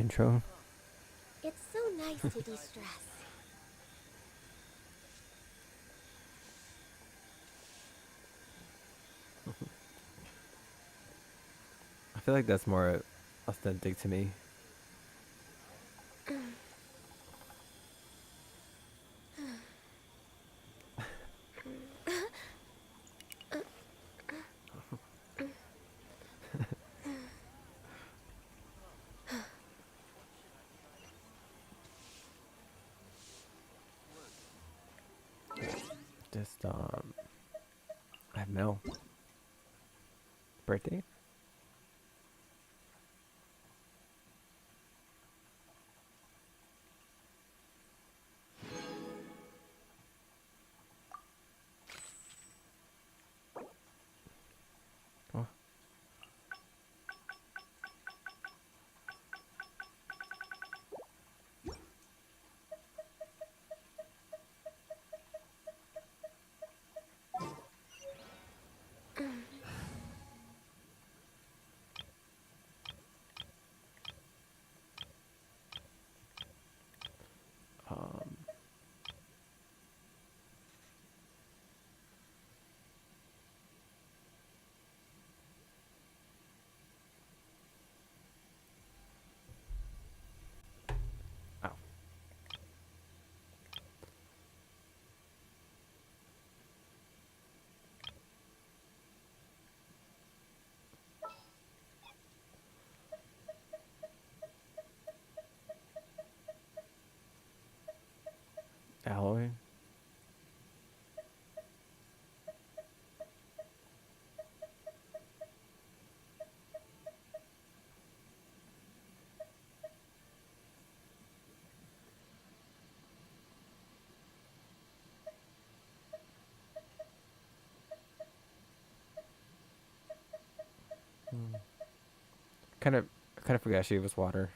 intro. It's so nice to de-stress. I feel like that's more authentic to me. Just I have no birthday. Oh, um, oh, alloy. Hmm. Kind of, kind of forgot she was water.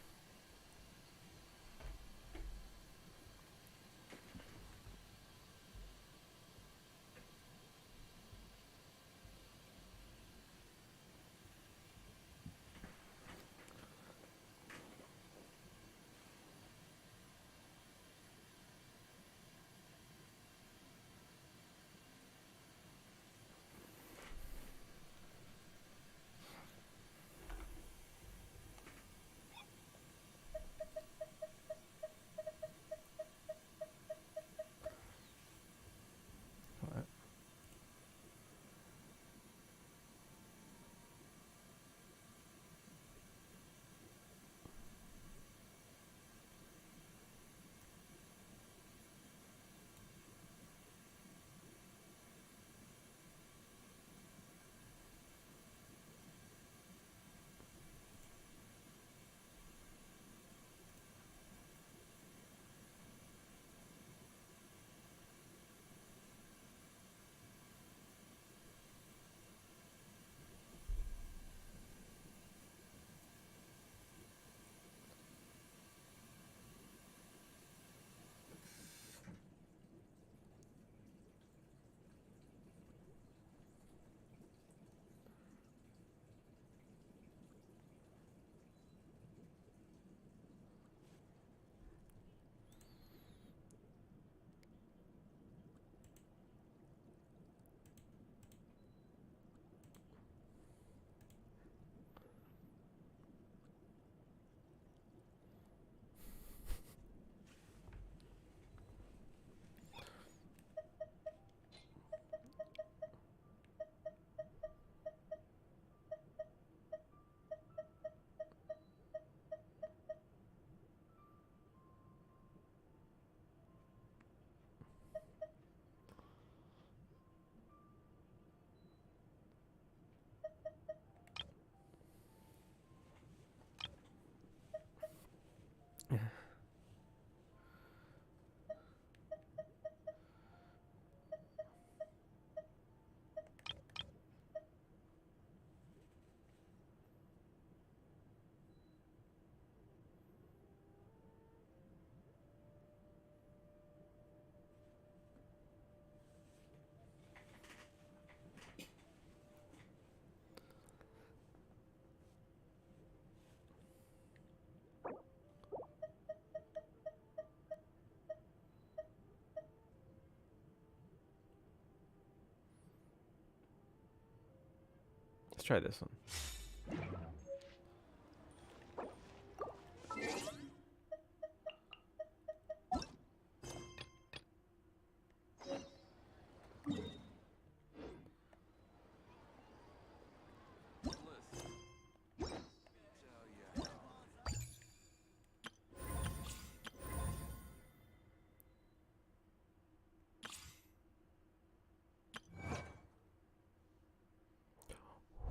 try this one.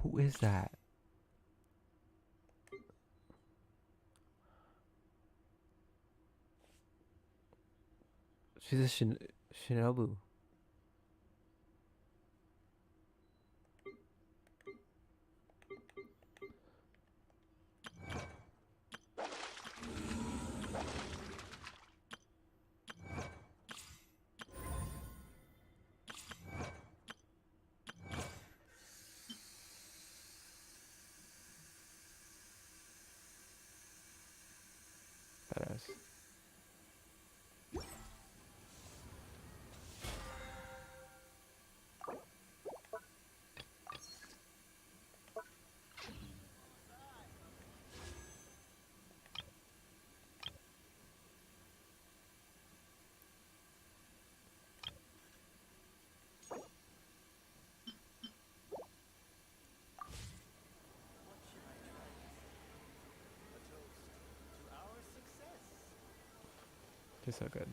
Who is that? She's a Shinobu. Badass. She's so good.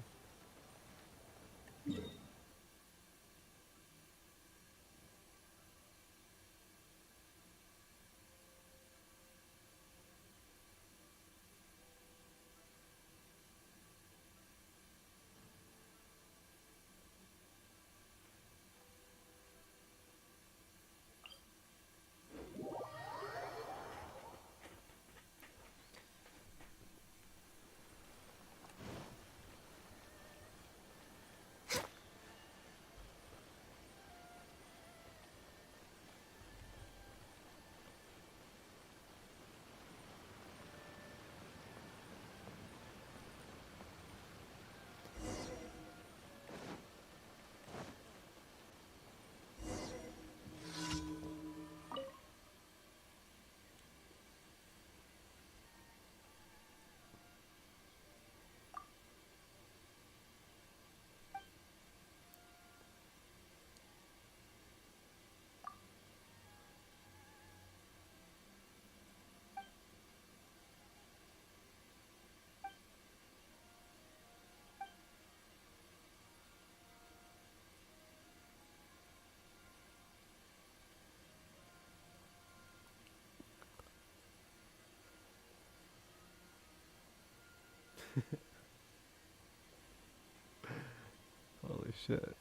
Holy shit.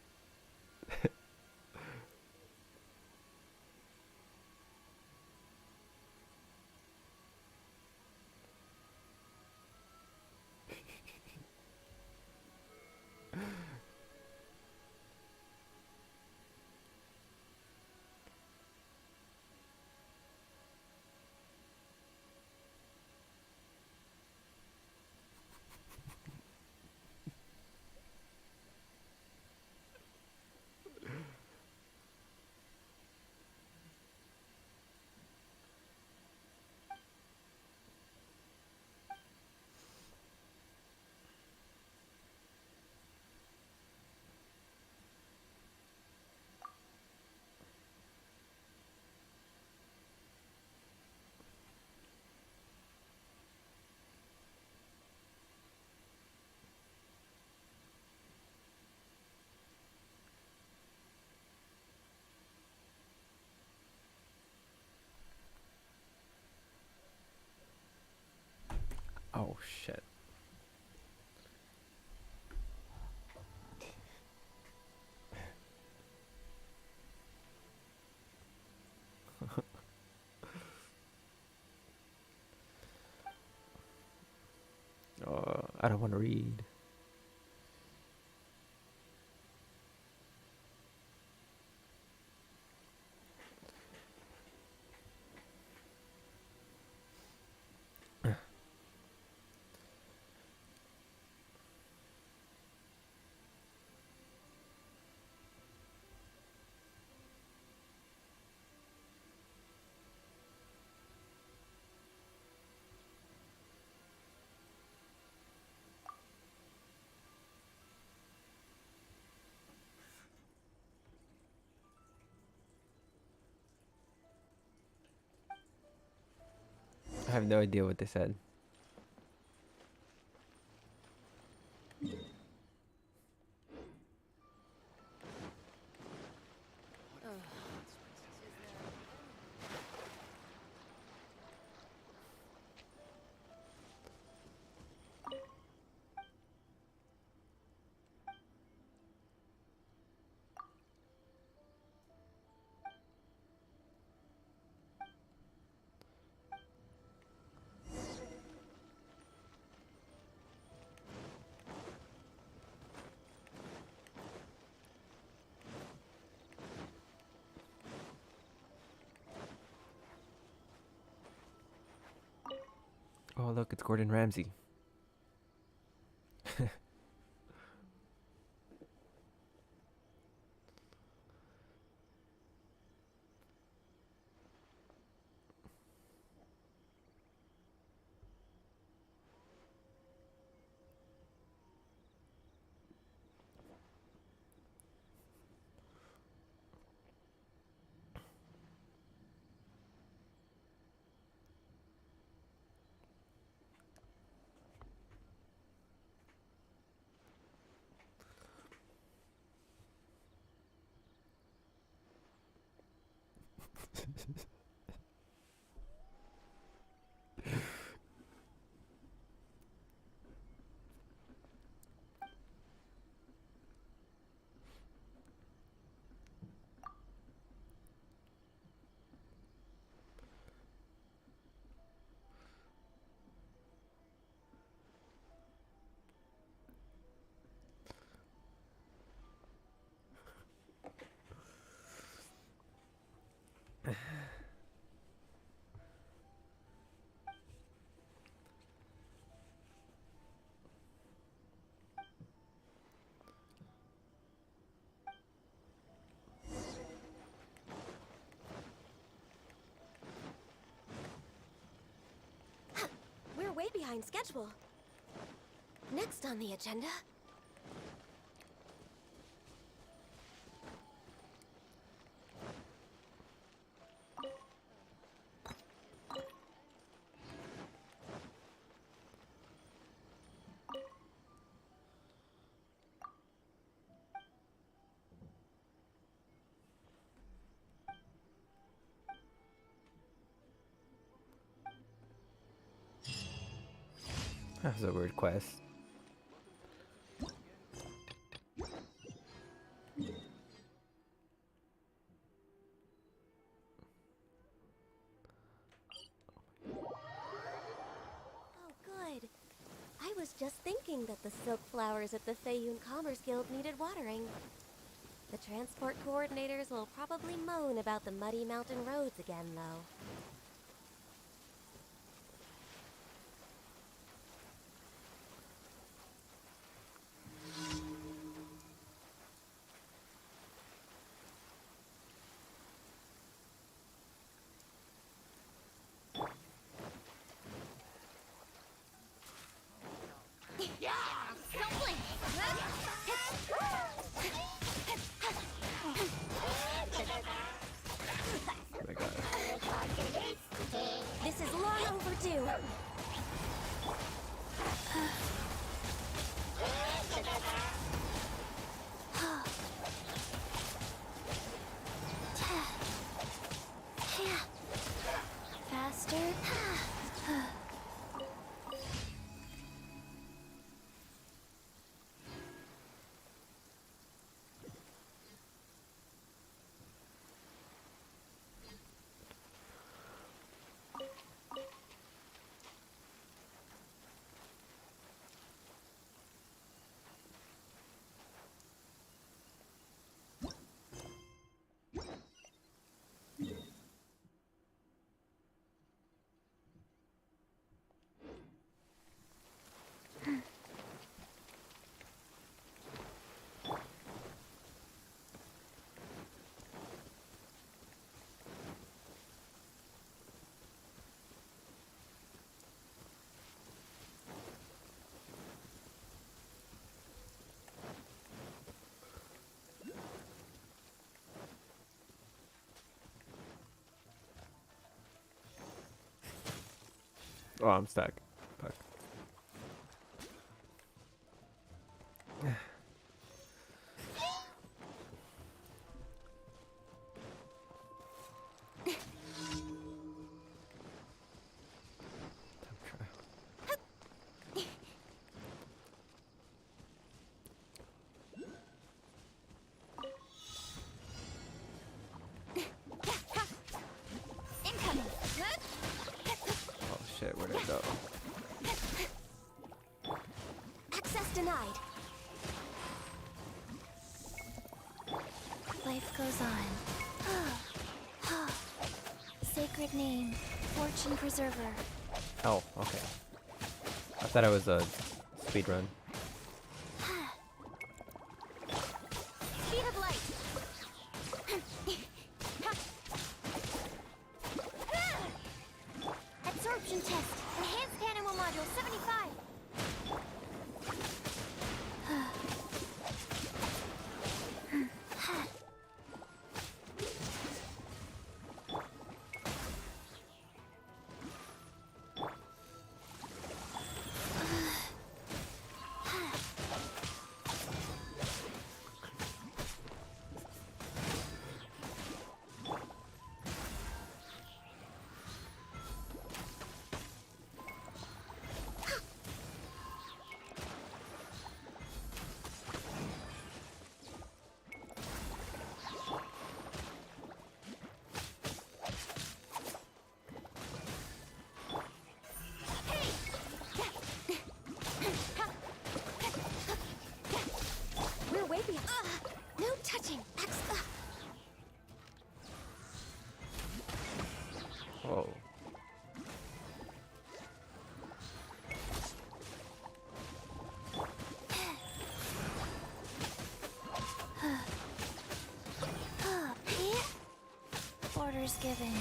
Oh shit. Oh, I don't want to read. have no idea what they said. Oh, look, it's Gordon Ramsay. We're way behind schedule. Next on the agenda. That was a weird quest. Oh, good. I was just thinking that the silk flowers at the Feiyun Commerce Guild needed watering. The transport coordinators will probably moan about the muddy mountain roads again, though. Oh my god. This is long overdue. Faster. Oh, I'm stuck. Fuck. Time trial. Incoming. Oh shit, where'd it go? Access denied. Life goes on. Sacred name, fortune preserver. Oh, okay. I thought it was a speed run. Speed of light. Absorption test. Enhanced animal module 75. We're way behind. No touching. Whoa. Orders given.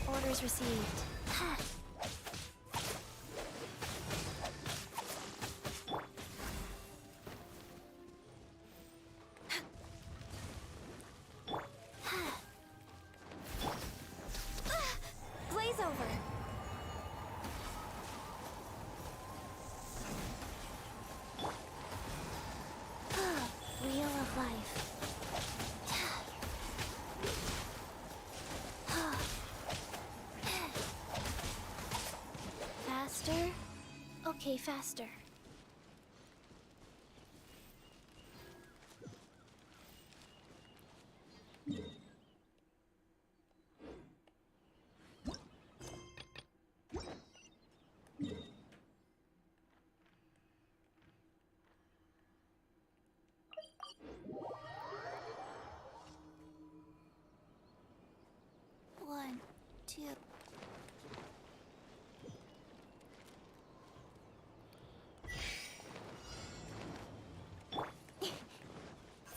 Orders received. Blaze over. Wheel of life. Faster? Okay, faster. One, two.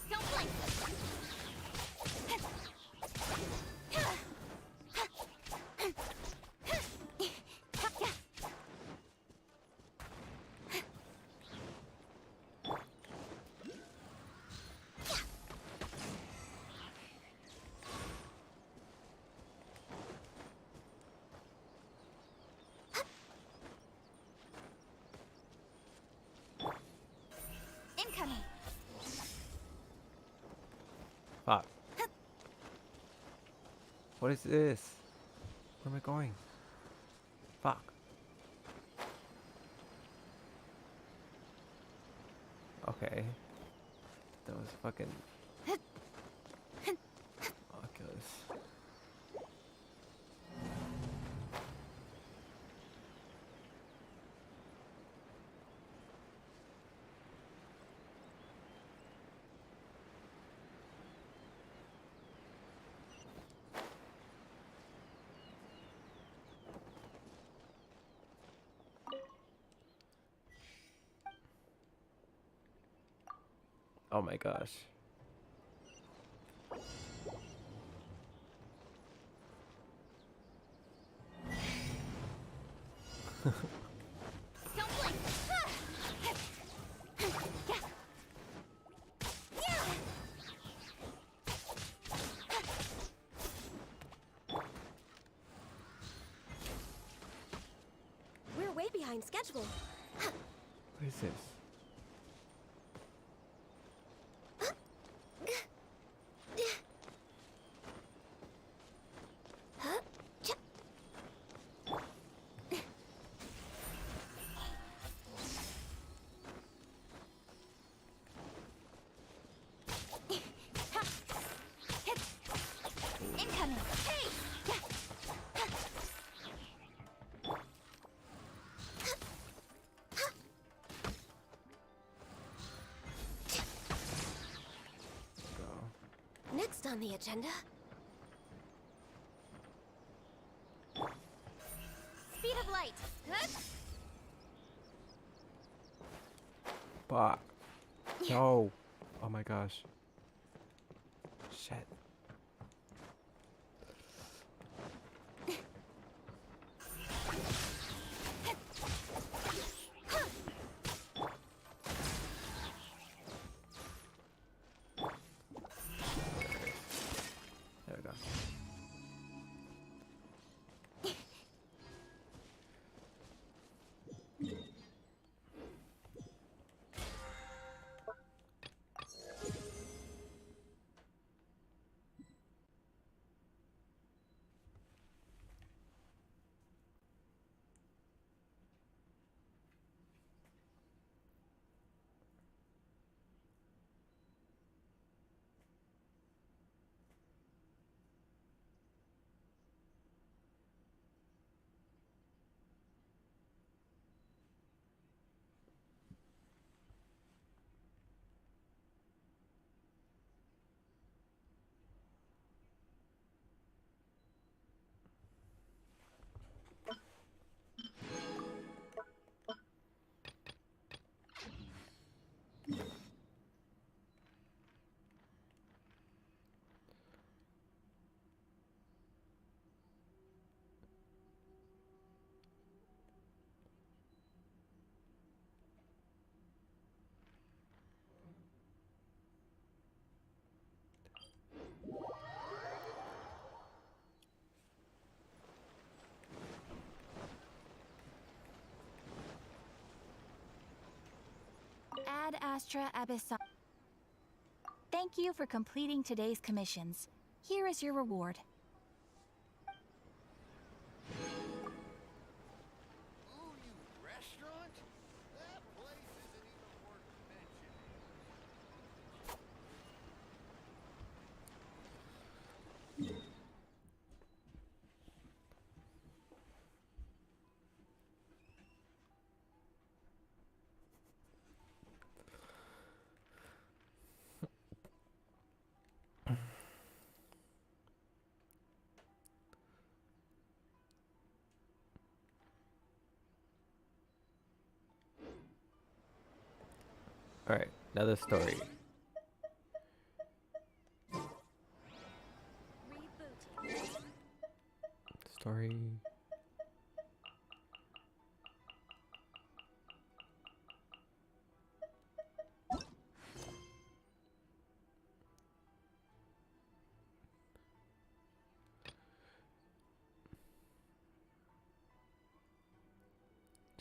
Don't blink. Incoming. Fuck. What is this? Where am I going? Fuck. Okay. That was fucking Oculus. Oh my gosh. Don't blink. We're way behind schedule. What is this? Incoming! Hey! Go. Next on the agenda. Speed of light. Huh? But no. Oh my gosh. Shit. There we go. Ad Astra Abyssal. Thank you for completing today's commissions. Here is your reward. Ooh, you restaurant? That place isn't even worth mentioning. All right, another story. Rebooting. Story.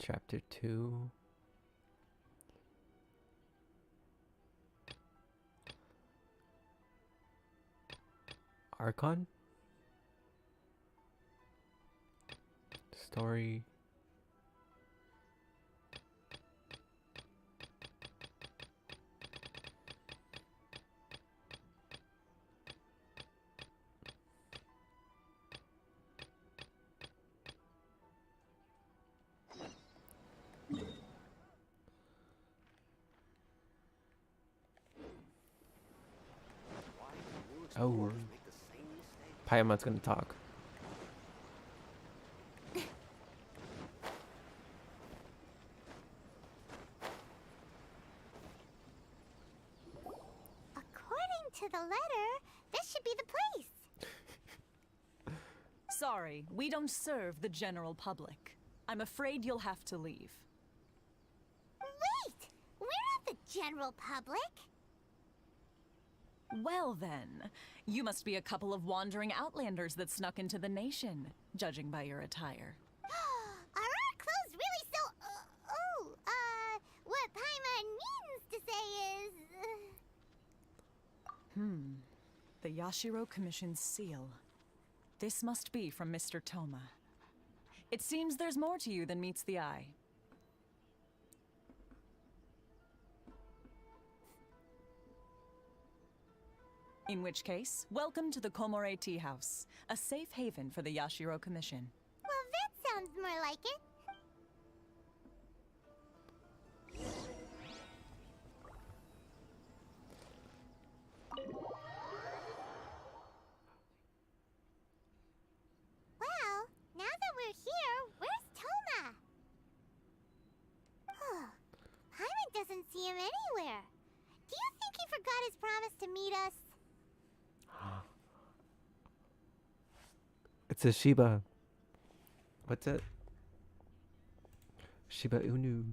Chapter 2. Archon? Story. Oh, Paimon's gonna talk. According to the letter, this should be the place. Sorry, we don't serve the general public. I'm afraid you'll have to leave. Wait! We're not the general public. Well then, you must be a couple of wandering outlanders that snuck into the nation, judging by your attire. Are our clothes really so what Paimon means to say is... The Yashiro Commission's seal. This must be from Mr. Toma. It seems there's more to you than meets the eye. In which case, welcome to the Komore Tea House, a safe haven for the Yashiro Commission. Well, that sounds more like it. Well, now that we're here, where's Toma? Paimon doesn't see him anywhere. Do you think he forgot his promise to meet us? It's a Shiba. What's it? Shiba Inu.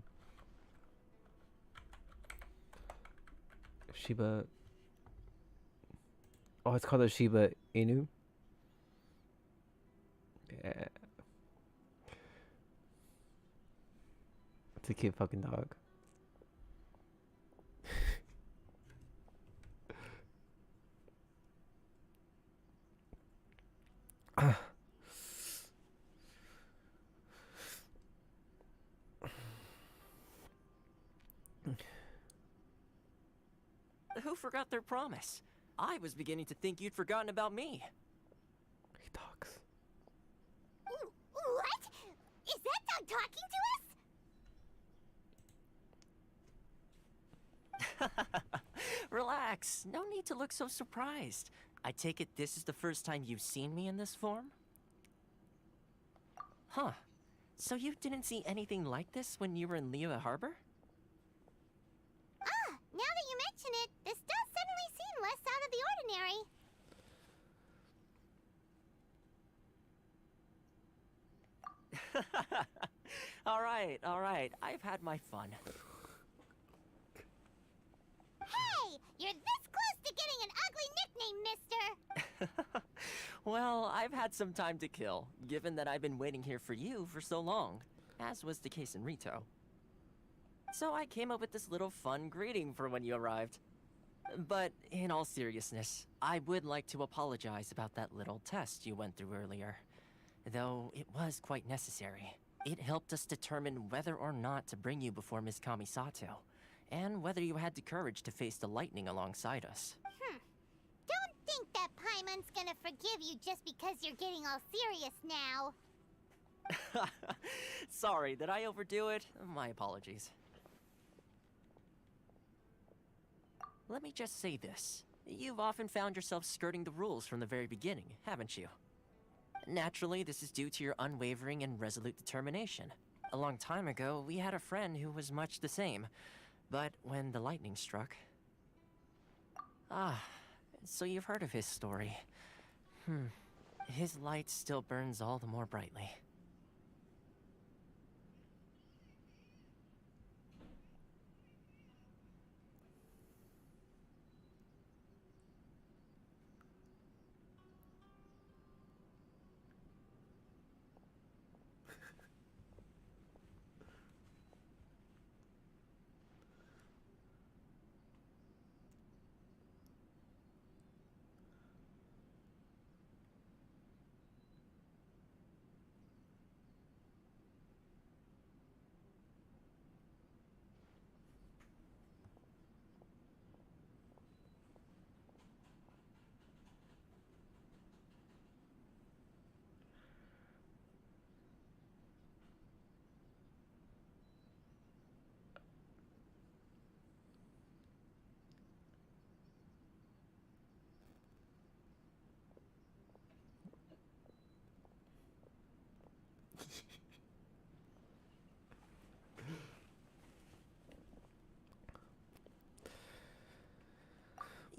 Shiba. Oh, it's called a Shiba Inu? Yeah. It's a cute fucking dog. Who forgot their promise? I was beginning to think you'd forgotten about me. He talks. What? Is that dog talking to us? Relax. No need to look so surprised. I take it this is the first time you've seen me in this form? Huh. So you didn't see anything like this when you were in Liyue Harbor? Ah, now that you mention it, this does suddenly seem less out of the ordinary. All right. I've had my fun. Hey, you're this close to getting an ugly nickname, mister. Well, I've had some time to kill, given that I've been waiting here for you for so long, as was the case in Rito. So I came up with this little fun greeting for when you arrived. But in all seriousness, I would like to apologize about that little test you went through earlier. Though it was quite necessary. It helped us determine whether or not to bring you before Miss Kamisato, and whether you had the courage to face the lightning alongside us. Don't think that Paimon's gonna forgive you just because you're getting all serious now. Sorry, did I overdo it? My apologies. Let me just say this. You've often found yourself skirting the rules from the very beginning, haven't you? Naturally, this is due to your unwavering and resolute determination. A long time ago, we had a friend who was much the same. But when the lightning struck... Ah, so you've heard of his story. His light still burns all the more brightly.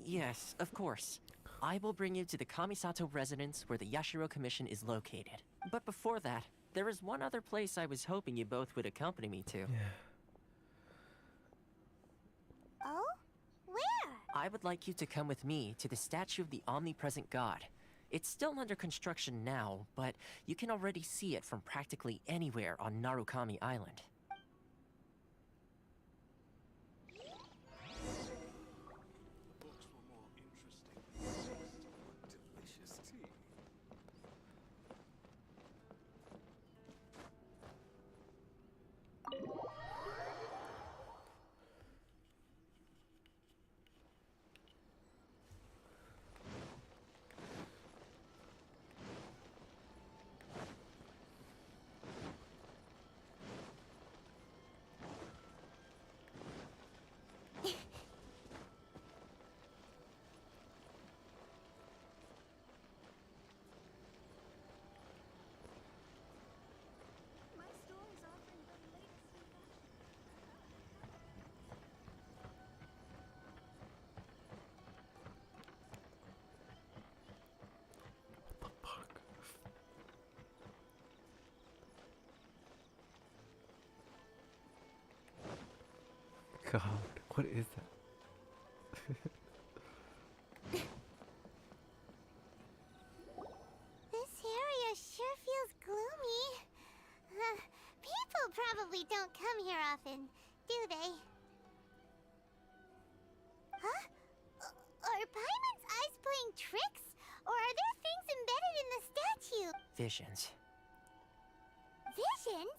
Yes, of course. I will bring you to the Kamisato residence where the Yashiro Commission is located. But before that, there is one other place I was hoping you both would accompany me to. Oh? Where? I would like you to come with me to the statue of the omnipresent god. It's still under construction now, but you can already see it from practically anywhere on Narukami Island. What is that? This area sure feels gloomy. People probably don't come here often, do they? Huh? Are Paimon's eyes playing tricks? Or are there things embedded in the statue? Visions. Visions?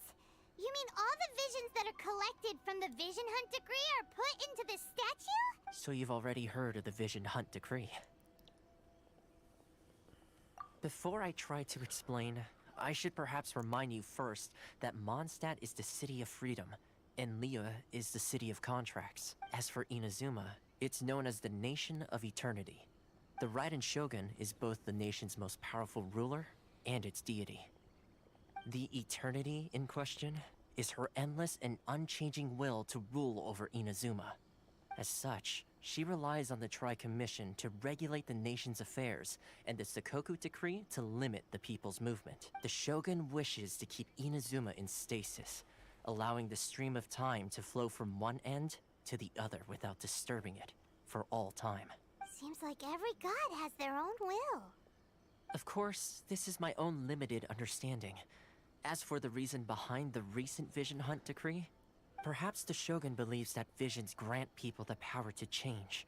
You mean all the visions that are collected from the Vision Hunt Decree are put into this statue? So you've already heard of the Vision Hunt Decree. Before I try to explain, I should perhaps remind you first that Mondstadt is the city of freedom, and Liyue is the city of contracts. As for Inazuma, it's known as the Nation of Eternity. The Raiden Shogun is both the nation's most powerful ruler and its deity. The Eternity in question is her endless and unchanging will to rule over Inazuma. As such, she relies on the Tri-Commission to regulate the nation's affairs, and the Sakoku Decree to limit the people's movement. The Shogun wishes to keep Inazuma in stasis, allowing the stream of time to flow from one end to the other without disturbing it, for all time. Seems like every god has their own will. Of course, this is my own limited understanding. As for the reason behind the recent Vision Hunt Decree, perhaps the Shogun believes that visions grant people the power to change,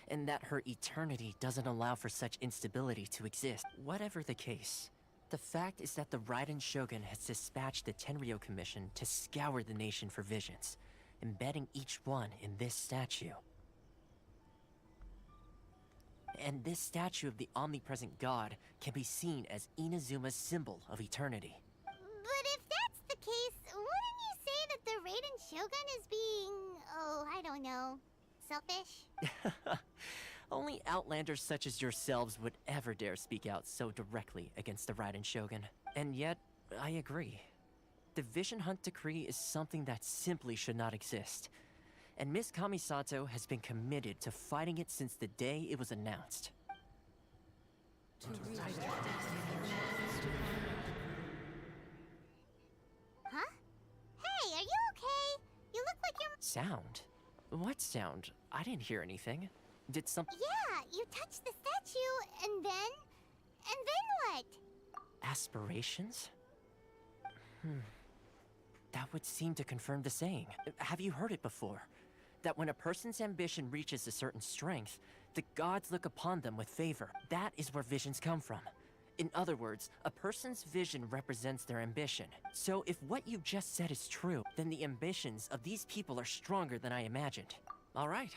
and that her eternity doesn't allow for such instability to exist. Whatever the case, the fact is that the Raiden Shogun has dispatched the Tenryou Commission to scour the nation for visions, embedding each one in this statue. And this statue of the omnipresent god can be seen as Inazuma's symbol of eternity. But if that's the case, wouldn't you say that the Raiden Shogun is being, oh, I don't know, selfish? Only outlanders such as yourselves would ever dare speak out so directly against the Raiden Shogun. And yet, I agree. The Vision Hunt Decree is something that simply should not exist. And Miss Kamisato has been committed to fighting it since the day it was announced. Huh? Hey, are you okay? You look like you're... Sound? What sound? I didn't hear anything. Did something... Yeah, you touched the statue, and then... And then what? Aspirations? That would seem to confirm the saying. Have you heard it before? That when a person's ambition reaches a certain strength, the gods look upon them with favor. That is where visions come from. In other words, a person's vision represents their ambition. So if what you just said is true, then the ambitions of these people are stronger than I imagined. Alright,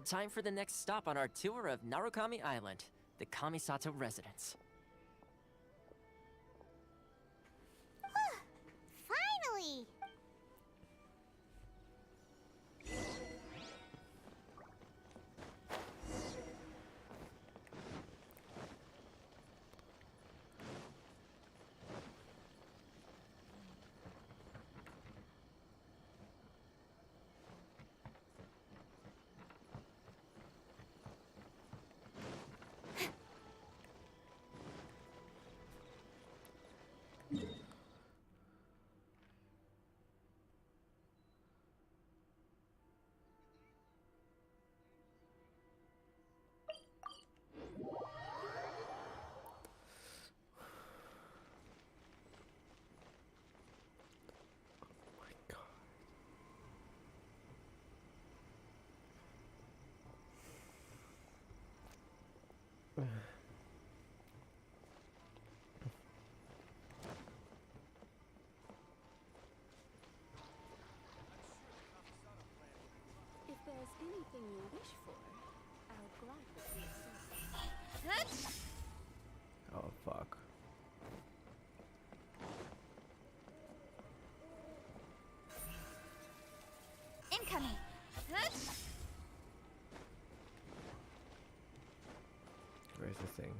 time for the next stop on our tour of Narukami Island, the Kamisato residence. Finally! If there's anything you wish for, I'll gladly accept. Oh fuck. Incoming. Where's this thing?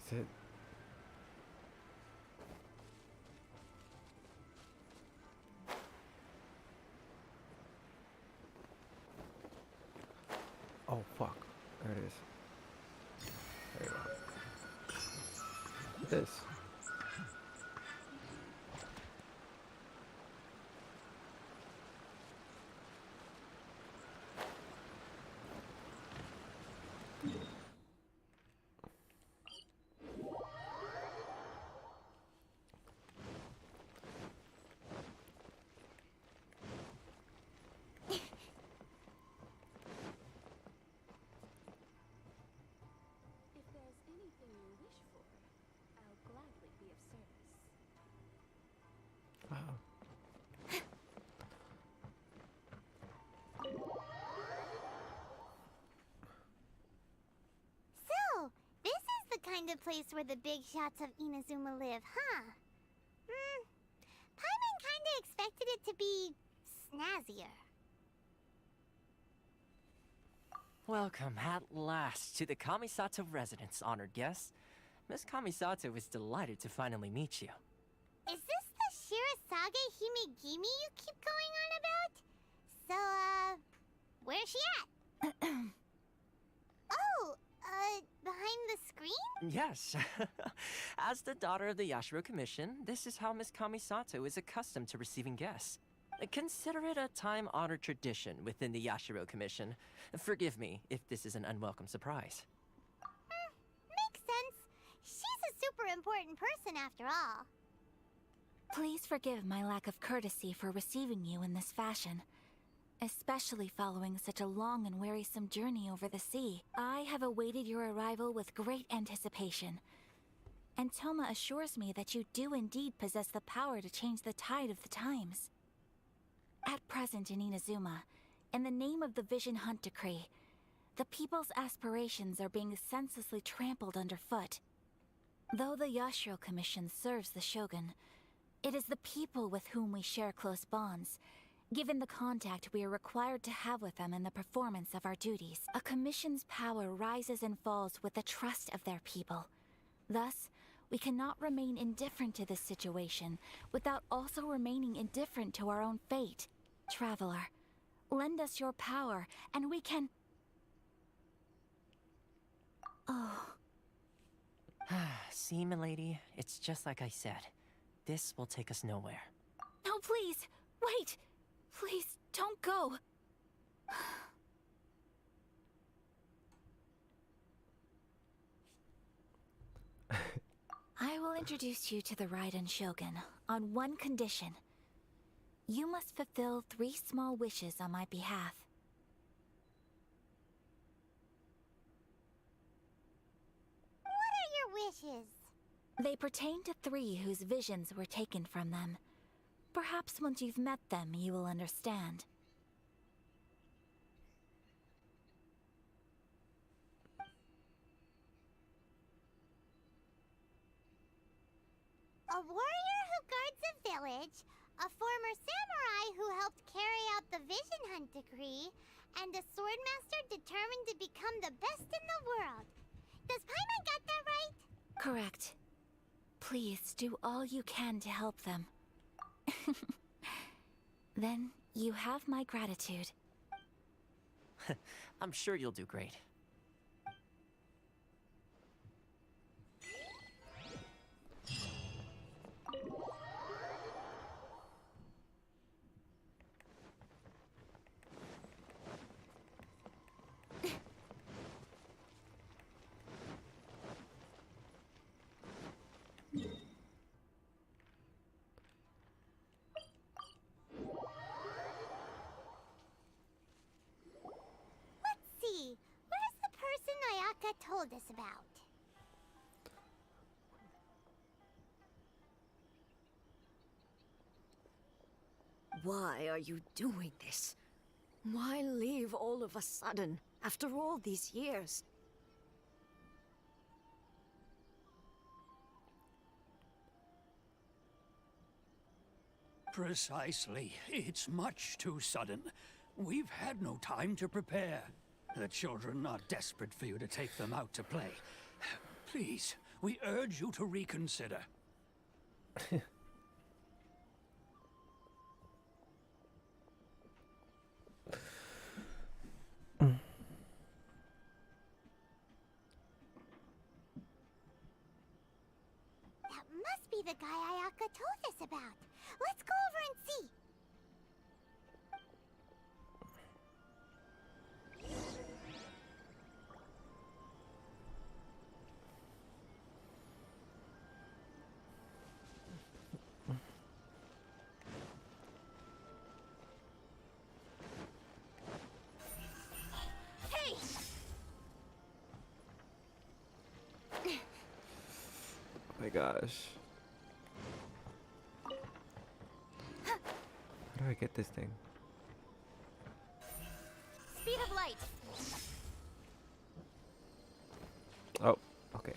Is it? This. If there's anything you wish for, I'll gladly be of service. Wow. So, this is the kind of place where the big shots of Inazuma live, huh? Paimon kinda expected it to be snazzier. Welcome at last to the Kamisato residence, honored guests. Miss Kamisato is delighted to finally meet you. Is this the Shirasage Himegimi you keep going on about? So, where's she at? Oh, behind the screen? Yes. As the daughter of the Yashiro Commission, this is how Miss Kamisato is accustomed to receiving guests. Consider it a time-honored tradition within the Yashiro Commission. Forgive me if this is an unwelcome surprise. Makes sense. She's a super important person after all. Please forgive my lack of courtesy for receiving you in this fashion, especially following such a long and wearisome journey over the sea. I have awaited your arrival with great anticipation, and Toma assures me that you do indeed possess the power to change the tide of the times. At present in Inazuma, in the name of the Vision Hunt Decree, the people's aspirations are being senselessly trampled underfoot. Though the Yashiro Commission serves the Shogun, it is the people with whom we share close bonds, given the contact we are required to have with them in the performance of our duties. A commission's power rises and falls with the trust of their people. Thus, we cannot remain indifferent to this situation without also remaining indifferent to our own fate. Traveler, lend us your power, and we can... Oh. See, milady, it's just like I said. This will take us nowhere. No, please! Wait! Please, don't go! I will introduce you to the Raiden Shogun on one condition. You must fulfill 3 small wishes on my behalf. What are your wishes? They pertain to 3 whose visions were taken from them. Perhaps once you've met them, you will understand. A warrior who guards a village, a former samurai who helped carry out the Vision Hunt Decree, and a swordmaster determined to become the best in the world. Does Paimon got that right? Correct. Please do all you can to help them. Then you have my gratitude. I'm sure you'll do great. See, where's the person Ayaka told us about? Why are you doing this? Why leave all of a sudden, after all these years? Precisely. It's much too sudden. We've had no time to prepare. The children are desperate for you to take them out to play. Please, we urge you to reconsider. be the guy Ayaka told us about. Let's go over and see. Hey! Oh my gosh. How do I get this thing? Speed of light! Oh, okay.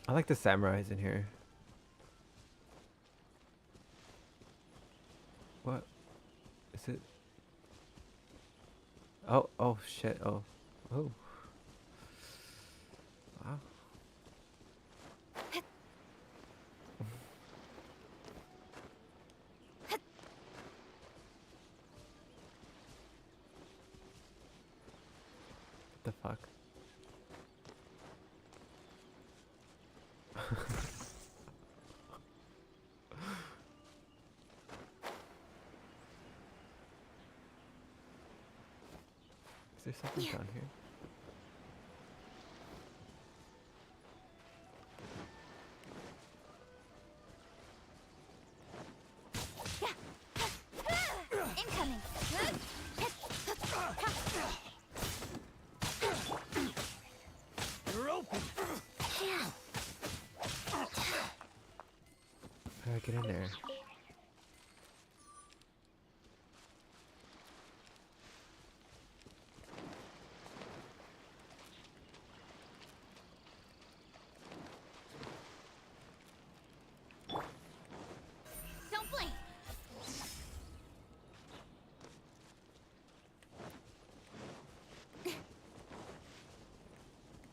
I like the samurais in here. What is it? Oh, oh shit. Oh, oh. Wow. What the fuck? Is there something down here? Incoming! You're open. How do I get in there? Don't blink!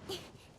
Leave the future for future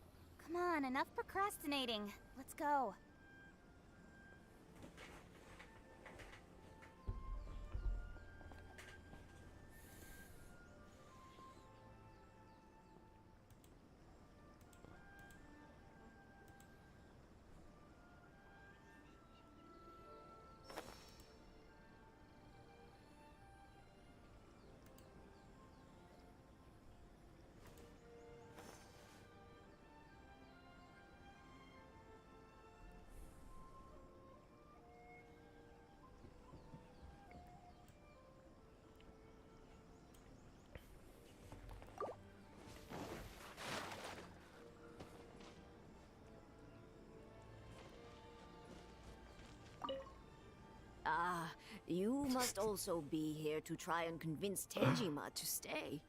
generations. Come on, enough procrastinating. Let's go. Ah, you must also be here to try and convince Tejima to stay.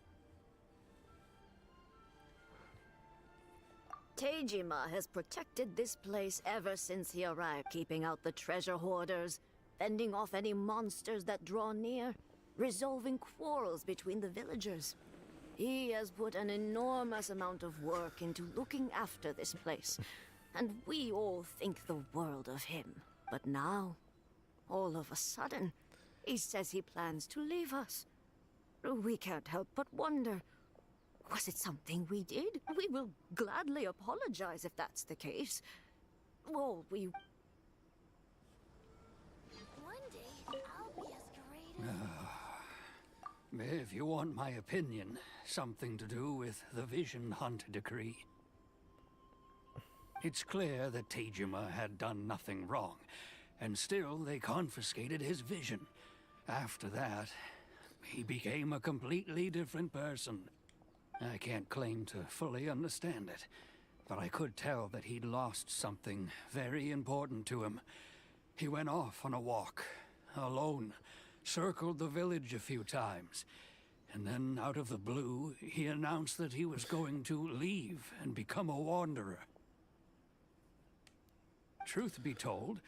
Tejima has protected this place ever since he arrived, keeping out the treasure hoarders, fending off any monsters that draw near, resolving quarrels between the villagers. He has put an enormous amount of work into looking after this place, and we all think the world of him. But now, all of a sudden, he says he plans to leave us. We can't help but wonder, was it something we did? We will gladly apologize if that's the case. Well, One day, I'll be as If you want my opinion, something to do with the Vision Hunt decree. It's clear that Tejima had done nothing wrong, and still they confiscated his vision. After that, he became a completely different person. I can't claim to fully understand it, but I could tell that he'd lost something very important to him. He went off on a walk, alone, circled the village a few times, and then out of the blue, he announced that he was going to leave and become a wanderer. Truth be told,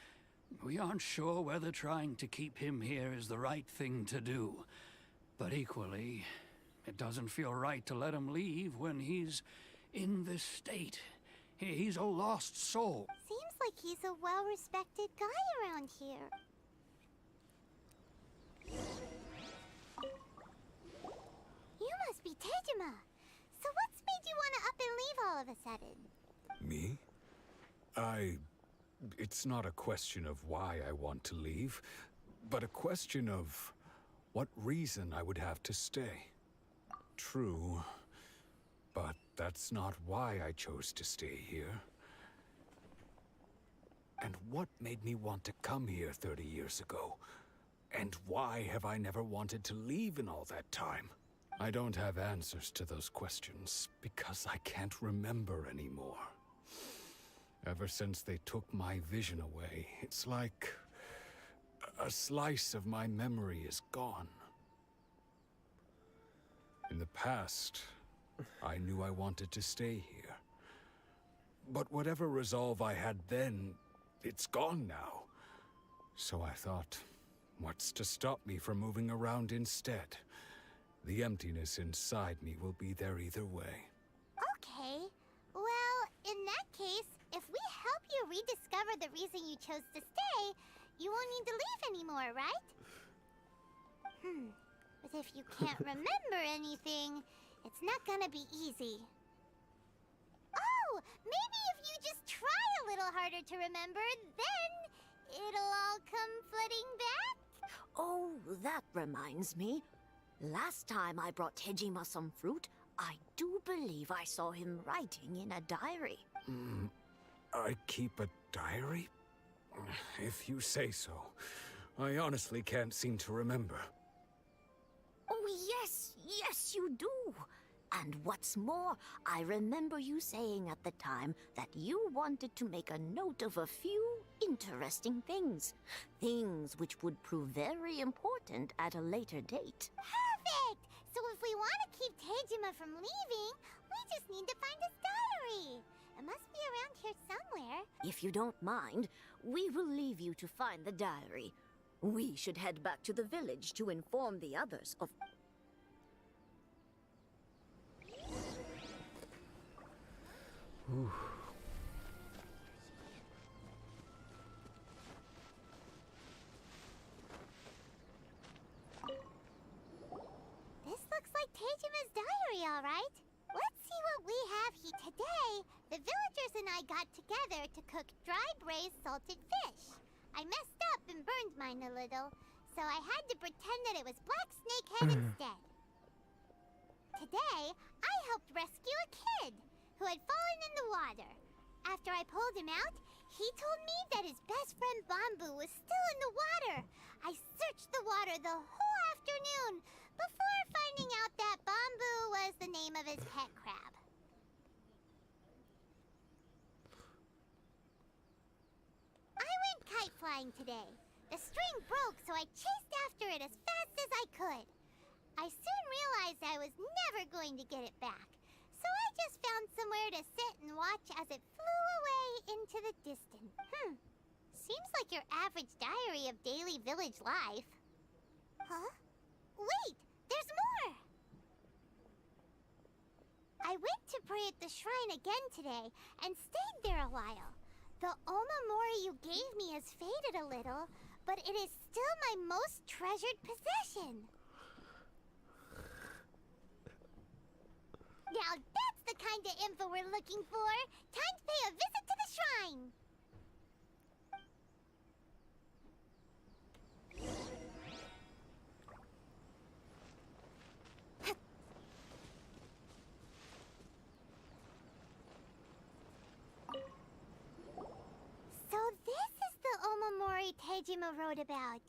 we aren't sure whether trying to keep him here is the right thing to do. But equally, it doesn't feel right to let him leave when he's in this state. He's a lost soul. Seems like he's a well-respected guy around here. You must be Tejima. So what's made you want to up and leave all of a sudden? Me? It's not a question of why I want to leave, but a question of what reason I would have to stay. True, but that's not why I chose to stay here. And what made me want to come here 30 years ago? And why have I never wanted to leave in all that time? I don't have answers to those questions because I can't remember anymore. Ever since they took my vision away, it's like a slice of my memory is gone. In the past, I knew I wanted to stay here. But whatever resolve I had then, it's gone now. So I thought, what's to stop me from moving around instead? The emptiness inside me will be there either way. Okay. Well, in that case, if we help you rediscover the reason you chose to stay, you won't need to leave anymore, right? But if you can't remember anything, it's not gonna be easy. Oh, maybe if you just try a little harder to remember, then it'll all come flooding back? Oh, that reminds me. Last time I brought Tejima some fruit, I do believe I saw him writing in a diary. I keep a diary? If you say so. I honestly can't seem to remember. Oh, yes, you do. And what's more, I remember you saying at the time that you wanted to make a note of a few interesting things. Things which would prove very important at a later date. Perfect! So if we want to keep Tejima from leaving, we just need to find his diary. It must be around here somewhere. If you don't mind, we will leave you to find the diary. We should head back to the village to inform the others of... Ooh. This looks like Tejima's diary, all right. Let's see what we have here today. The villagers and I got together to cook dry braised salted fish. I messed up and burned mine a little, so I had to pretend that it was black snakehead instead. Today, I helped rescue a kid who had fallen in the water. After I pulled him out, he told me that his best friend Bamboo was still in the water. I searched the water the whole afternoon before finding out that Bamboo was the name of his pet crab. I went kite flying today. The string broke, so I chased after it as fast as I could. I soon realized I was never going to get it back, so I just found somewhere to sit and watch as it flew away into the distance. Seems like your average diary of daily village life. Huh? Wait! There's more! I went to pray at the shrine again today and stayed there a while. The Omamori you gave me has faded a little, but it is still my most treasured possession. Now that's the kind of info we're looking for. Time to pay a visit to the shrine. Tejima wrote about.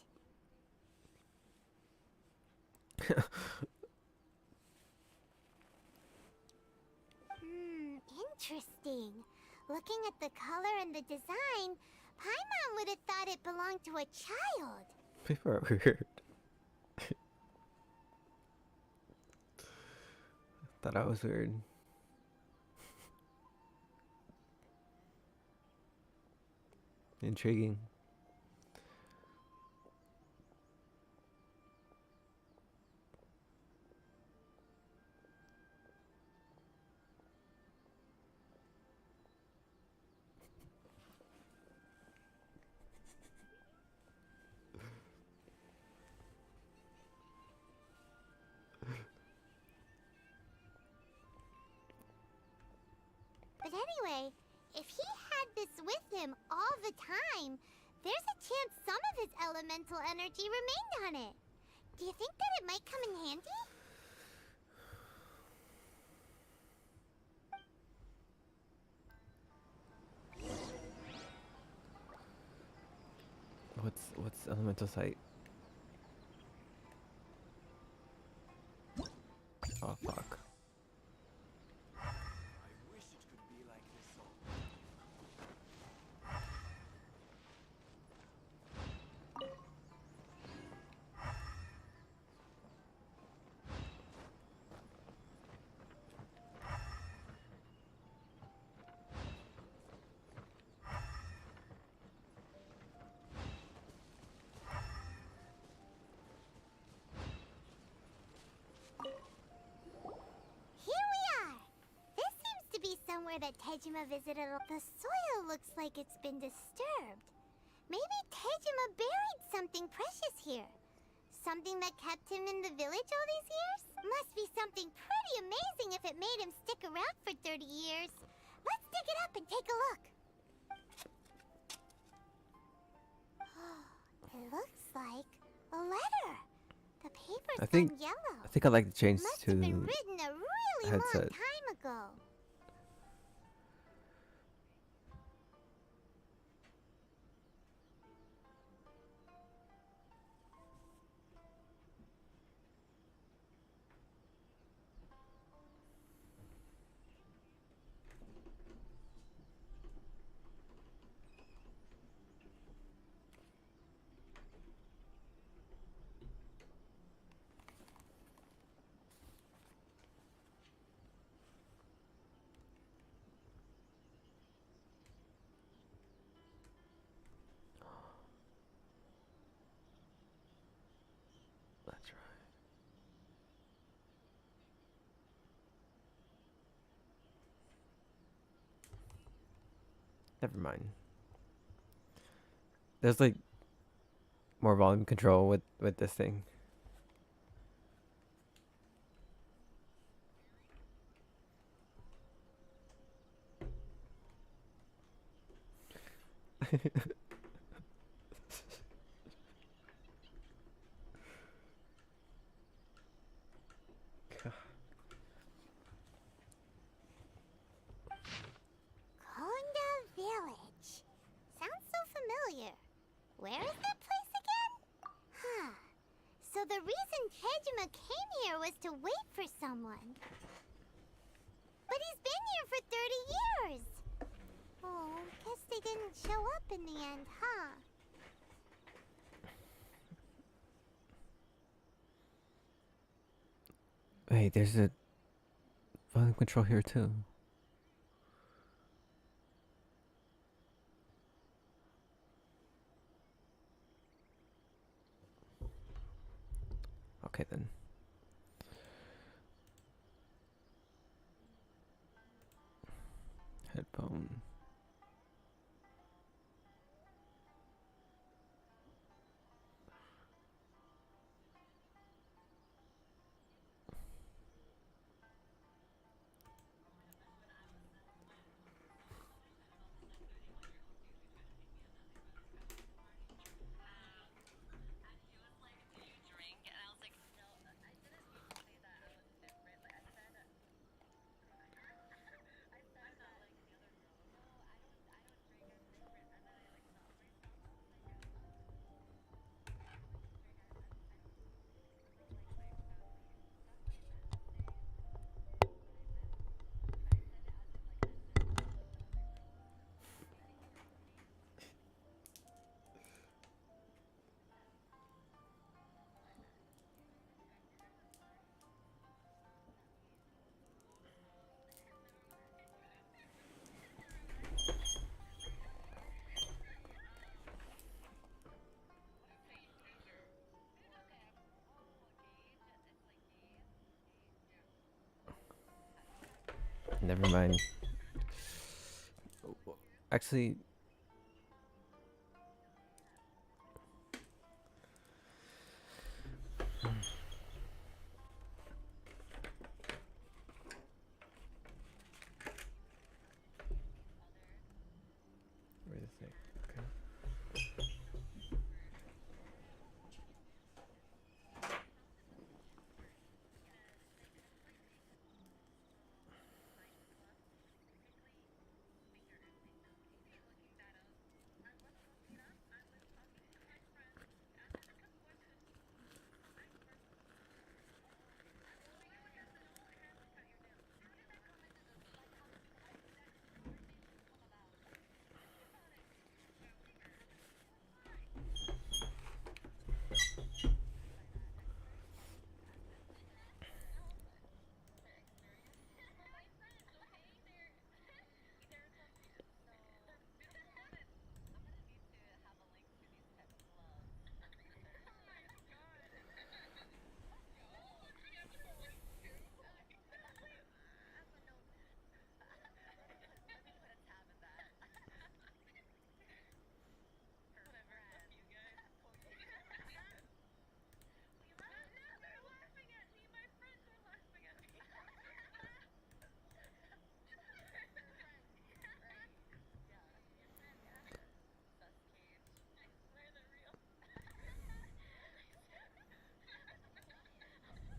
Interesting. Looking at the color and the design, Paimon would have thought it belonged to a child. People are weird. Thought I was weird. Intriguing. But anyway, if he had this with him all the time, there's a chance some of his elemental energy remained on it. Do you think that it might come in handy? What's elemental sight? Oh fuck. Somewhere that Tejima visited. The soil looks like it's been disturbed. Maybe Tejima buried something precious here. Something that kept him in the village all these years? Must be something pretty amazing if it made him stick around for 30 years. Let's dig it up and take a look. It looks like a letter. The paper's gone yellow. I think I'd like to change Must to have been written a really headset. long time ago. That's right. Never mind. There's like more volume control with this thing. Konda Village. Sounds so familiar. Where is that place again? Huh. So the reason Tejima came here was to wait for someone. But he's been here for 30 years. Oh, guess they didn't show up in the end, huh? Hey, there's a volume control here too. Okay then. Headphone. Never mind. Actually, wait a sec. Okay.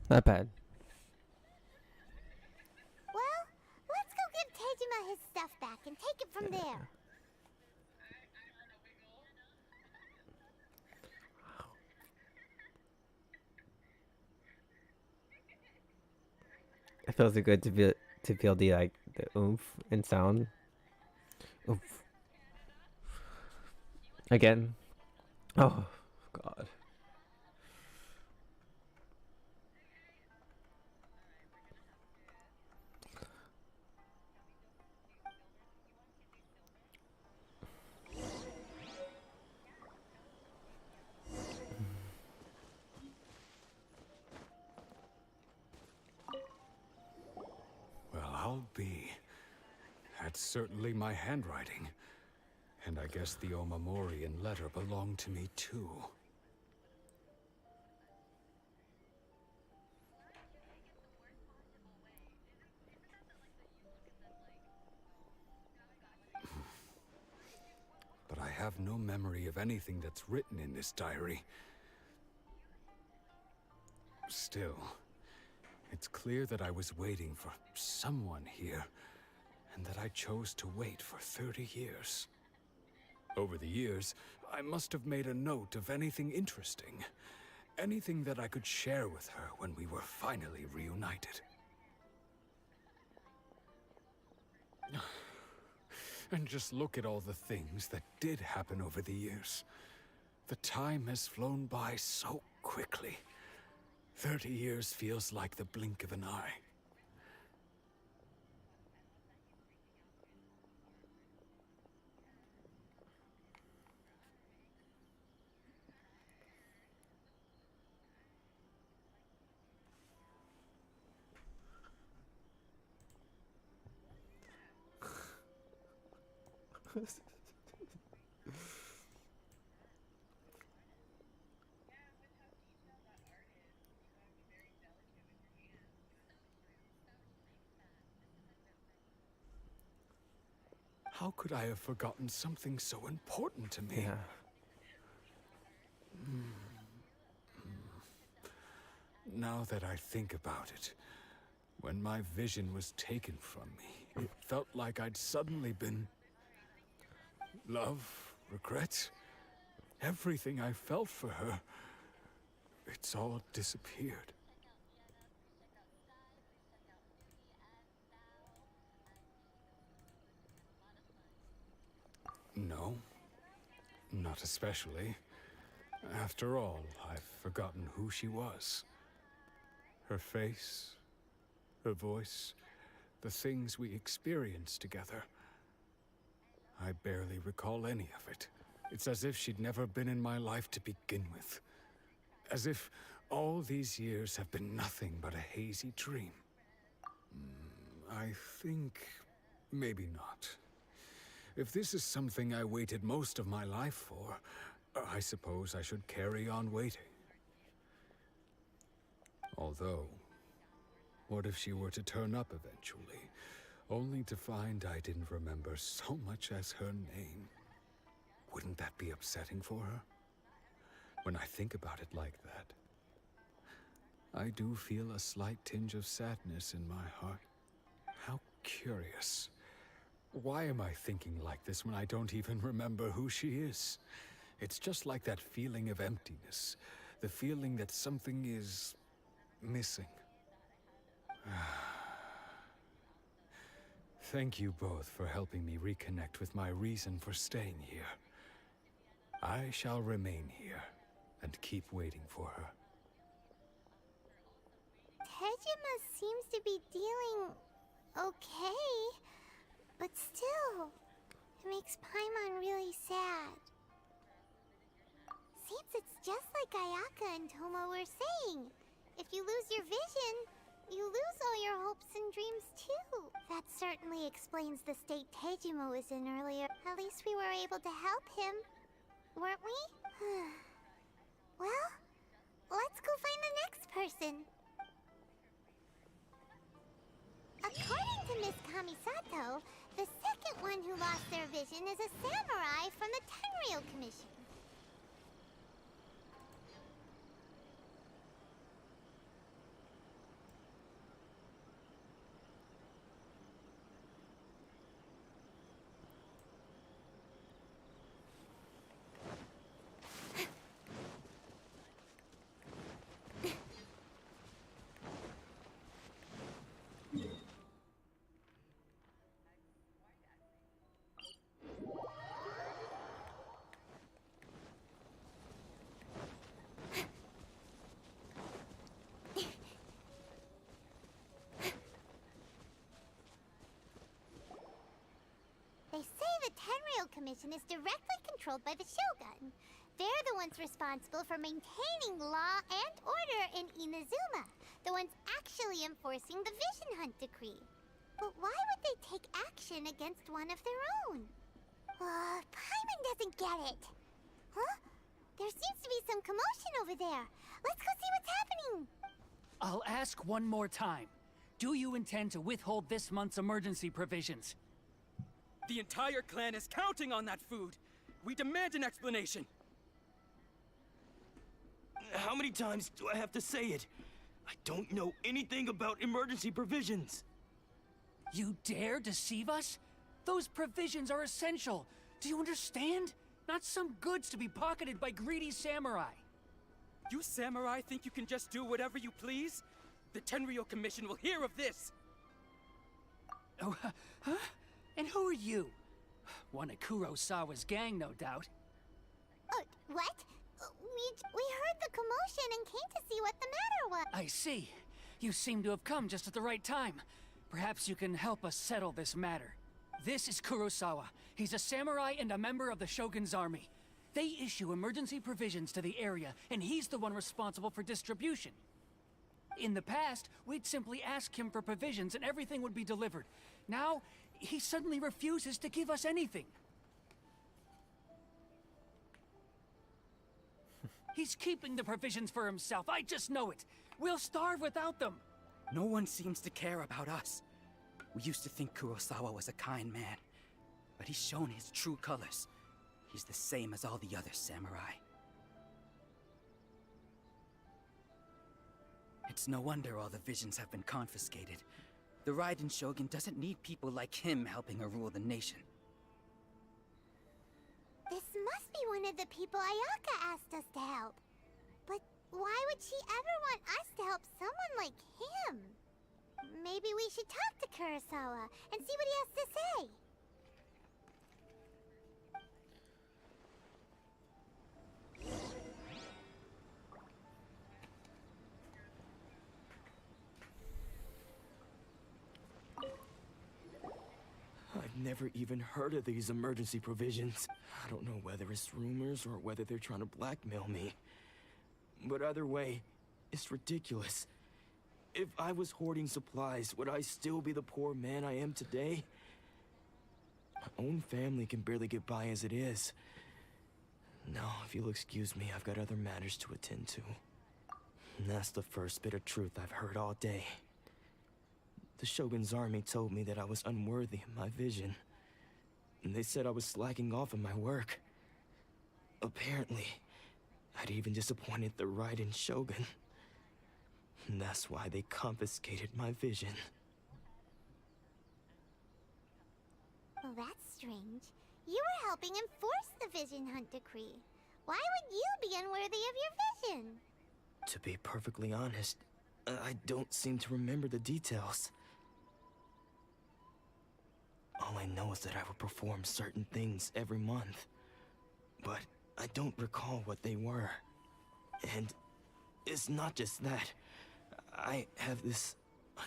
Not bad. Well, let's go give Tejima his stuff back and take it from there. It feels good to feel the like the oomph and sound. Oomph. Again. Oh God. Well, I'll be. That's certainly my handwriting. And I guess the Omamorian letter belonged to me too. But I have no memory of anything that's written in this diary. Still, it's clear that I was waiting for someone here, and that I chose to wait for 30 years. Over the years, I must have made a note of anything interesting. Anything that I could share with her when we were finally reunited. And just look at all the things that did happen over the years. The time has flown by so quickly. 30 years feels like the blink of an eye. How could I have forgotten something so important to me? Yeah. Now that I think about it, when my vision was taken from me, it felt like I'd suddenly been... love, regret, everything I felt for her, it's all disappeared. No, not especially. After all, I've forgotten who she was. Her face, her voice, the things we experienced together. I barely recall any of it. It's as if she'd never been in my life to begin with. As if all these years have been nothing but a hazy dream. I think maybe not. If this is something I waited most of my life for, I suppose I should carry on waiting. Although, what if she were to turn up eventually, only to find I didn't remember so much as her name? Wouldn't that be upsetting for her? When I think about it like that, I do feel a slight tinge of sadness in my heart. How curious. Why am I thinking like this when I don't even remember who she is? It's just like that feeling of emptiness, the feeling that something is missing. Thank you both for helping me reconnect with my reason for staying here. I shall remain here and keep waiting for her. Tejima seems to be dealing okay, but still, it makes Paimon really sad. Seems it's just like Ayaka and Toma were saying. If you lose your vision, you lose all your hopes and dreams too. That certainly explains the state Tejima was in earlier. At least we were able to help him, weren't we? Well, let's go find the next person. According to Miss Kamisato, the second one who lost their vision is a samurai from the Tenryou Commission. They say the Tenryou Commission is directly controlled by the Shogun. They're the ones responsible for maintaining law and order in Inazuma. The ones actually enforcing the Vision Hunt decree. But why would they take action against one of their own? Paimon doesn't get it. Huh? There seems to be some commotion over there. Let's go see what's happening. I'll ask one more time. Do you intend to withhold this month's emergency provisions? The entire clan is counting on that food. We demand an explanation. How many times do I have to say it? I don't know anything about emergency provisions. You dare deceive us? Those provisions are essential. Do you understand? Not some goods to be pocketed by greedy samurai. You samurai think you can just do whatever you please? The Tenryou Commission will hear of this! Oh, huh? And who are you? One of Kurosawa's gang, no doubt. What? We heard the commotion and came to see what the matter was. I see. You seem to have come just at the right time. Perhaps you can help us settle this matter. This is Kurosawa. He's a samurai and a member of the Shogun's army. They issue emergency provisions to the area, and he's the one responsible for distribution. In the past, we'd simply ask him for provisions and everything would be delivered. Now, he suddenly refuses to give us anything. He's keeping the provisions for himself, I just know it. We'll starve without them. No one seems to care about us. We used to think Kurosawa was a kind man, but he's shown his true colors. He's the same as all the other samurai. It's no wonder all the visions have been confiscated. The Raiden Shogun doesn't need people like him helping her rule the nation. This must be one of the people Ayaka asked us to help. But why would she ever want us to help someone like him? Maybe we should talk to Kurosawa and see what he has to say. I've never even heard of these emergency provisions. I don't know whether it's rumors or whether they're trying to blackmail me. But either way, it's ridiculous. If I was hoarding supplies, would I still be the poor man I am today? My own family can barely get by as it is. Now, if you'll excuse me, I've got other matters to attend to. And that's the first bit of truth I've heard all day. The Shogun's army told me that I was unworthy of my vision. And they said I was slacking off in my work. Apparently, I'd even disappointed the Raiden Shogun. And that's why they confiscated my vision. Well, that's strange. You were helping enforce the Vision Hunt decree. Why would you be unworthy of your vision? To be perfectly honest, I don't seem to remember the details. All I know is that I would perform certain things every month. But I don't recall what they were. And it's not just that. I have this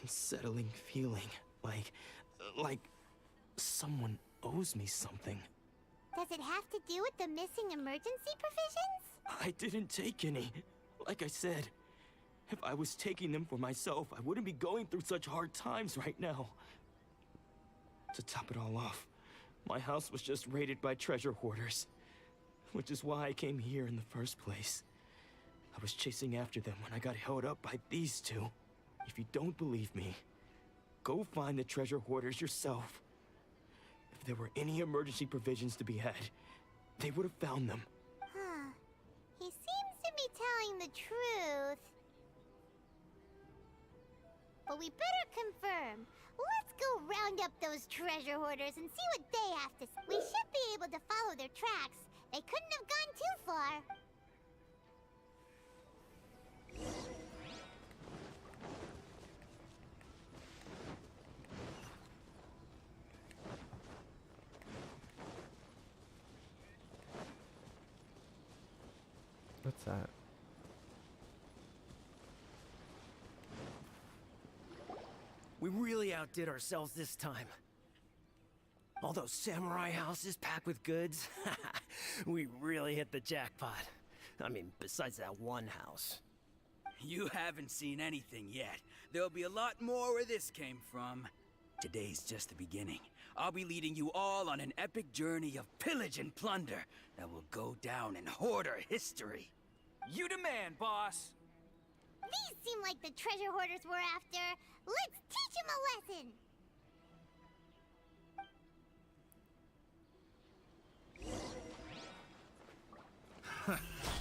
unsettling feeling, like someone owes me something. Does it have to do with the missing emergency provisions? I didn't take any. Like I said, if I was taking them for myself, I wouldn't be going through such hard times right now. To top it all off, my house was just raided by treasure hoarders, which is why I came here in the first place. I was chasing after them when I got held up by these two. If you don't believe me, go find the treasure hoarders yourself. If there were any emergency provisions to be had, they would have found them. Huh. He seems to be telling the truth. But we better confirm. Let's go round up those treasure hoarders and see what they have to say. We should be able to follow their tracks. They couldn't have gone too far. What's that? We really outdid ourselves this time. All those samurai houses packed with goods. We really hit the jackpot. I mean, besides that one house. You haven't seen anything yet. There'll be a lot more where this came from. Today's just the beginning. I'll be leading you all on an epic journey of pillage and plunder that will go down in hoarder history. You demand, boss! These seem like the treasure hoarders we're after. Let's teach them a lesson!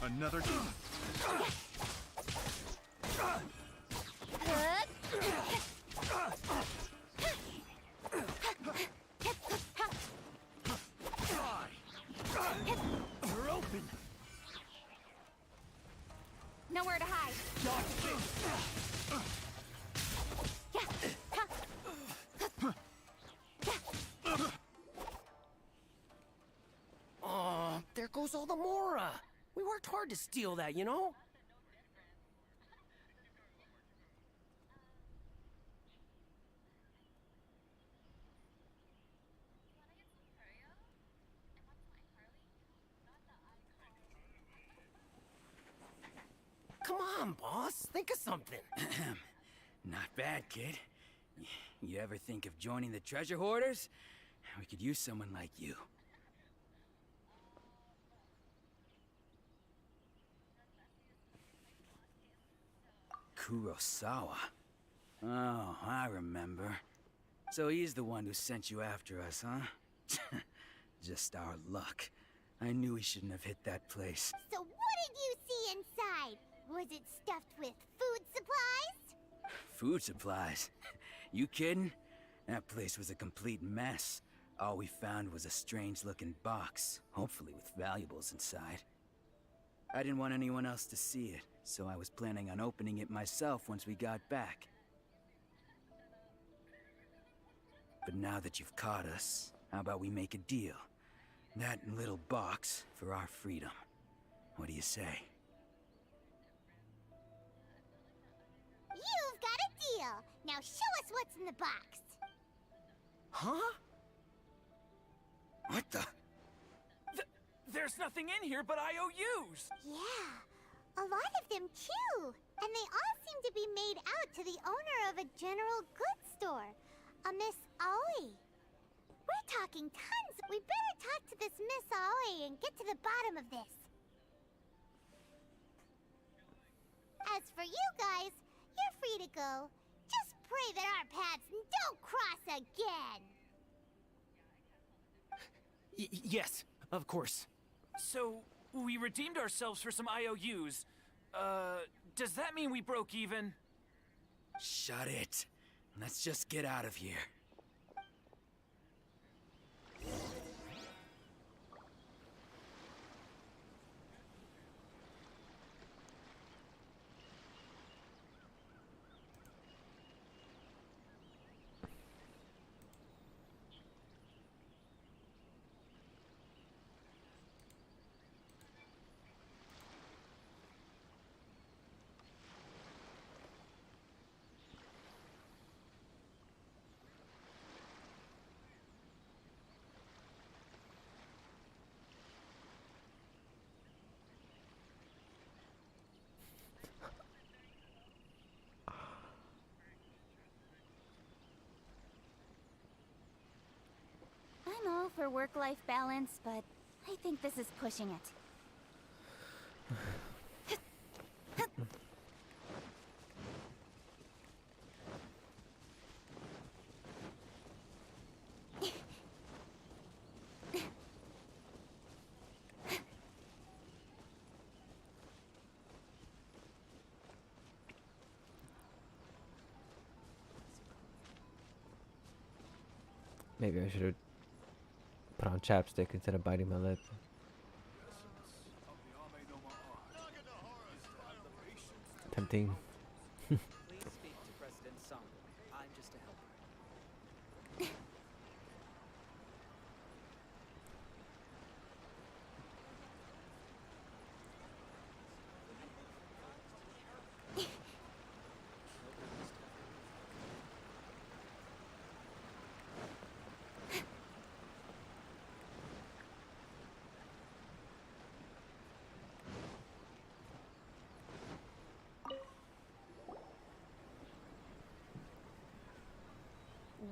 Another... We're open! Nowhere to hide. Oh, there goes all the Mora. We worked hard to steal that, you know? Come on, boss. Think of something. Not bad, kid. You ever think of joining the treasure hoarders? We could use someone like you. Kurosawa. Oh, I remember. So he's the one who sent you after us, huh? Just our luck. I knew we shouldn't have hit that place. So what did you see inside? Was it stuffed with food supplies? Food supplies? You kidding? That place was a complete mess. All we found was a strange-looking box, hopefully with valuables inside. I didn't want anyone else to see it, so I was planning on opening it myself once we got back. But now that you've caught us, how about we make a deal? That little box for our freedom. What do you say? You've got a deal! Now show us what's in the box! Huh? What the? There's nothing in here but IOUs! Yeah, a lot of them too. And they all seem to be made out to the owner of a general goods store, a Miss Aoi. We're talking tons. We better talk to this Miss Aoi and get to the bottom of this. As for you guys, you're free to go. Just pray that our paths don't cross again. Yes, of course. So, we redeemed ourselves for some IOUs. Does that mean we broke even? Shut it. Let's just get out of here. I'm all for work-life balance, but I think this is pushing it. Maybe I should have put on chapstick instead of biting my lip. Tempting. Please speak to President Song. I'm just a helper.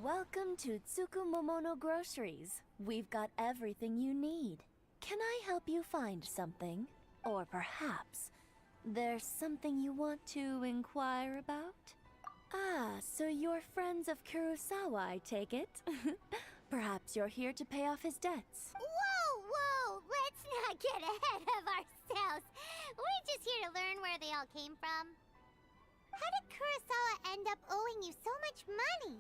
Welcome to Tsukumomono Groceries. We've got everything you need. Can I help you find something? Or perhaps there's something you want to inquire about? Ah, so you're friends of Kurosawa, I take it? Perhaps you're here to pay off his debts. Whoa! Let's not get ahead of ourselves. We're just here to learn where they all came from. How did Kurosawa end up owing you so much money?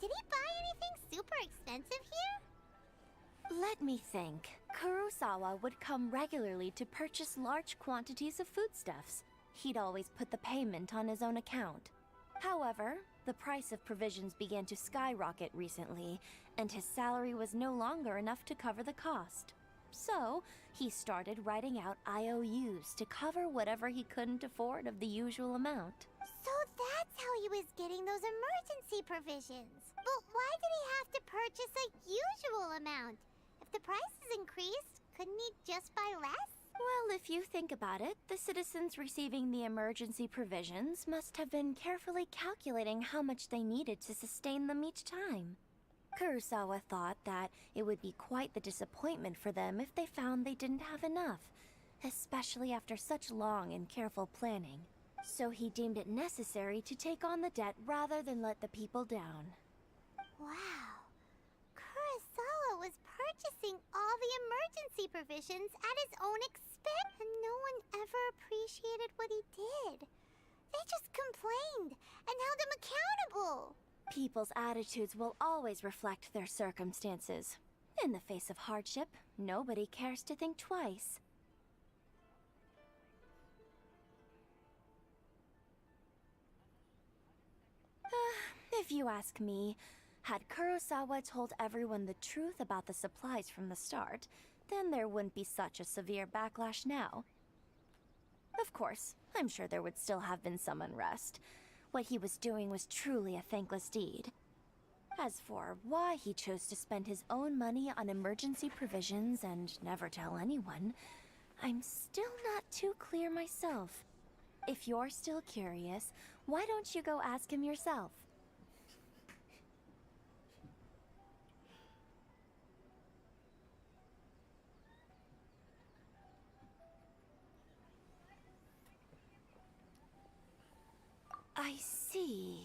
Did he buy anything super expensive here? Let me think. Kurosawa would come regularly to purchase large quantities of foodstuffs. He'd always put the payment on his own account. However, the price of provisions began to skyrocket recently, and his salary was no longer enough to cover the cost. So, he started writing out IOUs to cover whatever he couldn't afford of the usual amount. So that's how he was getting those emergency provisions. But why did he have to purchase a usual amount? If the prices increased, couldn't he just buy less? Well, if you think about it, the citizens receiving the emergency provisions must have been carefully calculating how much they needed to sustain them each time. Kurosawa thought that it would be quite the disappointment for them if they found they didn't have enough, especially after such long and careful planning. So he deemed it necessary to take on the debt rather than let the people down. Wow. Kurosawa was purchasing all the emergency provisions at his own expense, and no one ever appreciated what he did. They just complained and held him accountable. People's attitudes will always reflect their circumstances. In the face of hardship, nobody cares to think twice. If you ask me, had Kurosawa told everyone the truth about the supplies from the start, then there wouldn't be such a severe backlash now. Of course, I'm sure there would still have been some unrest. What he was doing was truly a thankless deed. As for why he chose to spend his own money on emergency provisions and never tell anyone, I'm still not too clear myself. If you're still curious, why don't you go ask him yourself? I see.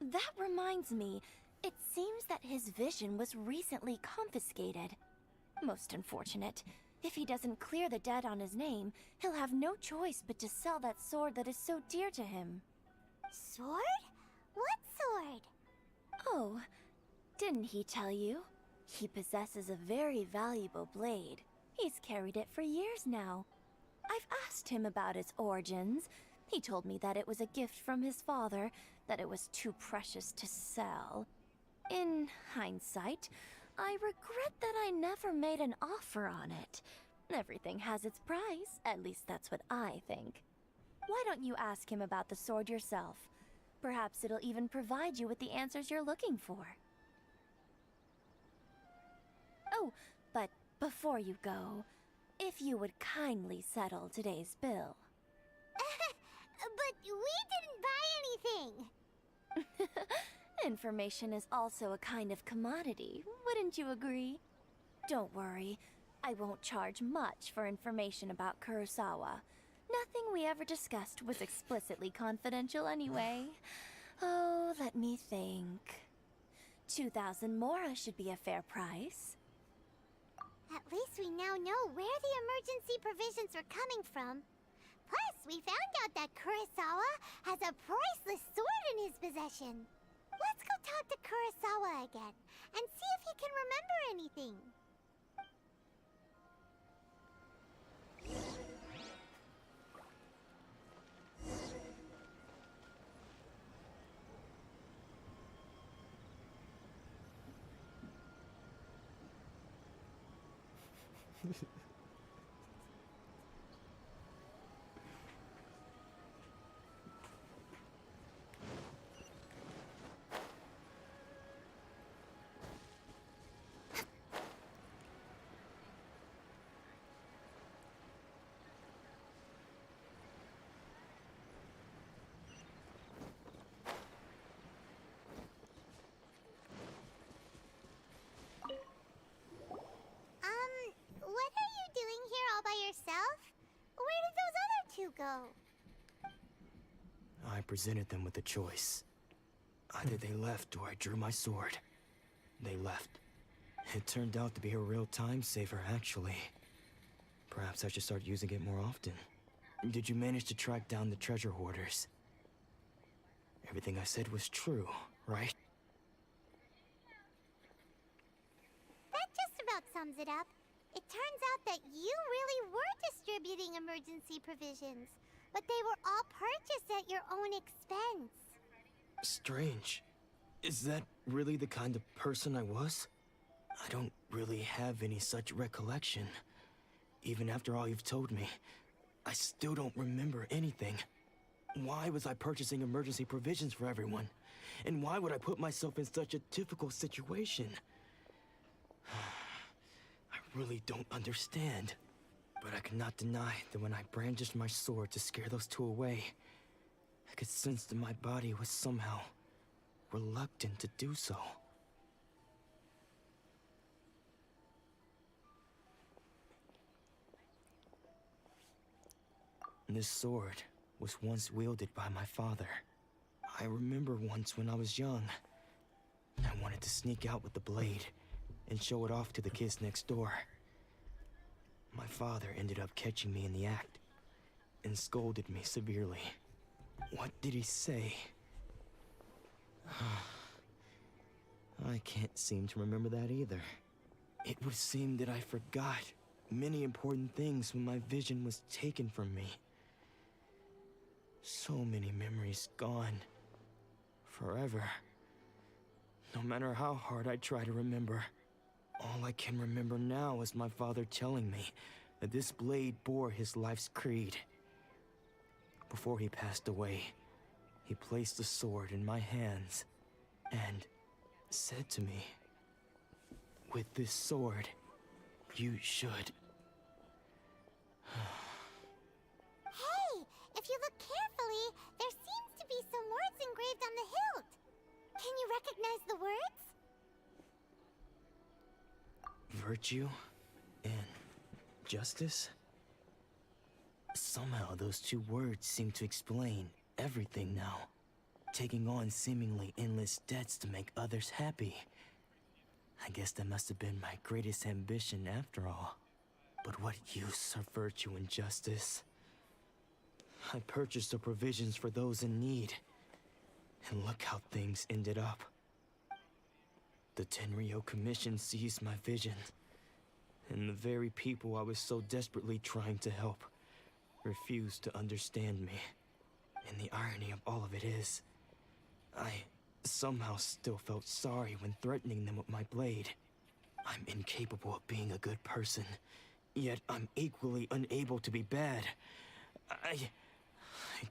That reminds me, it seems that his vision was recently confiscated. Most unfortunate. If he doesn't clear the debt on his name, he'll have no choice but to sell that sword that is so dear to him. Sword? What sword? Oh, didn't he tell you? He possesses a very valuable blade. He's carried it for years now. I've asked him about its origins. He told me that it was a gift from his father, that it was too precious to sell. In hindsight, I regret that I never made an offer on it. Everything has its price, at least that's what I think. Why don't you ask him about the sword yourself? Perhaps it'll even provide you with the answers you're looking for. Oh, but before you go, if you would kindly settle today's bill. But we didn't buy anything! Information is also a kind of commodity, wouldn't you agree? Don't worry, I won't charge much for information about Kurosawa. Nothing we ever discussed was explicitly confidential anyway. Oh, let me think. 2,000 mora should be a fair price. At least we now know where the emergency provisions were coming from. Plus, we found out that Kurosawa has a priceless sword in his possession. Let's go talk to Kurosawa again, and see if he can remember anything. What are you doing here all by yourself? Where did those other two go? I presented them with a choice. Either they left or I drew my sword. They left. It turned out to be a real time saver, actually. Perhaps I should start using it more often. Did you manage to track down the treasure hoarders? Everything I said was true, right? That just about sums it up. It turns out that you really were distributing emergency provisions, but they were all purchased at your own expense. Strange. Is that really the kind of person I was? I don't really have any such recollection. Even after all you've told me, I still don't remember anything. Why was I purchasing emergency provisions for everyone? And why would I put myself in such a difficult situation? I really don't understand. But I cannot deny that when I brandished my sword to scare those two away, I could sense that my body was somehow reluctant to do so. This sword was once wielded by my father. I remember once when I was young, I wanted to sneak out with the blade and show it off to the kids next door. My father ended up catching me in the act and scolded me severely. What did he say? I can't seem to remember that either. It would seem that I forgot many important things when my vision was taken from me. So many memories gone. Forever. No matter how hard I try to remember, all I can remember now is my father telling me that this blade bore his life's creed. Before he passed away, he placed the sword in my hands and said to me, "With this sword, you should..." Hey, if you look recognize the words? Virtue and justice? Somehow those two words seem to explain everything now. Taking on seemingly endless debts to make others happy. I guess that must have been my greatest ambition after all. But what use are virtue and justice? I purchased the provisions for those in need. And look how things ended up. The Tenryo Commission seized my vision. And the very people I was so desperately trying to help refused to understand me. And the irony of all of it is, I somehow still felt sorry when threatening them with my blade. I'm incapable of being a good person, yet I'm equally unable to be bad. I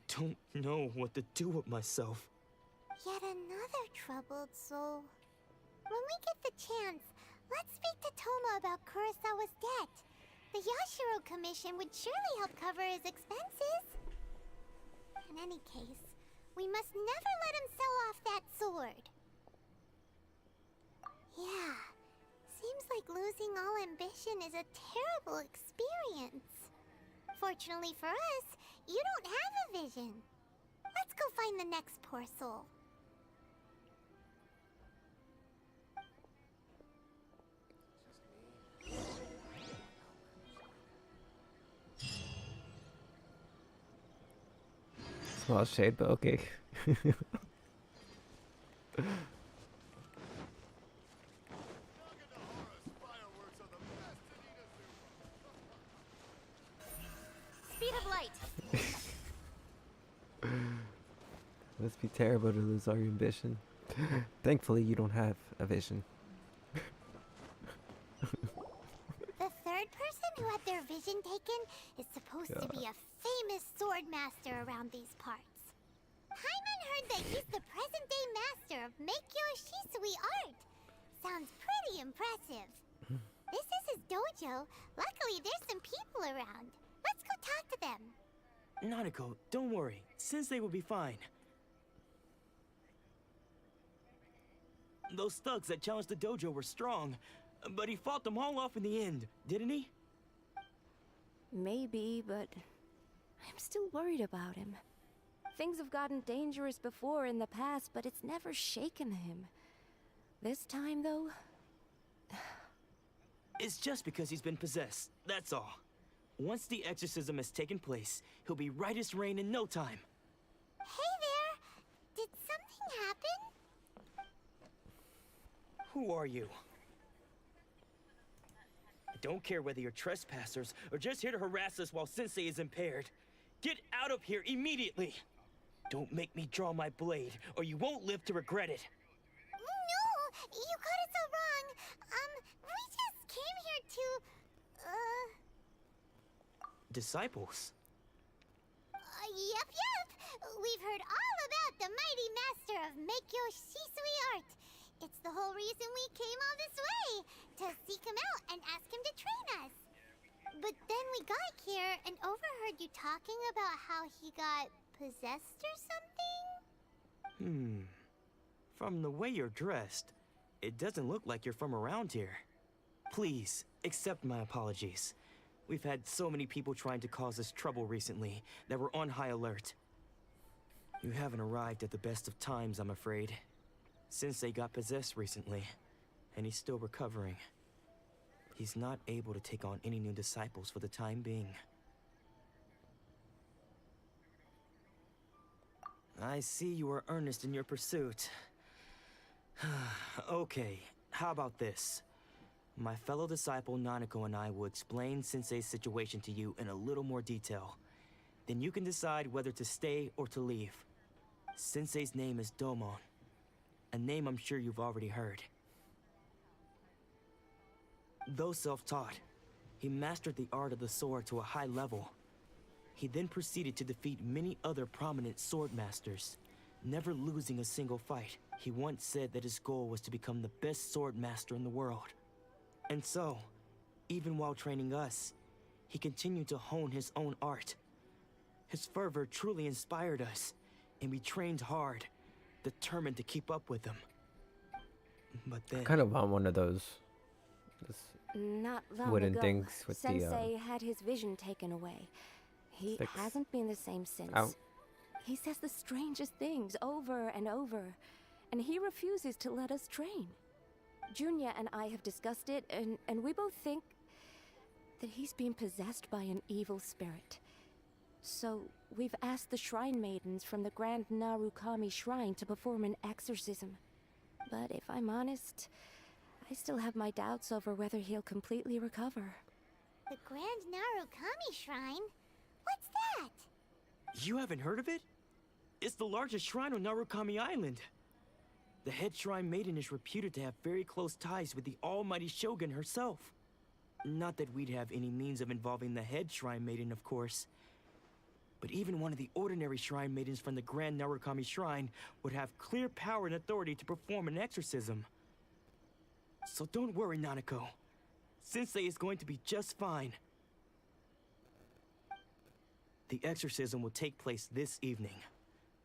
don't know what to do with myself. Yet another troubled soul. When we get the chance, let's speak to Toma about Kurosawa's debt. The Yashiro Commission would surely help cover his expenses. In any case, we must never let him sell off that sword. Yeah, seems like losing all ambition is a terrible experience. Fortunately for us, you don't have a vision. Let's go find the next poor soul. Small shade, but okay. Speed of light. Must be terrible to lose all your ambition. Thankfully, you don't have a vision. The third person who had their vision taken is supposed to be a famous sword master around these parts. Hyman heard that he's the present-day master of Meikyo Shisui art. Sounds pretty impressive. This is his dojo. Luckily, there's some people around. Let's go talk to them. Nanako, don't worry. Sensei will be fine. Those thugs that challenged the dojo were strong, but he fought them all off in the end, didn't he? Maybe, but I'm still worried about him. Things have gotten dangerous before in the past, but it's never shaken him. This time, though... It's just because he's been possessed, that's all. Once the exorcism has taken place, he'll be right as rain in no time. Hey there! Did something happen? Who are you? I don't care whether you're trespassers or just here to harass us while Sensei is impaired. Get out of here immediately! Don't make me draw my blade, or you won't live to regret it. No! You got it so wrong! We just came here to... Disciples? Yep. We've heard all about the mighty master of Meikyo Shisui art. It's the whole reason we came all this way, to seek him out and ask him to train us. But then we got here and overheard you talking about how he got possessed or something? From the way you're dressed, it doesn't look like you're from around here. Please, accept my apologies. We've had so many people trying to cause us trouble recently that we're on high alert. You haven't arrived at the best of times, I'm afraid. Sensei got possessed recently, and he's still recovering. He's not able to take on any new disciples for the time being. I see you are earnest in your pursuit. Okay, how about this? My fellow disciple Nanako and I will explain Sensei's situation to you in a little more detail. Then you can decide whether to stay or to leave. Sensei's name is Domon, a name I'm sure you've already heard. Though self-taught, he mastered the art of the sword to a high level. He then proceeded to defeat many other prominent sword masters, never losing a single fight. He once said that his goal was to become the best sword master in the world. And so, even while training us, he continued to hone his own art. His fervor truly inspired us, and we trained hard, determined to keep up with him. But I then... kind of want one of those. This Not long wooden ago, things with Sensei had his vision taken away. He sticks. hasn't been the same since. Ow. He says the strangest things over and over, and he refuses to let us train. Junya and I have discussed it, and we both think that he's being possessed by an evil spirit. So, we've asked the shrine maidens from the Grand Narukami Shrine to perform an exorcism. But if I'm honest, I still have my doubts over whether he'll completely recover. The Grand Narukami Shrine? What's that? You haven't heard of it? It's the largest shrine on Narukami Island. The head shrine maiden is reputed to have very close ties with the almighty Shogun herself. Not that we'd have any means of involving the head shrine maiden, of course. But even one of the ordinary shrine maidens from the Grand Narukami Shrine would have clear power and authority to perform an exorcism. So don't worry, Nanako. Sensei is going to be just fine. The exorcism will take place this evening.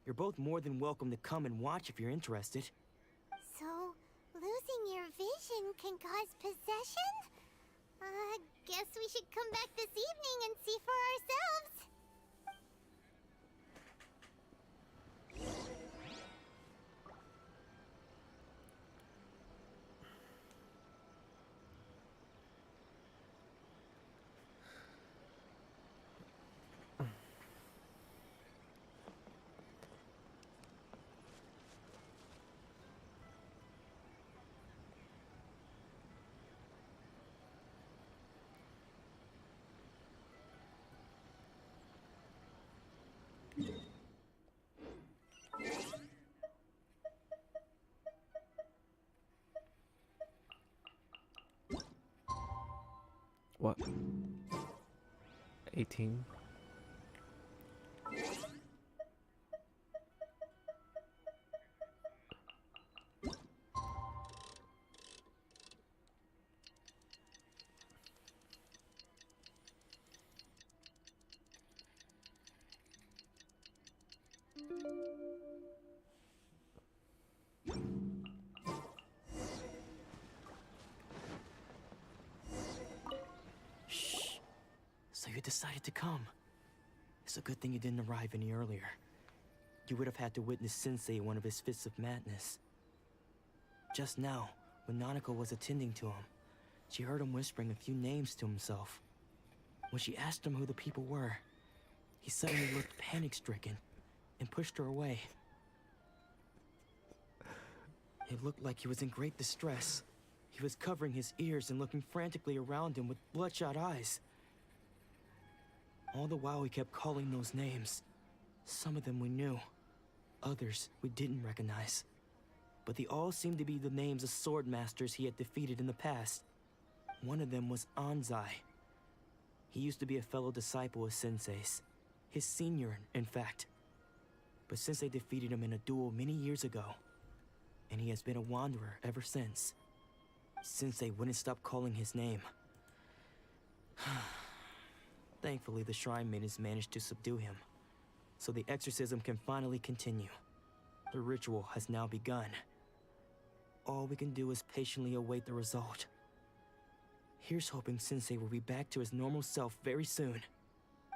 You're both more than welcome to come and watch if you're interested. So, losing your vision can cause possession? Guess we should come back this evening and see for ourselves. What? 18? So you decided to come. It's a good thing you didn't arrive any earlier. You would have had to witness Sensei in one of his fits of madness. Just now, when Nanako was attending to him, she heard him whispering a few names to himself. When she asked him who the people were, he suddenly looked panic-stricken and pushed her away. It looked like he was in great distress. He was covering his ears and looking frantically around him with bloodshot eyes. All the while he kept calling those names. Some of them we knew, others we didn't recognize. But they all seemed to be the names of sword masters he had defeated in the past. One of them was Anzai. He used to be a fellow disciple of Sensei's. His senior, in fact. But Sensei defeated him in a duel many years ago, and he has been a wanderer ever since. Sensei wouldn't stop calling his name. Thankfully, the shrine maidens managed to subdue him, so the exorcism can finally continue. The ritual has now begun. All we can do is patiently await the result. Here's hoping Sensei will be back to his normal self very soon.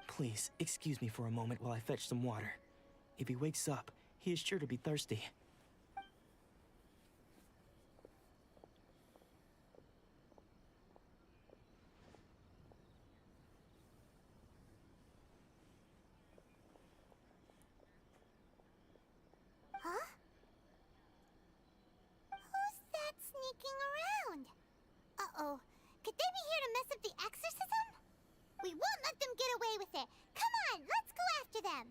Please, excuse me for a moment while I fetch some water. If he wakes up, he is sure to be thirsty. Huh? Who's that sneaking around? Uh-oh. Could they be here to mess up the exorcism? We won't let them get away with it. Come on, let's go after them.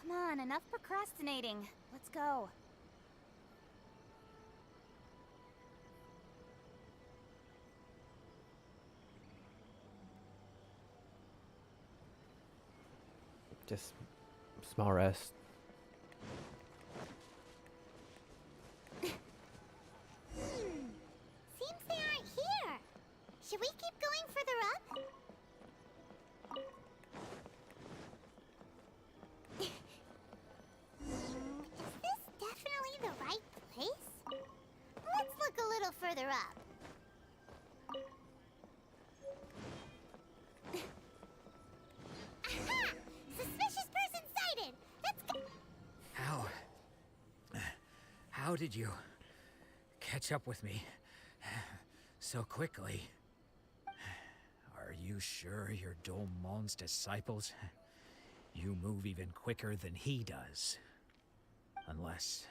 Come on, enough procrastinating. Let's go. Just small rest. How did you catch up with me so quickly? Are you sure you're Domon's disciples? You move even quicker than he does. Unless...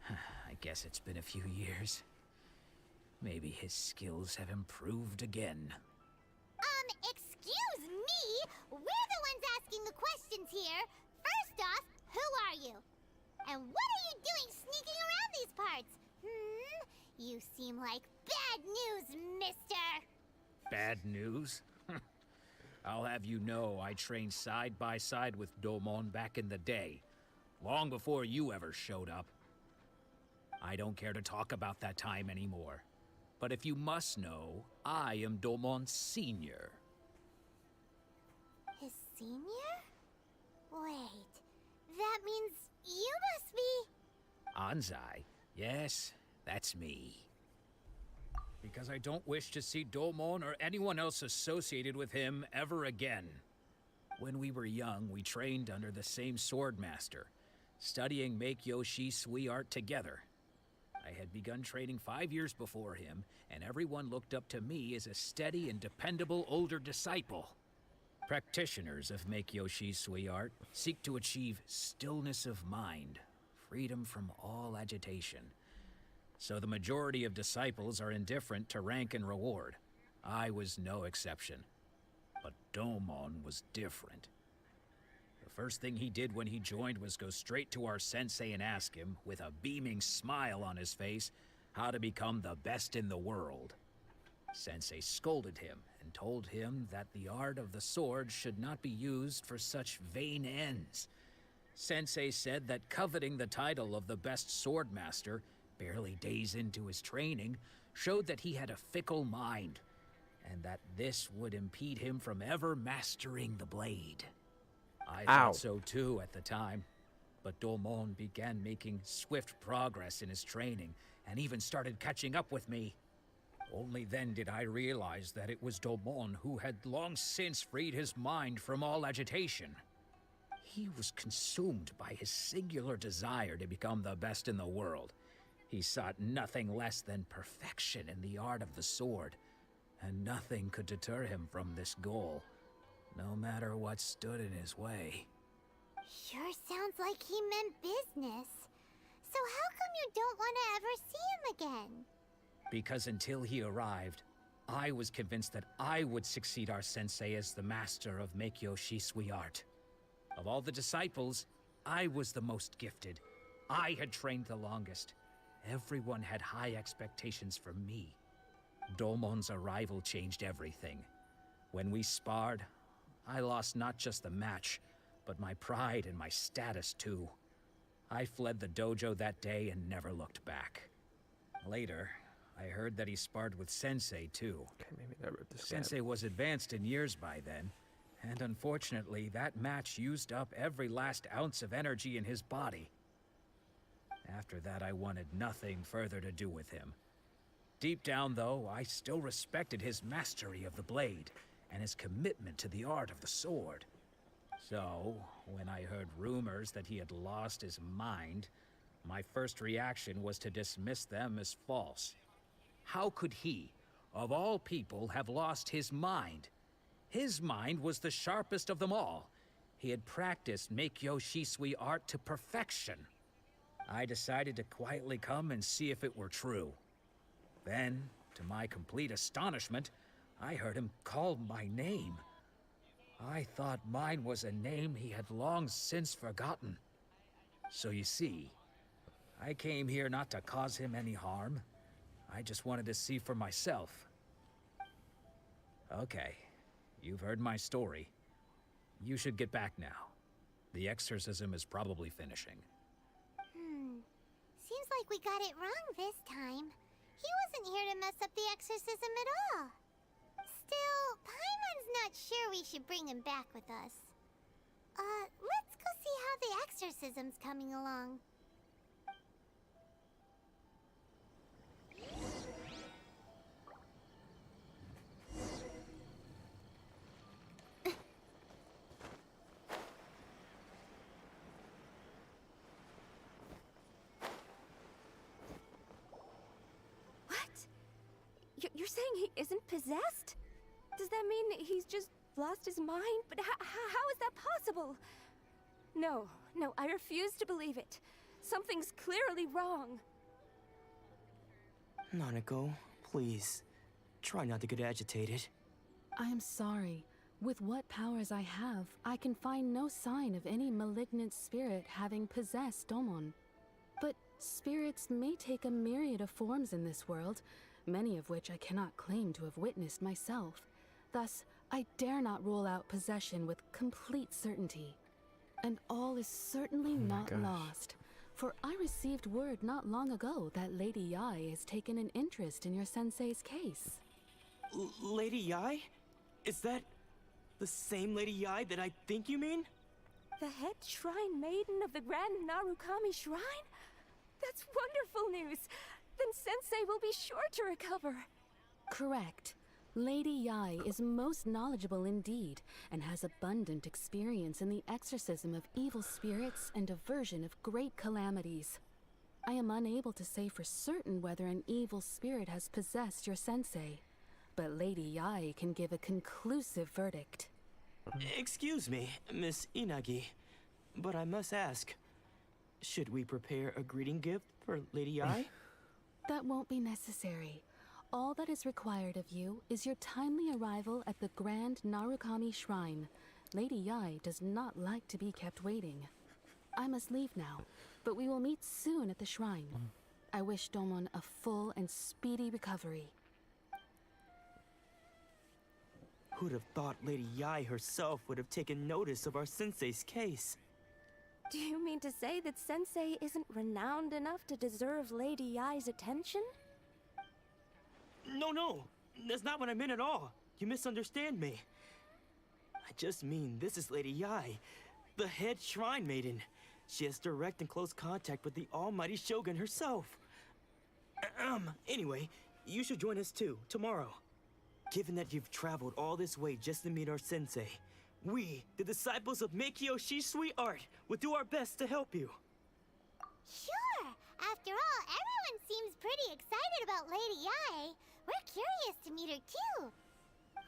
I guess it's been a few years. Maybe his skills have improved again. Excuse me? We're the ones asking the questions here. First off, who are you? And what are you doing sneaking around these parts? You seem like bad news, mister. Bad news? I'll have you know I trained side by side with Domon back in the day, long before you ever showed up. I don't care to talk about that time anymore. But if you must know, I am Domon's senior. His senior? Wait, that means you must be... Anzai? Yes, that's me. Because I don't wish to see Domon or anyone else associated with him ever again. When we were young, we trained under the same swordmaster, studying Make-Yoshi Sui art together. I had begun training 5 years before him, and everyone looked up to me as a steady and dependable older disciple. Practitioners of Make-Yoshi Sui art seek to achieve stillness of mind, freedom from all agitation. So the majority of disciples are indifferent to rank and reward. I was no exception. But Domon was different. The first thing he did when he joined was go straight to our sensei and ask him, with a beaming smile on his face, how to become the best in the world. Sensei scolded him and told him that the art of the sword should not be used for such vain ends. Sensei said that coveting the title of the best swordmaster, barely days into his training, showed that he had a fickle mind, and that this would impede him from ever mastering the blade. I thought so too at the time, but Domon began making swift progress in his training, and even started catching up with me. Only then did I realize that it was Domon who had long since freed his mind from all agitation. He was consumed by his singular desire to become the best in the world. He sought nothing less than perfection in the art of the sword, and nothing could deter him from this goal, no matter what stood in his way. Sure sounds like he meant business. So how come you don't want to ever see him again? Because until he arrived, I was convinced that I would succeed our sensei as the master of Make-Yoshi Sui art. Of all the disciples, I was the most gifted. I had trained the longest. Everyone had high expectations for me. Domon's arrival changed everything. When we sparred, I lost not just the match, but my pride and my status too. I fled the dojo that day and never looked back. Later, I heard that he sparred with Sensei too. Okay, maybe that wrote this Sensei down. was advanced in years by then, and unfortunately, that match used up every last ounce of energy in his body. After that, I wanted nothing further to do with him. Deep down, though, I still respected his mastery of the blade and his commitment to the art of the sword. So, when I heard rumors that he had lost his mind, my first reaction was to dismiss them as false. How could he, of all people, have lost his mind? His mind was the sharpest of them all. He had practiced Make-Yoshi Sui art to perfection. I decided to quietly come and see if it were true. Then, to my complete astonishment, I heard him call my name. I thought mine was a name he had long since forgotten. So you see, I came here not to cause him any harm. I just wanted to see for myself. Okay, you've heard my story. You should get back now. The exorcism is probably finishing. Seems like we got it wrong this time. He wasn't here to mess up the exorcism at all. Still, Paimon's not sure we should bring him back with us. Let's go see how the exorcism's coming along. You're saying he isn't possessed? Does that mean he's just lost his mind? But how is that possible? No, I refuse to believe it. Something's clearly wrong. Nanako, please. Try not to get agitated. I am sorry. With what powers I have, I can find no sign of any malignant spirit having possessed Domon. But spirits may take a myriad of forms in this world, many of which I cannot claim to have witnessed myself. Thus, I dare not rule out possession with complete certainty. And all is certainly not lost, for I received word not long ago that Lady Yai has taken an interest in your sensei's case. Lady Yai? Is that the same Lady Yai that I think you mean? The head shrine maiden of the Grand Narukami Shrine? That's wonderful news! Then Sensei will be sure to recover. Correct. Lady Yai is most knowledgeable indeed, and has abundant experience in the exorcism of evil spirits and aversion of great calamities. I am unable to say for certain whether an evil spirit has possessed your sensei, but Lady Yai can give a conclusive verdict. Excuse me, Miss Inagi, but I must ask, should we prepare a greeting gift for Lady Yai? That won't be necessary. All that is required of you is your timely arrival at the Grand Narukami Shrine. Lady Yai does not like to be kept waiting. I must leave now, but we will meet soon at the shrine. I wish Domon a full and speedy recovery. Who'd have thought Lady Yai herself would have taken notice of our sensei's case? Do you mean to say that Sensei isn't renowned enough to deserve Lady Yai's attention? No, that's not what I meant at all. You misunderstand me. I just mean this is Lady Yai, the head shrine maiden. She has direct and close contact with the almighty Shogun herself. Anyway, you should join us too, tomorrow. Given that you've traveled all this way just to meet our sensei, we, the disciples of Meikyo Shisui Art, will do our best to help you. Sure! After all, everyone seems pretty excited about Lady Yai. We're curious to meet her too.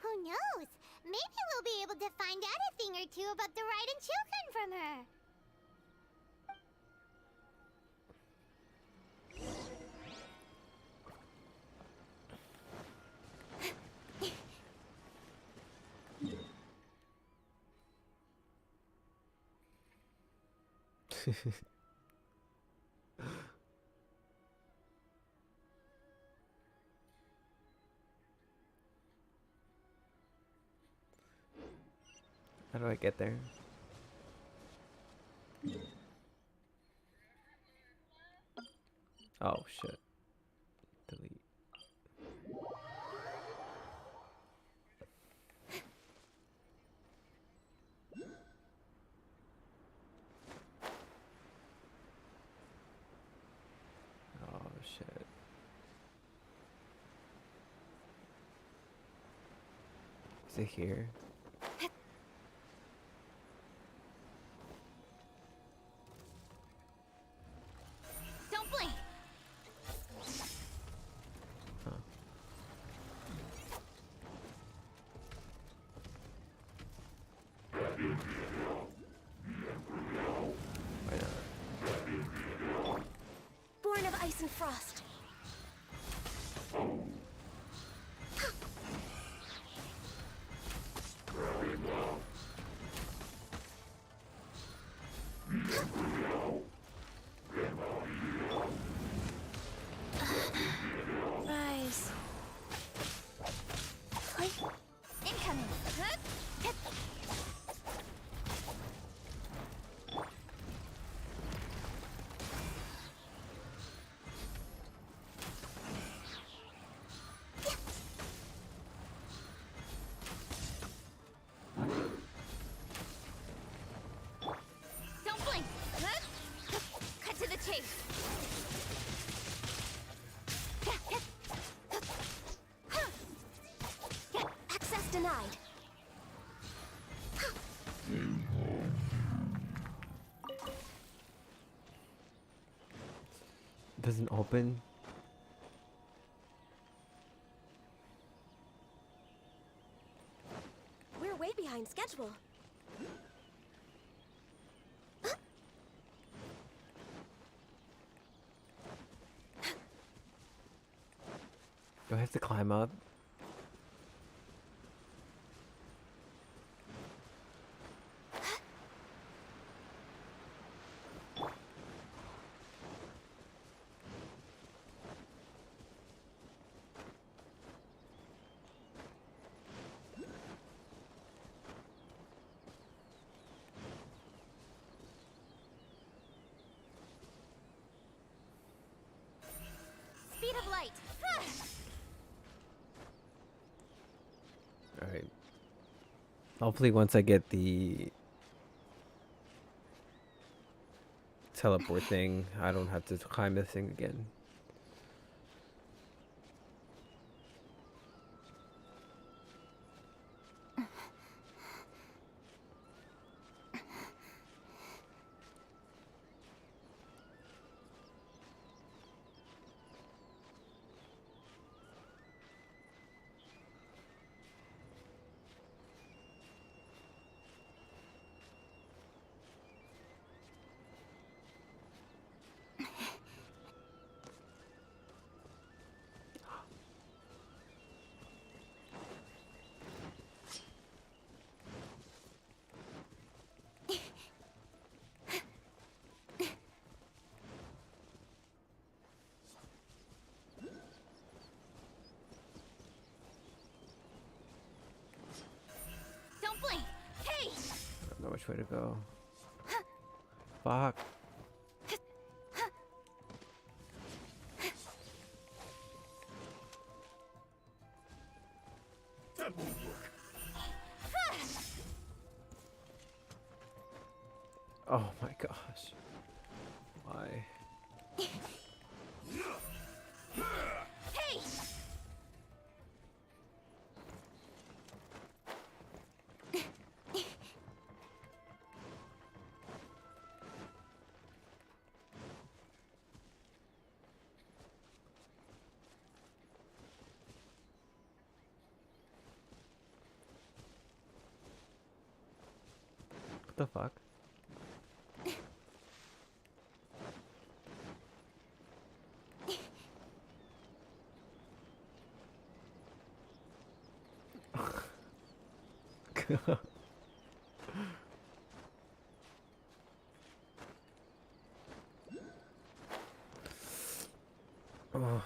Who knows? Maybe we'll be able to find out a thing or two about the Raiden Shogun from her. How do I get there? Oh shit. Delete. Oh shit. Is it here? Don't blink! Why not? Born of ice and frost. Rise. Incoming! Don't blink! Cut to the chase! Access denied. Doesn't open. usual. Do I have to climb up? Speed of light. Alright. Hopefully once I get the teleport thing, I don't have to climb this thing again. Don't blink. Hey. I don't know which way to go. Fuck. Oh my gosh. Why? Hey. What the fuck? Oh.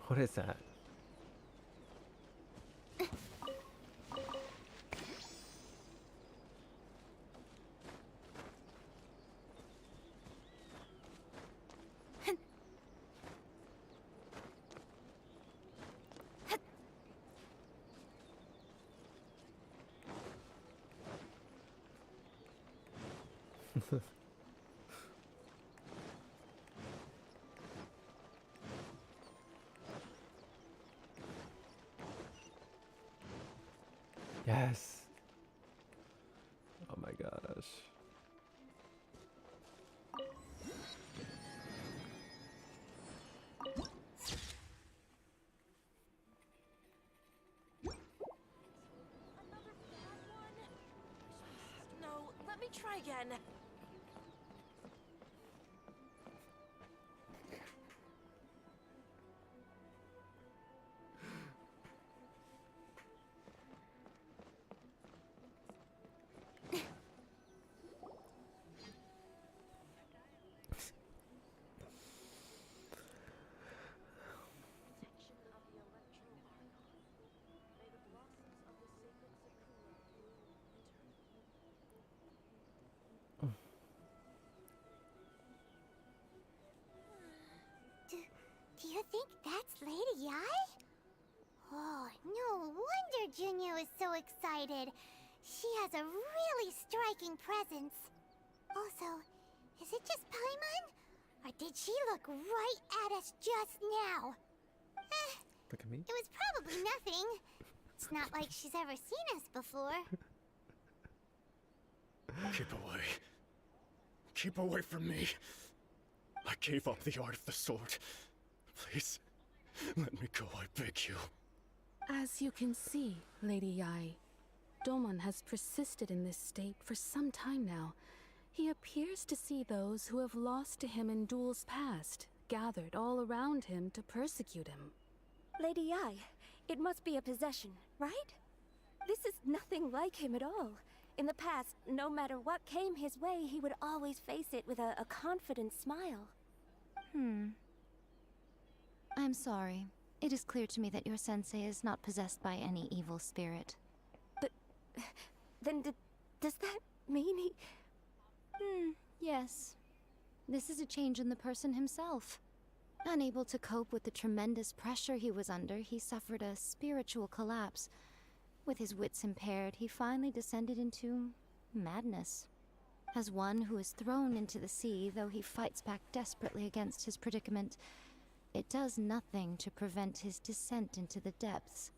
What is that? Yes. Oh my gosh. No, let me try again. think that's Lady Ai? Oh, no wonder Junior is so excited. She has a really striking presence. Also, is it just Paimon? Or did she look right at us just now? Look at me. It was probably nothing. It's not like she's ever seen us before. Keep away. Keep away from me. I gave up the art of the sword. Please, let me go, I beg you. As you can see, Lady Yai, Domon has persisted in this state for some time now. He appears to see those who have lost to him in duels past, gathered all around him to persecute him. Lady Yai, it must be a possession, right? This is nothing like him at all. In the past, no matter what came his way, he would always face it with a confident smile. I'm sorry. It is clear to me that your sensei is not possessed by any evil spirit. But then does that mean he... Yes. This is a change in the person himself. Unable to cope with the tremendous pressure he was under, he suffered a spiritual collapse. With his wits impaired, he finally descended into madness. As one who is thrown into the sea, though he fights back desperately against his predicament, it does nothing to prevent his descent into the depths.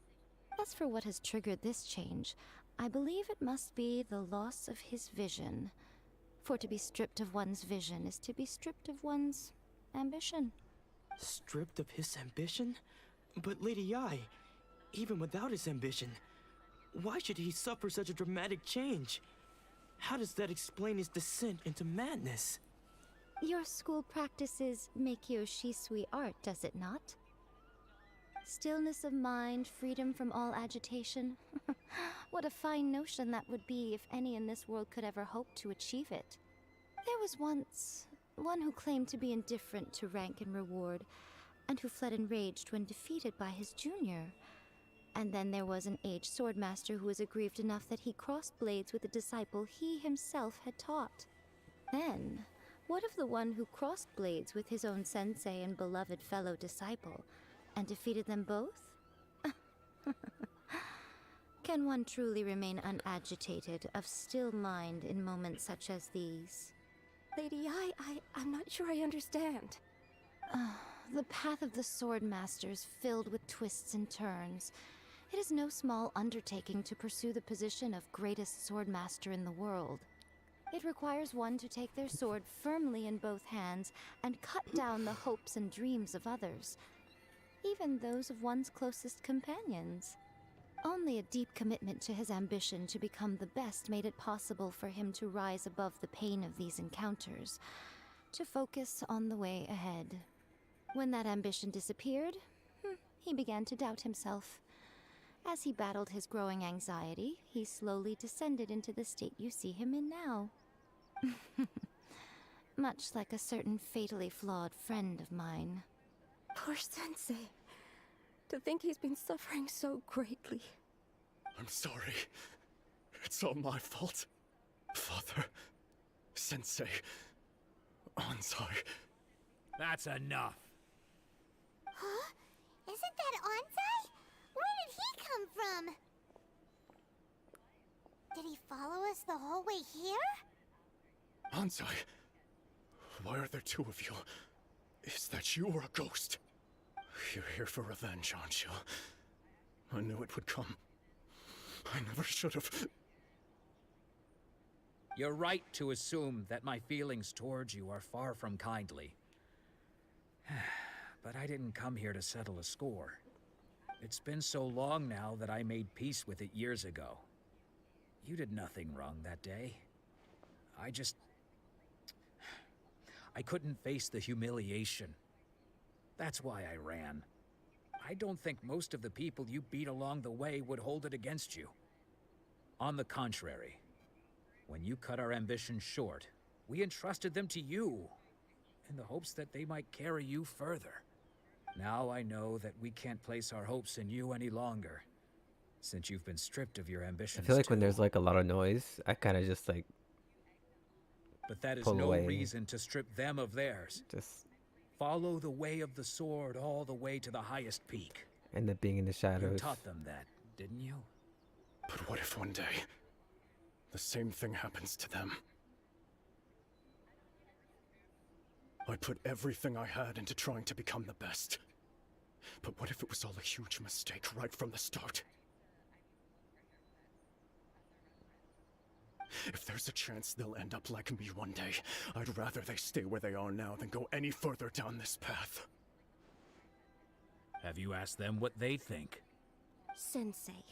As for what has triggered this change, I believe it must be the loss of his vision. For to be stripped of one's vision is to be stripped of one's ambition. Stripped of his ambition? But Lady Yai, even without his ambition, why should he suffer such a dramatic change? How does that explain his descent into madness? Your school practices Meikyo Shisui art, does it not? Stillness of mind, freedom from all agitation. What a fine notion that would be if any in this world could ever hope to achieve it. There was once one who claimed to be indifferent to rank and reward, and who fled enraged when defeated by his junior. And then there was an aged swordmaster who was aggrieved enough that he crossed blades with a disciple he himself had taught. Then, what of the one who crossed blades with his own sensei and beloved fellow disciple, and defeated them both? Can one truly remain unagitated, of still mind in moments such as these? Lady Ai, I'm not sure I understand. The path of the swordmaster is filled with twists and turns. It is no small undertaking to pursue the position of greatest swordmaster in the world. It requires one to take their sword firmly in both hands and cut down the hopes and dreams of others, even those of one's closest companions. Only a deep commitment to his ambition to become the best made it possible for him to rise above the pain of these encounters, to focus on the way ahead. When that ambition disappeared, he began to doubt himself. As he battled his growing anxiety, he slowly descended into the state you see him in now. Much like a certain fatally flawed friend of mine. Poor Sensei. To think he's been suffering so greatly. I'm sorry. It's all my fault. Father, Sensei, Ansai. That's enough. Huh? Isn't that Ansai? Where did he come from? Did he follow us the whole way here? Ansai, why are there two of you? Is that you or a ghost? You're here for revenge, aren't you? I knew it would come. I never should have. You're right to assume that my feelings towards you are far from kindly. But I didn't come here to settle a score. It's been so long now that I made peace with it years ago. You did nothing wrong that day. I couldn't face the humiliation. That's why I ran. I don't think most of the people you beat along the way would hold it against you. On the contrary, when you cut our ambitions short, we entrusted them to you, in the hopes that they might carry you further. Now I know that we can't place our hopes in you any longer, since you've been stripped of your I ambitions feel like too. when there's like a lot of noise, I kind of just like But that is pull no away. reason to strip them of theirs. Just Follow the way of the sword all the way to the highest peak. End up being in the You shadows. taught them that, didn't you? But what if one day the same thing happens to them? I put everything I had into trying to become the best. But what if it was all a huge mistake right from the start? If there's a chance they'll end up like me one day, I'd rather they stay where they are now than go any further down this path. Have you asked them what they think? Sensei,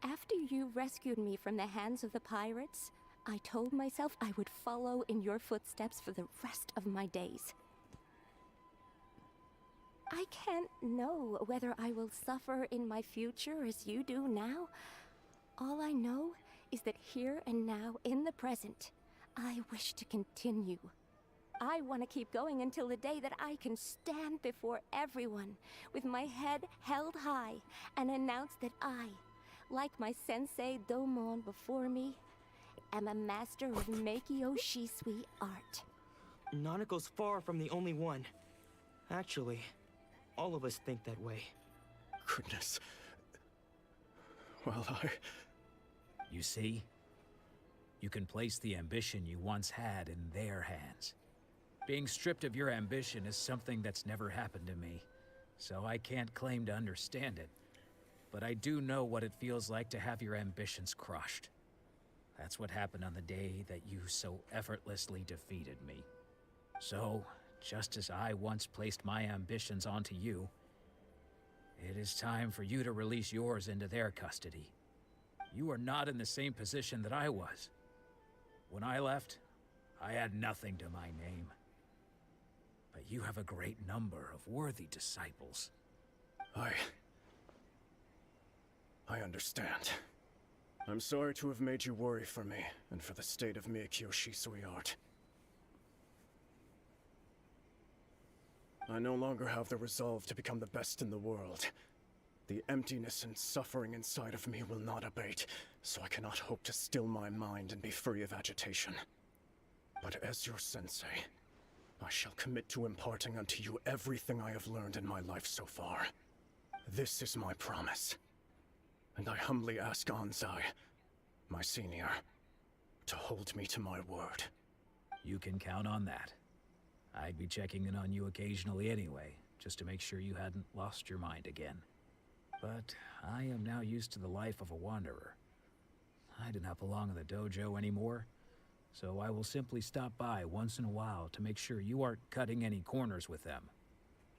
after you rescued me from the hands of the pirates, I told myself I would follow in your footsteps for the rest of my days. I can't know whether I will suffer in my future as you do now. All I know is that here and now, in the present, I wish to continue. I want to keep going until the day that I can stand before everyone with my head held high and announce that I, like my sensei Domon before me, am a master of Meikyo Shisui art. Nanako's far from the only one. Actually, all of us think that way. Goodness. Well, You see? You can place the ambition you once had in their hands. Being stripped of your ambition is something that's never happened to me, so I can't claim to understand it. But I do know what it feels like to have your ambitions crushed. That's what happened on the day that you so effortlessly defeated me. So, just as I once placed my ambitions onto you, it is time for you to release yours into their custody. You are not in the same position that I was. When I left, I had nothing to my name. But you have a great number of worthy disciples. I understand. I'm sorry to have made you worry for me, and for the state of Meikyo Shisui art. I no longer have the resolve to become the best in the world. The emptiness and suffering inside of me will not abate, so I cannot hope to still my mind and be free of agitation. But as your sensei, I shall commit to imparting unto you everything I have learned in my life so far. This is my promise. And I humbly ask Anzai, my senior, to hold me to my word. You can count on that. I'd be checking in on you occasionally anyway, just to make sure you hadn't lost your mind again. But I am now used to the life of a wanderer. I do not belong in the dojo anymore, so I will simply stop by once in a while to make sure you aren't cutting any corners with them.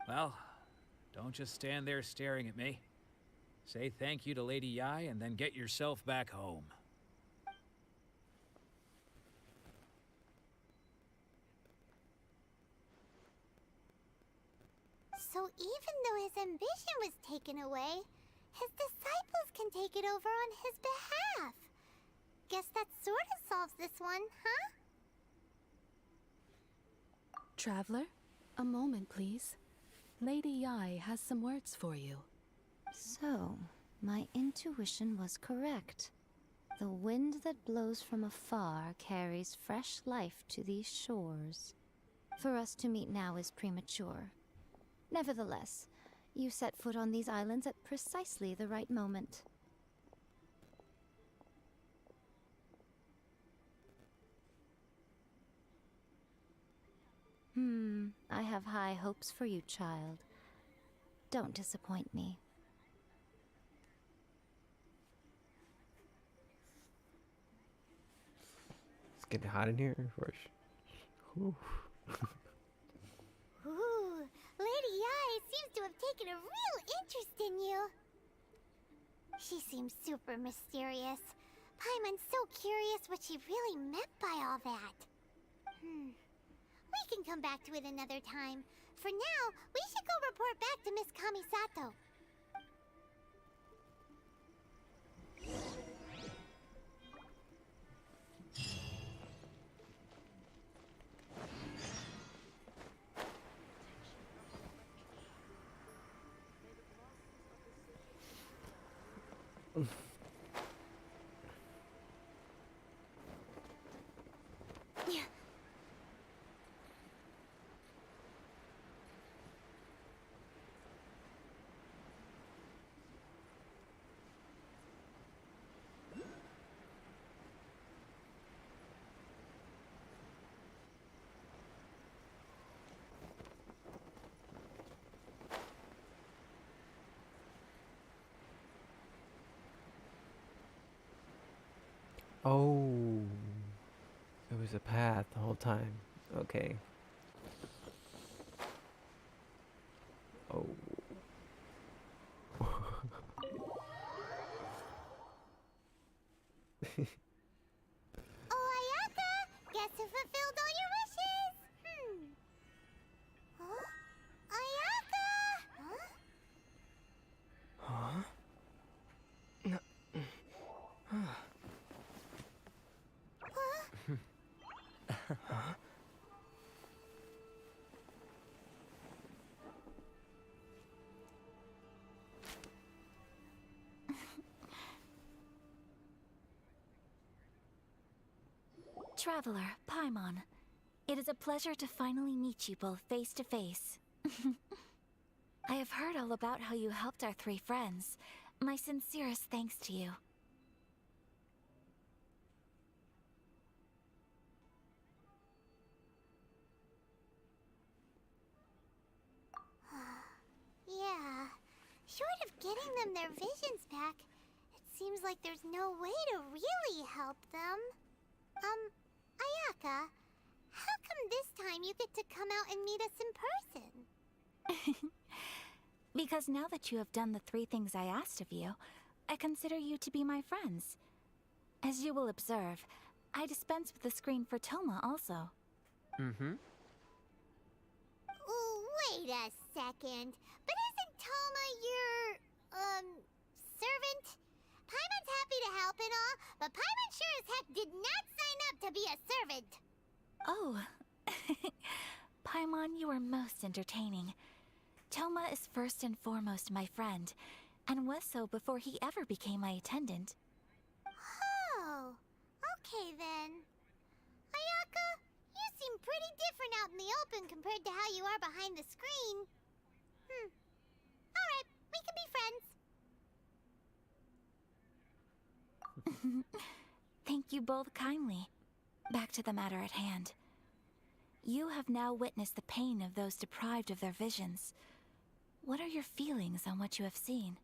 Well, don't just stand there staring at me. Say thank you to Lady Yai and then get yourself back home. So even though his ambition was taken away, his disciples can take it over on his behalf. Guess that sort of solves this one, huh? Traveler, a moment, please. Lady Yai has some words for you. So, my intuition was correct. The wind that blows from afar carries fresh life to these shores. For us to meet now is premature. Nevertheless, you set foot on these islands at precisely the right moment. I have high hopes for you, child. Don't disappoint me. It's getting hot in here. Ooh. Ooh, Lady Yai seems to have taken a real interest in you. She seems super mysterious. Paimon's so curious what she really meant by all that. We can come back to it another time. For now, we should go report back to Miss Kamisato. Oh, it was a path the whole time. Okay. Oh. Oh, Ayaka! Guess who fulfilled all your wishes? Huh? Ayaka! Huh? Huh? Huh? Traveler, Paimon. It is a pleasure to finally meet you both face to face. I have heard all about how you helped our 3 friends. My sincerest thanks to you. Yeah. Short of getting them their visions back, it seems like there's no way to really help them. Ayaka, how come this time you get to come out and meet us in person? Because now that you have done the 3 things I asked of you, I consider you to be my friends. As you will observe, I dispense with the screen for Toma also. Mm-hmm. Wait a second. But isn't Toma your, servant? Paimon's happy to help and all, but Paimon sure as heck did not sign up to be a servant. Oh. Paimon, you are most entertaining. Toma is first and foremost my friend, and was so before he ever became my attendant. Oh, okay then. Ayaka, you seem pretty different out in the open compared to how you are behind the screen. Alright, we can be friends. Thank you both kindly. Back to the matter at hand. You have now witnessed the pain of those deprived of their visions. What are your feelings on what you have seen?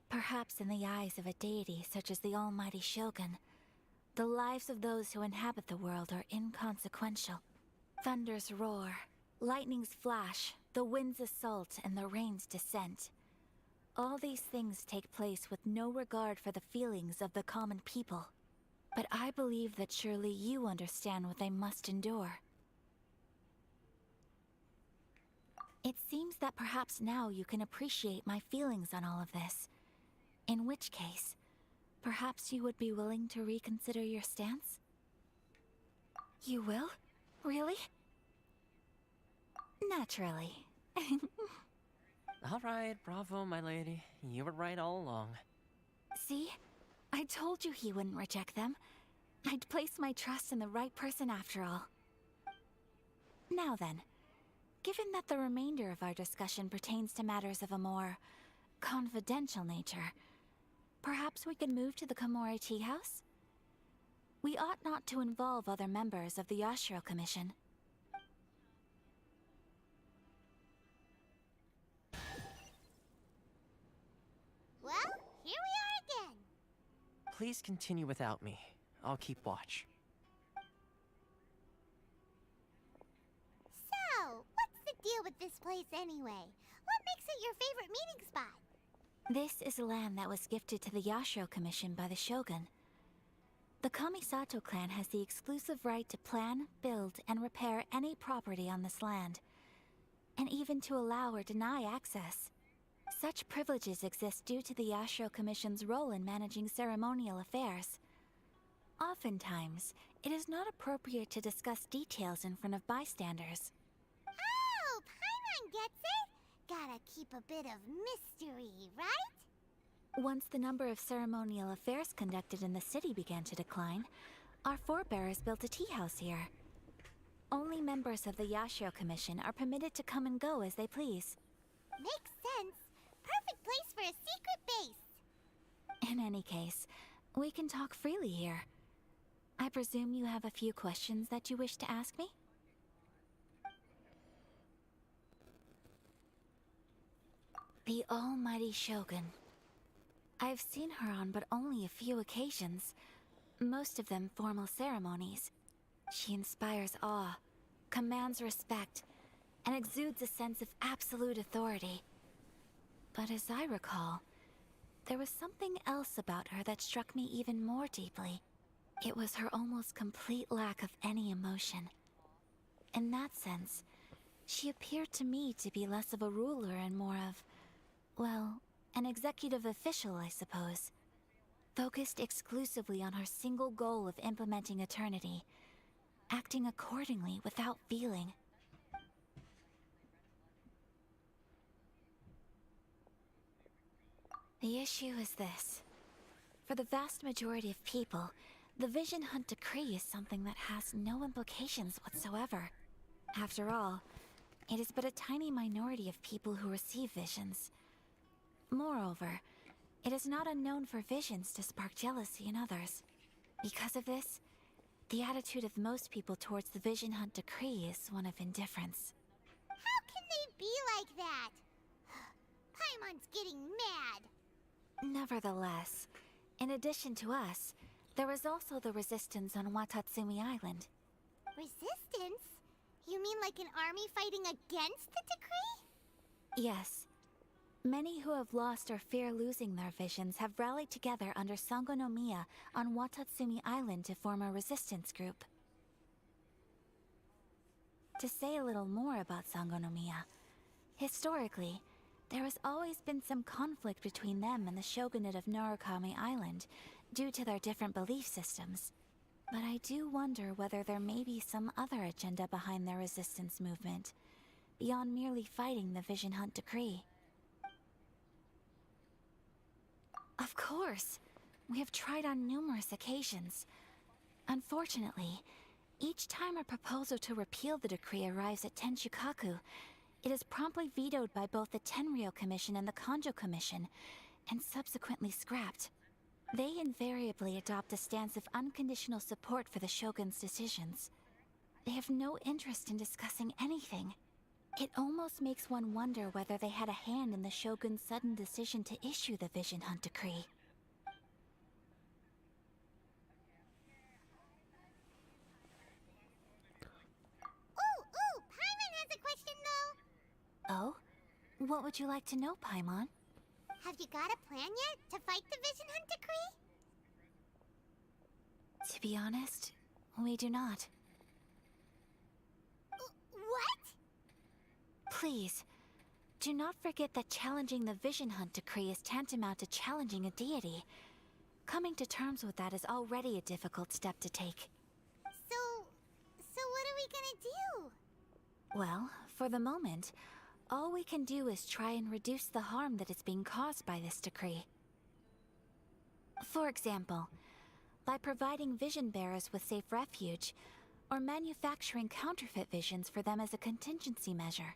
Perhaps in the eyes of a deity such as the almighty Shogun, the lives of those who inhabit the world are inconsequential. Thunders roar, lightnings flash, the winds assault, and the rains descent. All these things take place with no regard for the feelings of the common people. But I believe that surely you understand what they must endure. It seems that perhaps now you can appreciate my feelings on all of this. In which case, perhaps you would be willing to reconsider your stance? You will? Really? Naturally. All right, bravo, my lady. You were right all along. See? I told you he wouldn't reject them. I'd placed my trust in the right person after all. Now then, given that the remainder of our discussion pertains to matters of a more confidential nature, perhaps we could move to the Komori Tea House? We ought not to involve other members of the Yashiro Commission. Well, here we are again. Please continue without me. I'll keep watch. So, what's the deal with this place anyway? What makes it your favorite meeting spot? This is land that was gifted to the Yashiro Commission by the Shogun. The Kamisato clan has the exclusive right to plan, build, and repair any property on this land, and even to allow or deny access. Such privileges exist due to the Yashiro Commission's role in managing ceremonial affairs. Oftentimes, it is not appropriate to discuss details in front of bystanders. Oh, Paimon gets it. Gotta keep a bit of mystery, right? Once the number of ceremonial affairs conducted in the city began to decline, our forebears built a tea house here. Only members of the Yashiro Commission are permitted to come and go as they please. Makes sense. Perfect place for a secret base. In any case, we can talk freely here. I presume you have a few questions that you wish to ask me? The almighty Shogun. I've seen her on but only a few occasions, most of them formal ceremonies. She inspires awe, commands respect, and exudes a sense of absolute authority. But as I recall, there was something else about her that struck me even more deeply. It was her almost complete lack of any emotion. In that sense, she appeared to me to be less of a ruler and more of, well, an executive official, I suppose. Focused exclusively on her single goal of implementing eternity, acting accordingly without feeling. The issue is this. For the vast majority of people, the Vision Hunt Decree is something that has no implications whatsoever. After all, it is but a tiny minority of people who receive visions. Moreover, it is not unknown for visions to spark jealousy in others. Because of this, the attitude of most people towards the Vision Hunt Decree is one of indifference. How can they be like that? Paimon's getting mad. Nevertheless, in addition to us, there is also the resistance on Watatsumi Island. Resistance? You mean like an army fighting against the decree? Yes. Many who have lost or fear losing their visions have rallied together under Sangonomiya on Watatsumi Island to form a resistance group. To say a little more about Sangonomiya, historically, there has always been some conflict between them and the shogunate of Narukami Island due to their different belief systems. But I do wonder whether there may be some other agenda behind their resistance movement, beyond merely fighting the Vision Hunt Decree. Of course! We have tried on numerous occasions. Unfortunately, each time a proposal to repeal the decree arrives at Tenshukaku, it is promptly vetoed by both the Tenryou Commission and the Kanjo Commission, and subsequently scrapped. They invariably adopt a stance of unconditional support for the Shogun's decisions. They have no interest in discussing anything. It almost makes one wonder whether they had a hand in the Shogun's sudden decision to issue the Vision Hunt Decree. Ooh, Paimon has a question though. Oh? What would you like to know, Paimon? Have you got a plan yet to fight the Vision Hunt Decree? To be honest, we do not. What? Please, do not forget that challenging the Vision Hunt Decree is tantamount to challenging a deity. Coming to terms with that is already a difficult step to take. So what are we gonna do? Well, for the moment, all we can do is try and reduce the harm that is being caused by this decree. For example, by providing vision bearers with safe refuge, or manufacturing counterfeit visions for them as a contingency measure.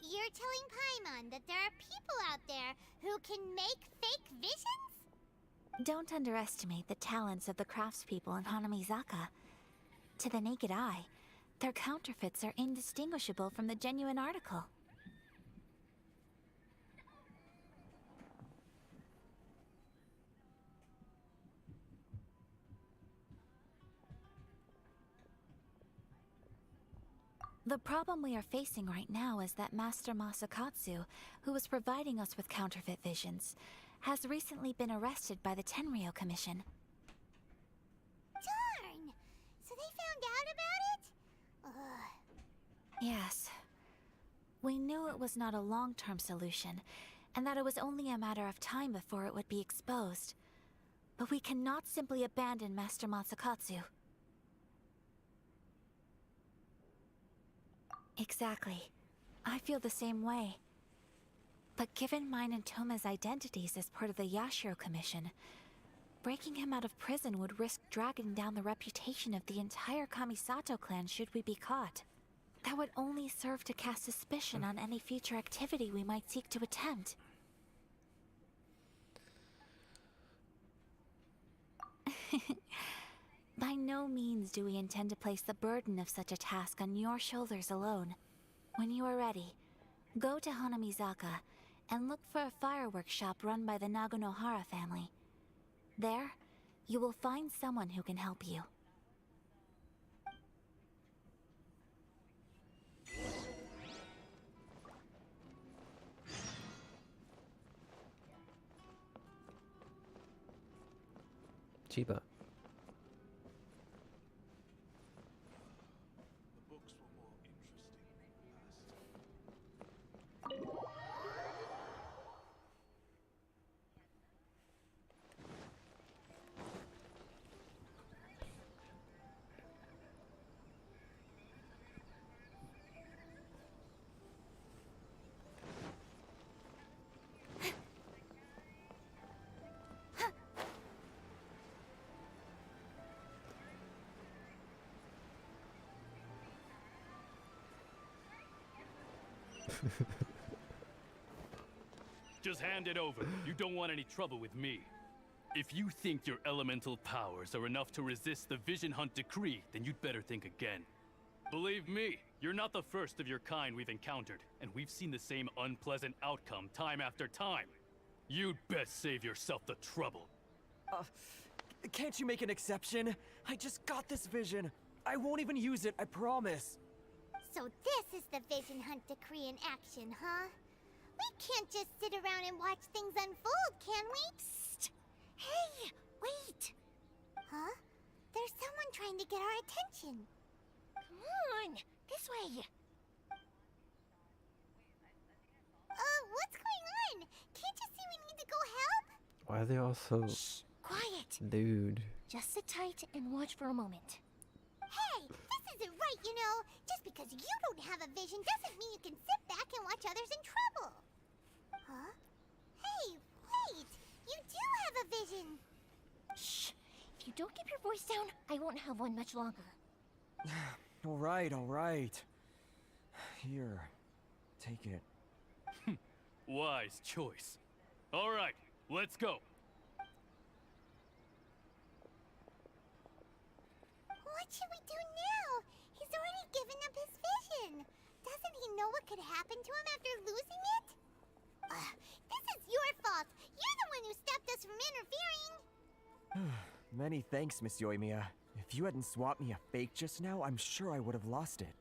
You're telling Paimon that there are people out there who can make fake visions? Don't underestimate the talents of the craftspeople in Hanamizaka. To the naked eye, their counterfeits are indistinguishable from the genuine article. The problem we are facing right now is that Master Masakatsu, who was providing us with counterfeit visions, has recently been arrested by the Tenryou Commission. Darn! So they found out about it? Ugh. Yes. We knew it was not a long-term solution, and that it was only a matter of time before it would be exposed. But we cannot simply abandon Master Masakatsu. Exactly. I feel the same way. But given mine and Toma's identities as part of the Yashiro Commission, breaking him out of prison would risk dragging down the reputation of the entire Kamisato clan should we be caught. That would only serve to cast suspicion on any future activity we might seek to attempt. By no means do we intend to place the burden of such a task on your shoulders alone. When you are ready, go to Hanamizaka and look for a fireworks shop run by the Naganohara family. There, you will find someone who can help you. Chiba. Just hand it over. You don't want any trouble with me. If you think your elemental powers are enough to resist the Vision Hunt decree, then you'd better think again. Believe me, you're not the first of your kind we've encountered, and we've seen the same unpleasant outcome time after time. You'd best save yourself the trouble. Can't you make an exception? I just got this vision. I won't even use it, I promise. So this is the Vision Hunt decree in action, huh? We can't just sit around and watch things unfold, can we? Psst! Hey, wait! Huh? There's someone trying to get our attention. Come on, this way. What's going on? Can't you see we need to go help? Why are they all so... Shh, quiet. Dude. Just sit tight and watch for a moment. Hey, this isn't right, you know. Just because you don't have a vision doesn't mean you can sit back and watch others in trouble. Huh? Hey, wait! You do have a vision! Shh! If you don't keep your voice down, I won't have one much longer. Alright, alright. Here, take it. Wise choice. All right, let's go. What should we do now? He's already given up his vision. Doesn't he know what could happen to him after losing it? This is your fault. You're the one who stopped us from interfering. Many thanks, Miss Yoimiya. If you hadn't swapped me a fake just now, I'm sure I would have lost it.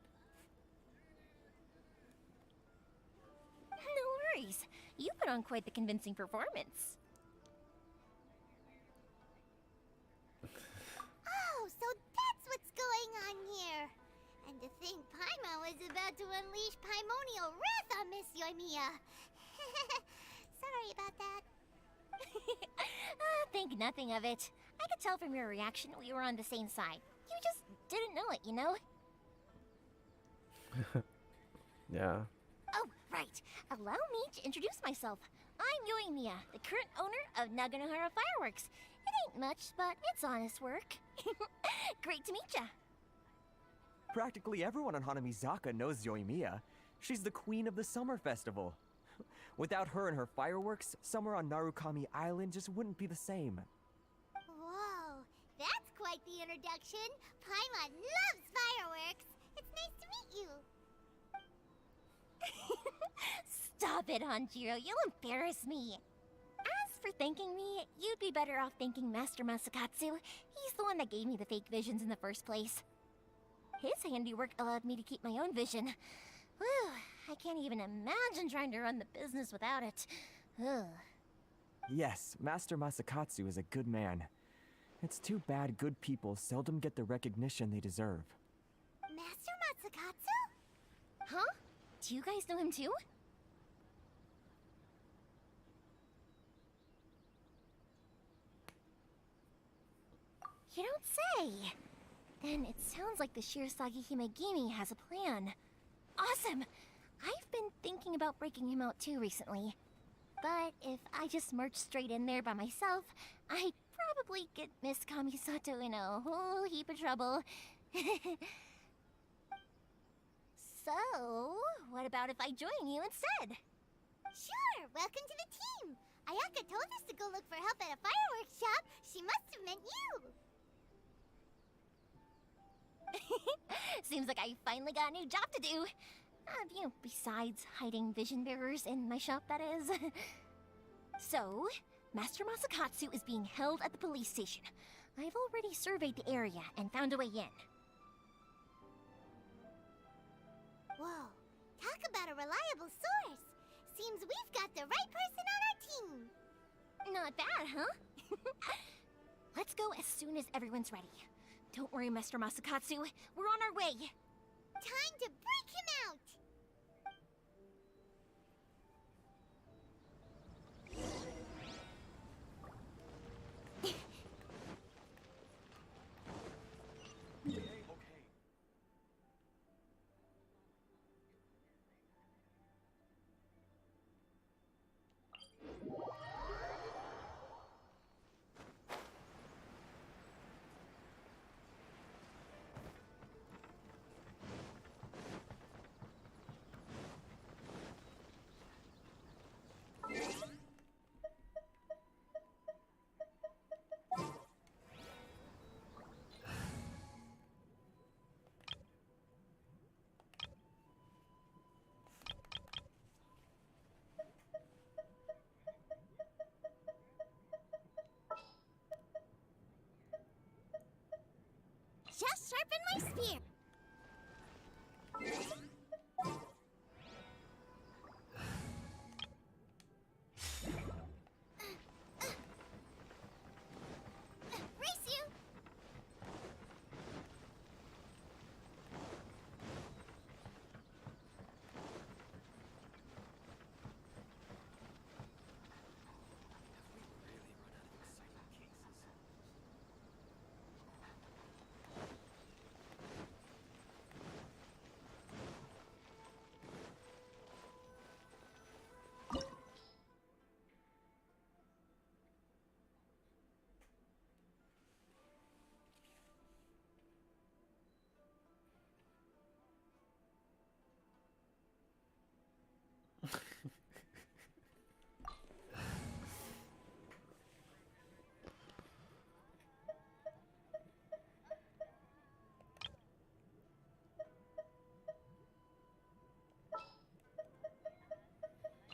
No worries. You put on quite the convincing performance. Oh, so that's what's going on here. And to think Paimon was about to unleash Paimonial wrath on Miss Yoimiya. Sorry about that. Think nothing of it. I could tell from your reaction we were on the same side. You just didn't know it, you know? Yeah. Oh, right. Allow me to introduce myself. I'm Yoimiya, the current owner of Naganohara Fireworks. It ain't much, but it's honest work. Great to meet ya. Practically everyone on Hanamizaka knows Yoimiya. She's the queen of the summer festival. Without her and her fireworks, summer on Narukami Island just wouldn't be the same. Whoa, that's quite the introduction. Paimon loves fireworks. It's nice to meet you. Stop it, Hanjiro. You'll embarrass me. As for thanking me, you'd be better off thanking Master Masakatsu. He's the one that gave me the fake visions in the first place. His handiwork allowed me to keep my own vision. Whew, I can't even imagine trying to run the business without it. Ugh. Yes, Master Masakatsu is a good man. It's too bad good people seldom get the recognition they deserve. Master Masakatsu? Huh? Do you guys know him too? You don't say! Then it sounds like the Shirasagi Himegimi has a plan. Awesome! I've been thinking about breaking him out too recently. But if I just marched straight in there by myself, I'd probably get Miss Kamisato in a whole heap of trouble. So, what about if I join you instead? Sure, welcome to the team. Ayaka told us to go look for help at a fireworks shop. She must have meant you. Seems like I finally got a new job to do. Besides hiding vision bearers in my shop, that is. So, Master Masakatsu is being held at the police station. I've already surveyed the area and found a way in. Whoa, talk about a reliable source. Seems we've got the right person on our team. Not bad, huh? Let's go as soon as everyone's ready. Don't worry, Master Masakatsu. We're on our way. Time to break him out! Just sharpen my spear. Race you!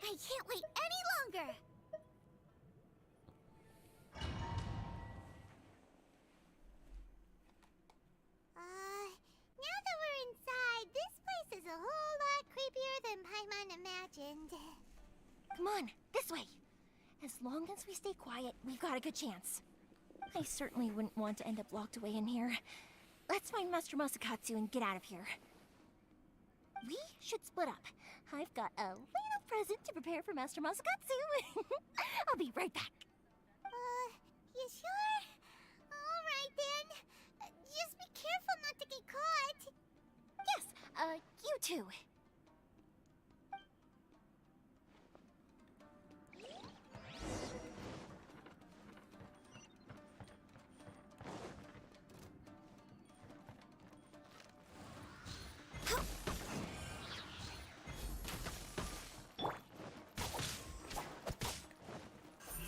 I can't wait any longer! Now that we're inside, this place is a whole lot creepier than Paimon imagined. Come on, this way. As long as we stay quiet, we've got a good chance. I certainly wouldn't want to end up locked away in here. Let's find Master Masakatsu and get out of here. We should split up. I've got a little present to prepare for Master Masakatsu. I'll be right back. You sure? Alright then. Just be careful not to get caught. Yes, you too.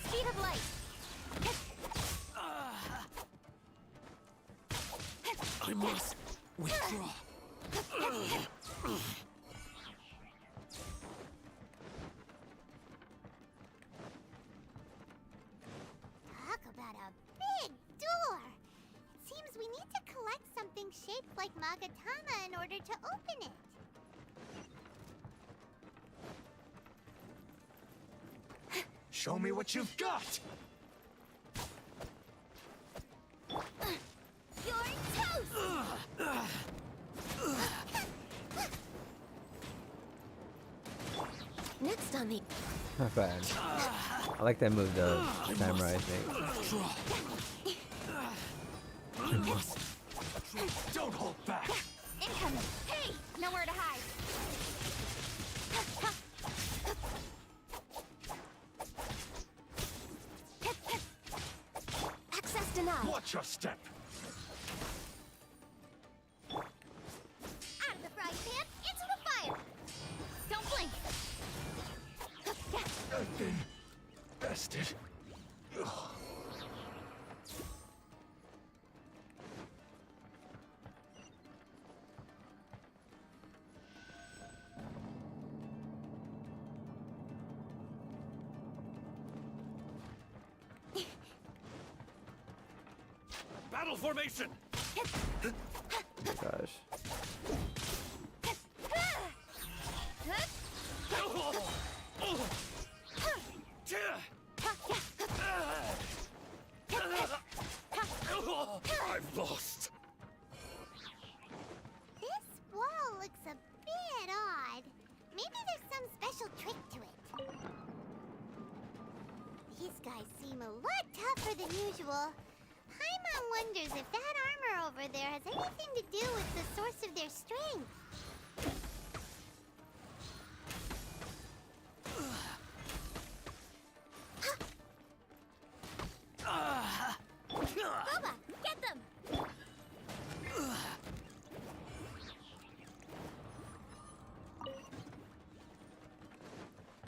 Speed of light. I must withdraw. Talk about a big door. It seems we need to collect something shaped like Magatama in order to open it. Show me what you've got! You're toast! Next on the... Not bad. I like that move, the samurai thing. Don't hold back! Incoming! Hey! Nowhere to hide! Access denied! Watch your step! Out of the frying pan, into the fire! Don't blink! I've been bested. Ugh. Battle formation! Oh my gosh. I've lost. This wall looks a bit odd. Maybe there's some special trick to it. These guys seem a lot tougher than usual. Paimon wonders if that armor over there has anything to do with the source of their strength. Boba, get them!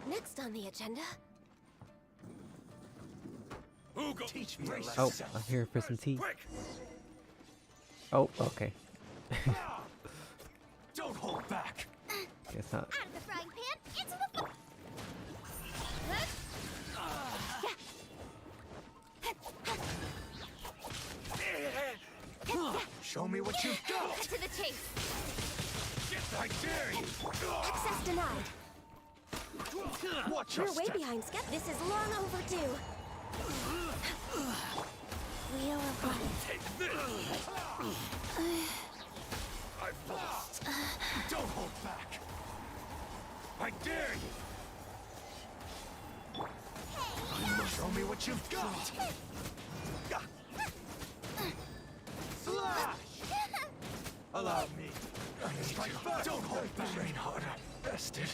Next on the agenda. Teach me a lesson. Oh, I'm here for some tea. Oh, okay. Don't hold back. Guess not. Out of the frying pan, into the Show me what you've got. Cut to the chase. I dare you. Access denied. Watch You're your way step. behind schedule. This is long overdue. We are running. Take this. I've lost. Don't hold back. I dare you. Show me what you've got. Slash. Allow me. Strike first. Don't hold back. Train harder. Bested.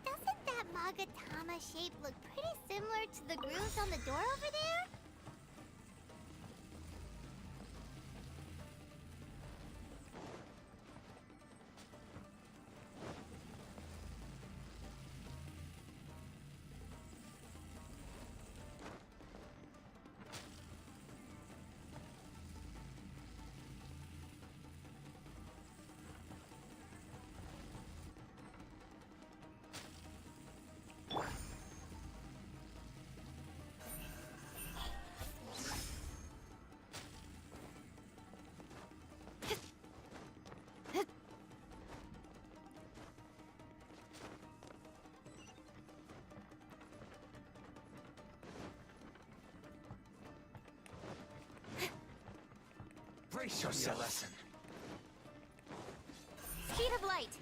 Doesn't that Magatama shape look pretty similar to the grooves on the door over there? Brace yourself. Lesson. Speed of light.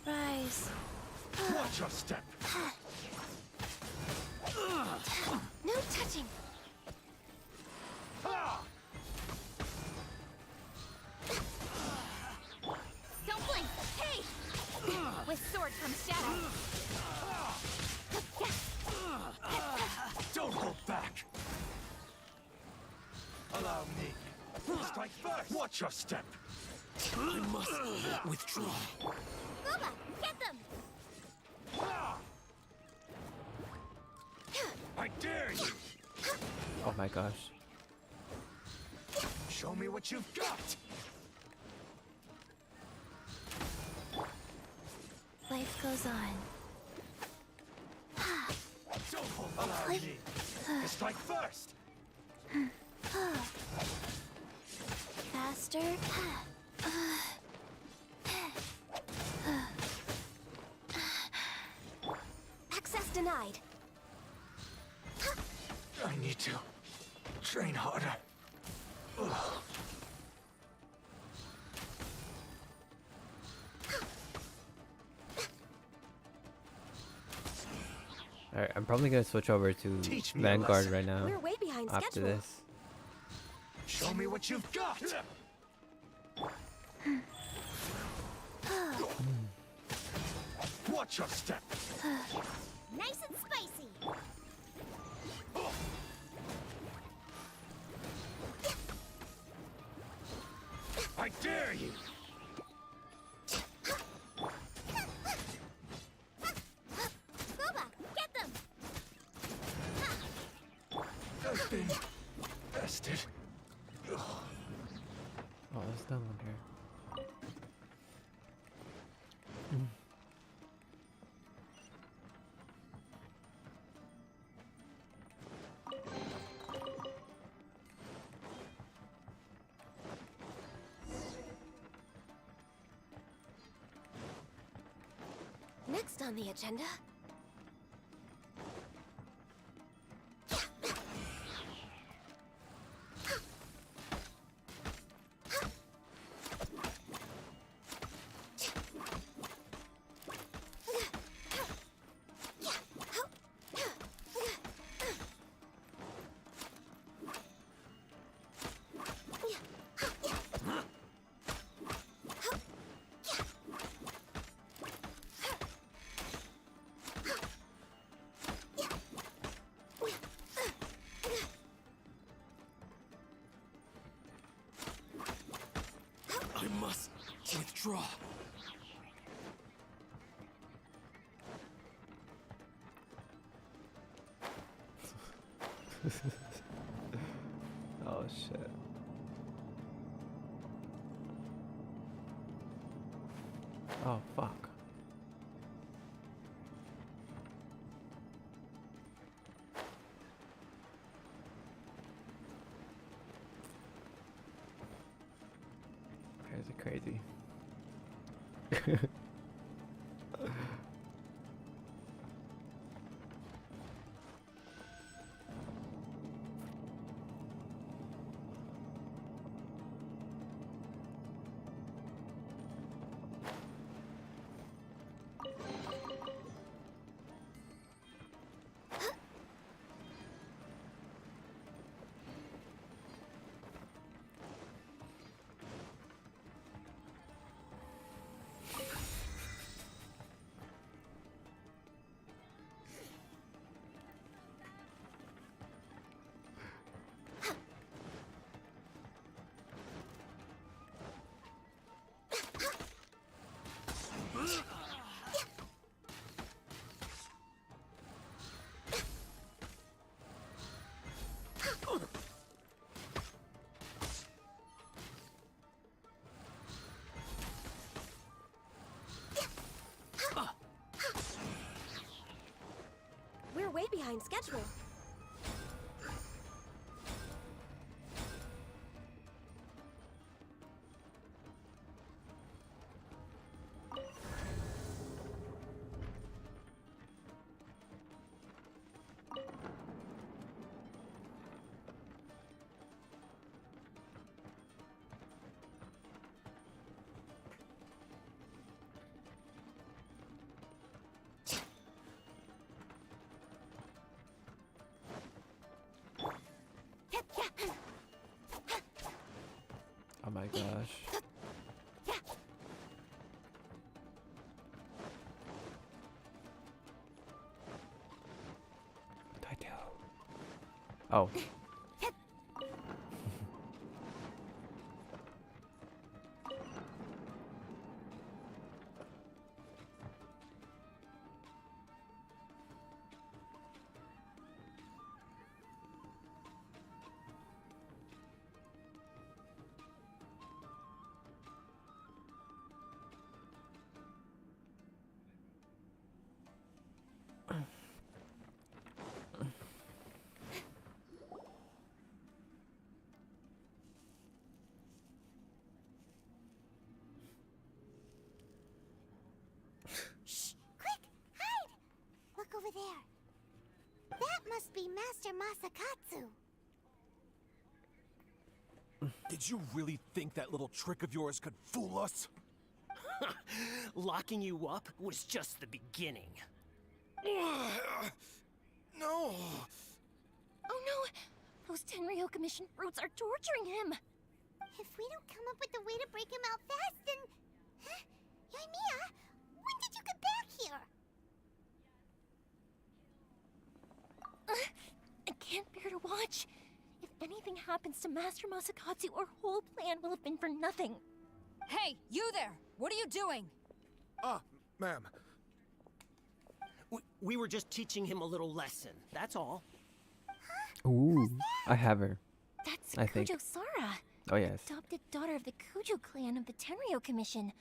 Rise. Watch your step. No touching. Don't blink! Hey! With sword comes shadow. Don't hold back. Allow me. Strike first. Watch your step. I must withdraw. Boba, get them! I dare you. Oh my gosh. Show me what you've got. Life goes on. Don't hold. Allow me. Strike first. Faster. Access denied. I need to train harder. Alright, I'm probably gonna switch over to Teach me a Vanguard lesson. right now. We're way behind after schedule. this. Show me what you've got! Watch your step! Nice and spicy. I dare you! Boba, get them! I've been bested. Oh, there's no one here. Next on the agenda. I must withdraw. Oh shit. Oh fuck. Crazy. We're way behind schedule. Oh my gosh. What do I do? Oh. Look over there. That must be Master Masakatsu. Did you really think that little trick of yours could fool us? Locking you up was just the beginning. No! Oh no! Those Tenryo Commission brutes are torturing him! If we don't come up with a way to break him out fast, then... Huh? Yoimiya, when did you get back here? I can't bear to watch. If anything happens to Master Masakatsu, our whole plan will have been for nothing. Hey, you there! What are you doing? Ma'am. We were just teaching him a little lesson, that's all. Ooh, I have her. That's I think. Kujo Sara. Oh, yes. Adopted daughter of the Kujo clan of the Tenryo Commission.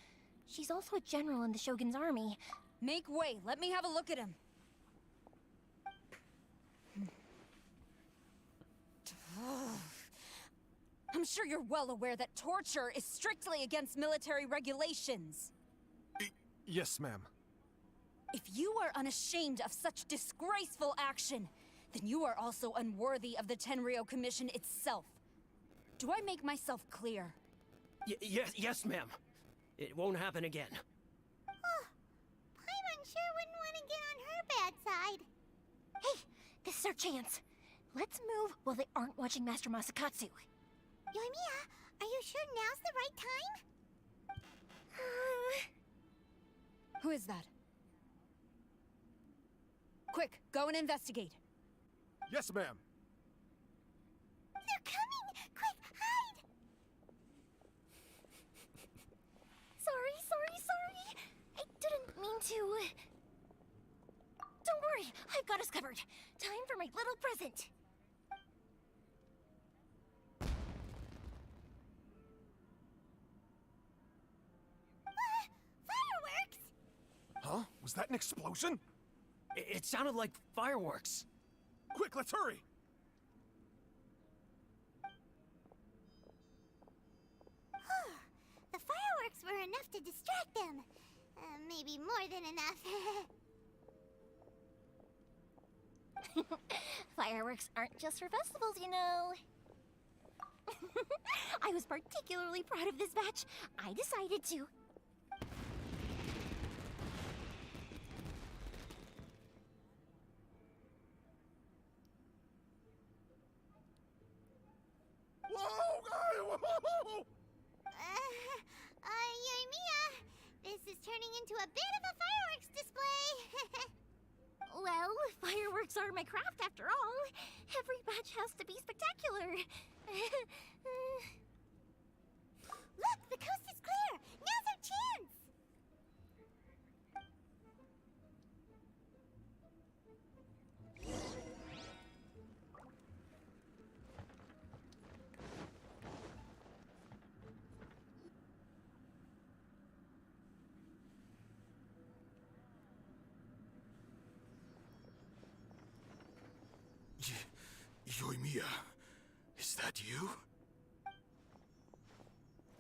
She's also a general in the Shogun's army. Make way, let me have a look at him. I'm sure you're well aware that torture is strictly against military regulations. Yes, ma'am. If you are unashamed of such disgraceful action, then you are also unworthy of the Tenryo Commission itself. Do I make myself clear? Yes, ma'am. It won't happen again. Oh, Paimon sure wouldn't want to get on her bad side. Hey, this is our chance. Let's move while they aren't watching Master Masakatsu. Yoimiya, are you sure now's the right time? Who is that? Quick, go and investigate. Yes, ma'am. They're coming! Quick, hide! Sorry. I didn't mean to. Don't worry, I've got us covered. Time for my little present. Fireworks! Huh? Was that an explosion? It sounded like fireworks. Quick, let's hurry! The fireworks were enough to distract them. Maybe more than enough. Fireworks aren't just for festivals, you know. I was particularly proud of this batch. I decided to. Whoa! Yoimiya, this is turning into a bit of a fireworks display. Well, fireworks are my craft after all. Every batch has to be spectacular. Look, the coast is clear. Now's our chance. Yoimiya, is that you?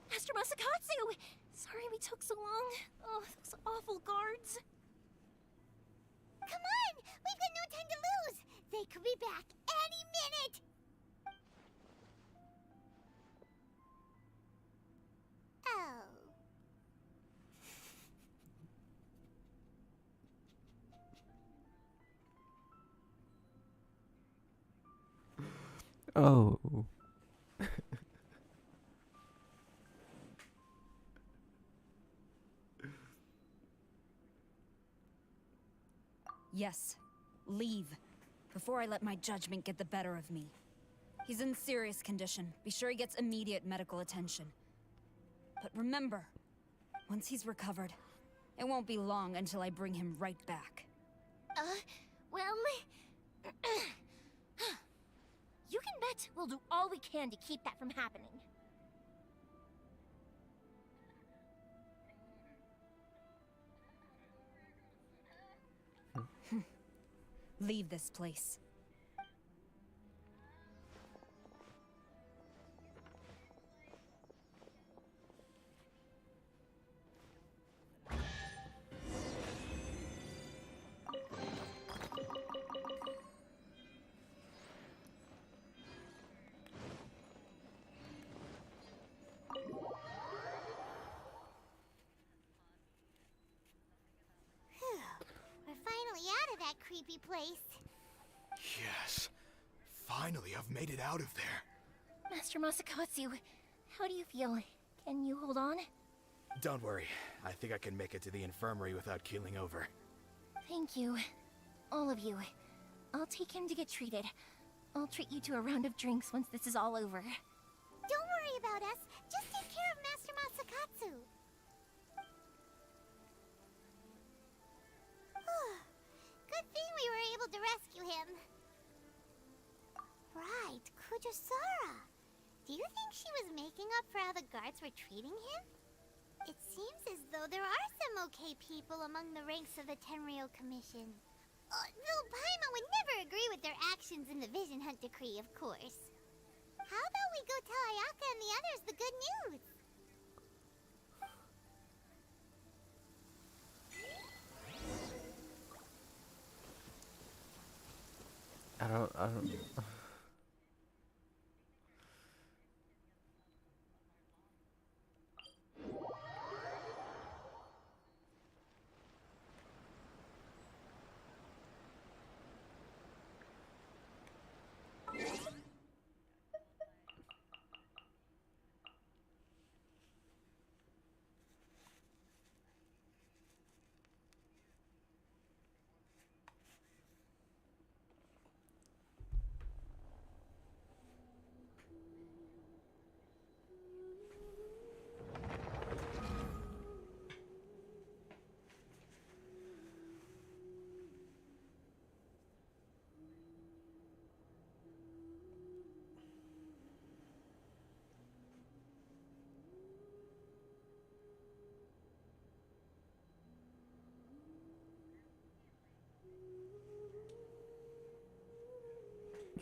Master Masakatsu! Sorry we took so long. Oh, those awful guards. Come on! We've got no time to lose! They could be back any minute! Oh. Oh. Yes, leave. Before I let my judgment get the better of me. He's in serious condition. Be sure he gets immediate medical attention. But remember, once he's recovered, it won't be long until I bring him right back. Well... You can bet we'll do all we can to keep that from happening. Leave this place. We're finally out of that creepy place. Yes. Finally, I've made it out of there. Master Masakatsu, how do you feel? Can you hold on? Don't worry. I think I can make it to the infirmary without keeling over. Thank you. All of you. I'll take him to get treated. I'll treat you to a round of drinks once this is all over. Don't worry about us. Just take care of Master Masakatsu. Good thing we were able to rescue him. Right, Kujasara. Do you think she was making up for how the guards were treating him? It seems as though there are some okay people among the ranks of the Tenryou Commission. Though Paimon would never agree with their actions in the Vision Hunt Decree, of course. How about we go tell Ayaka and the others the good news? I don't.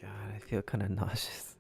God, I feel kind of nauseous.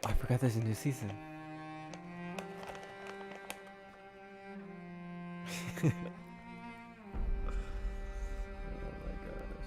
I forgot there's a new season. Oh my gosh.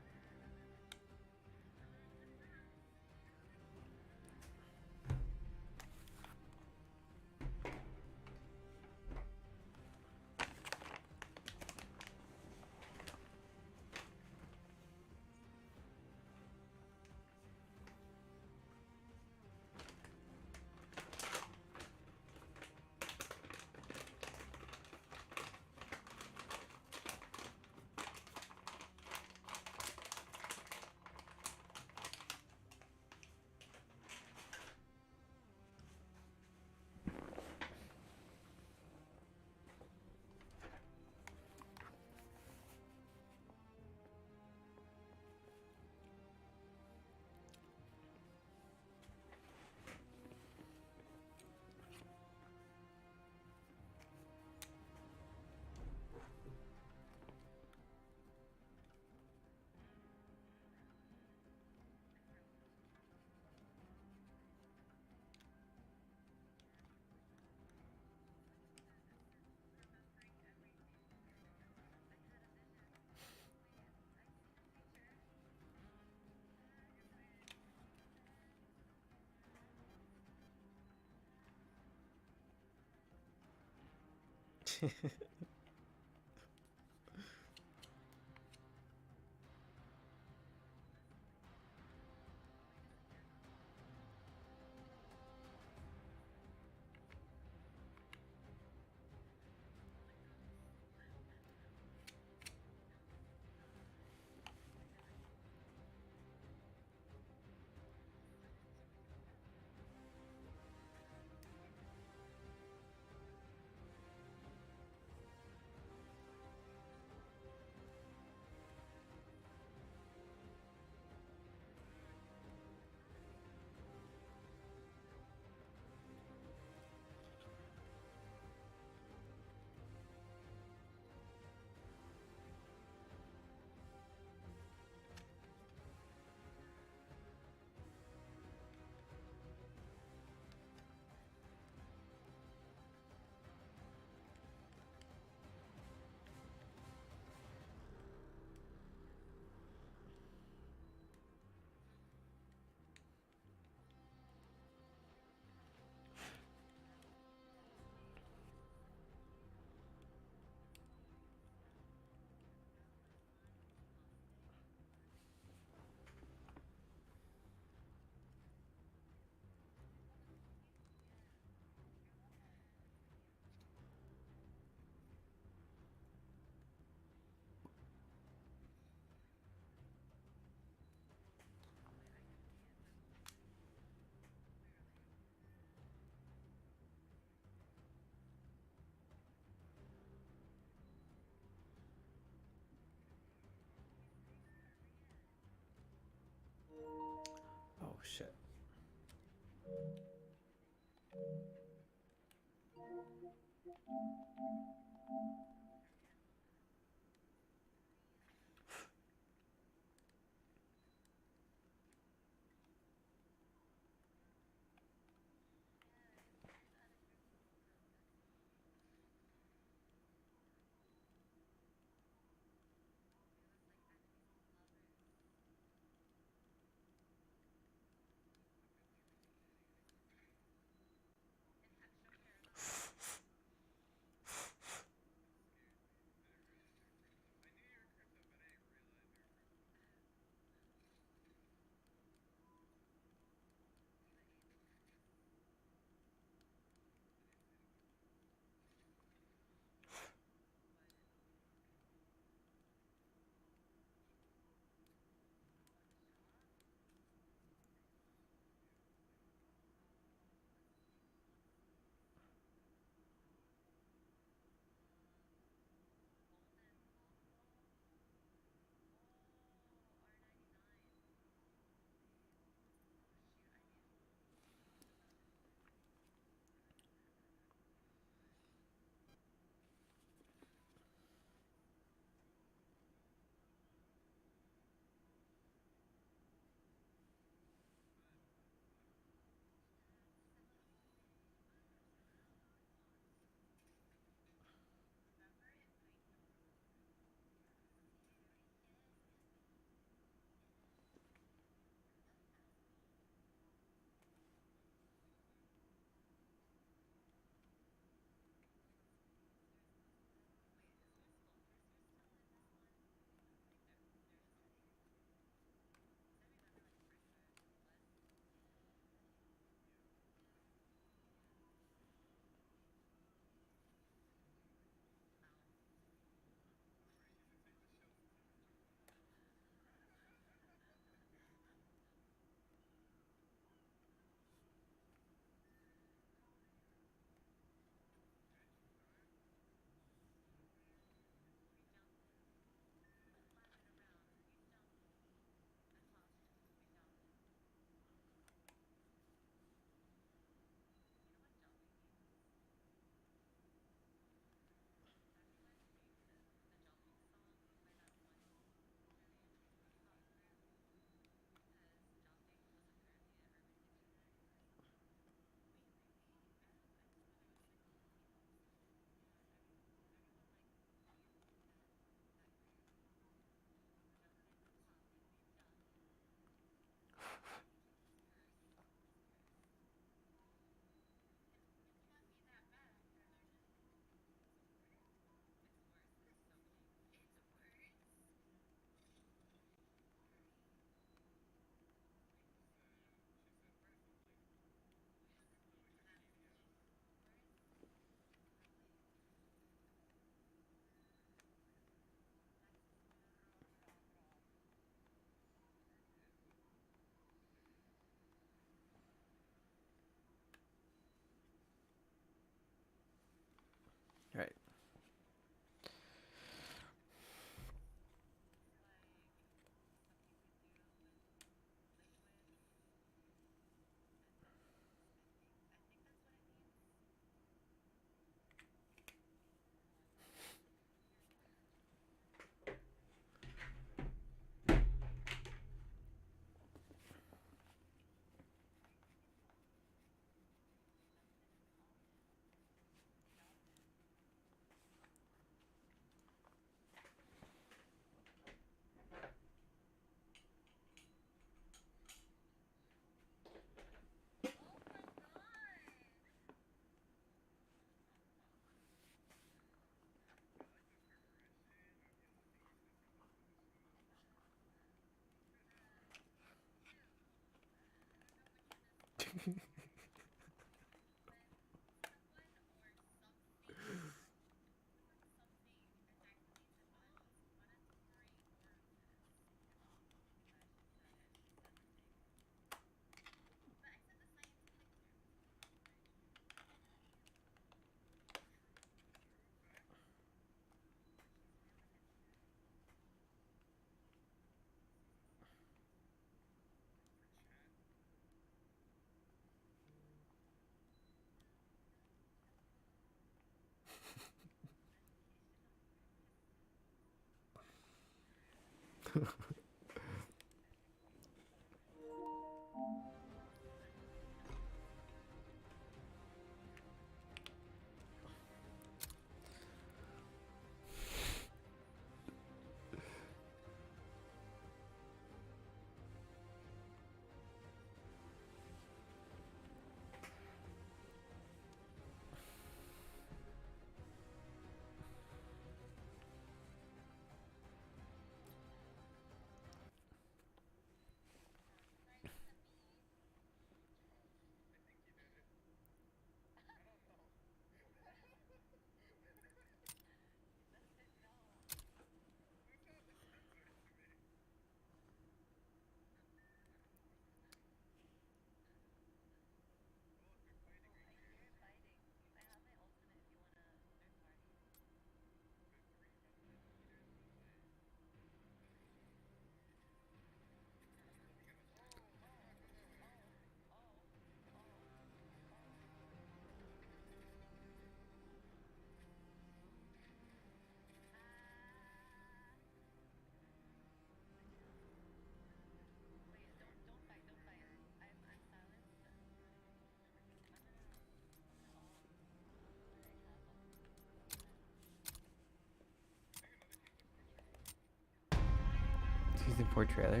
Season 4 trailer?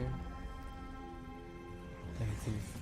I haven't seen this.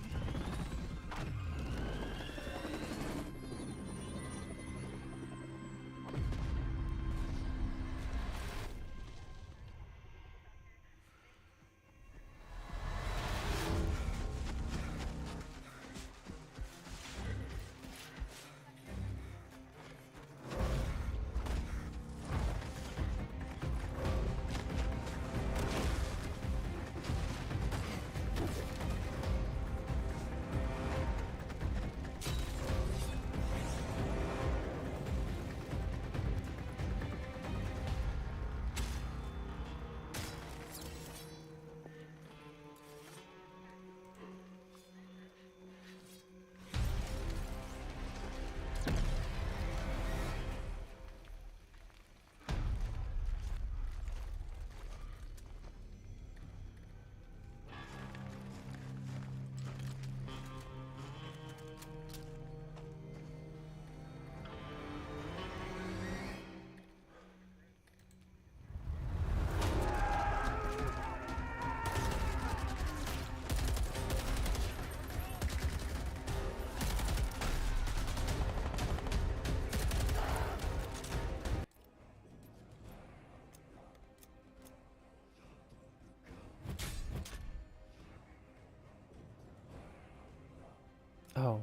Oh.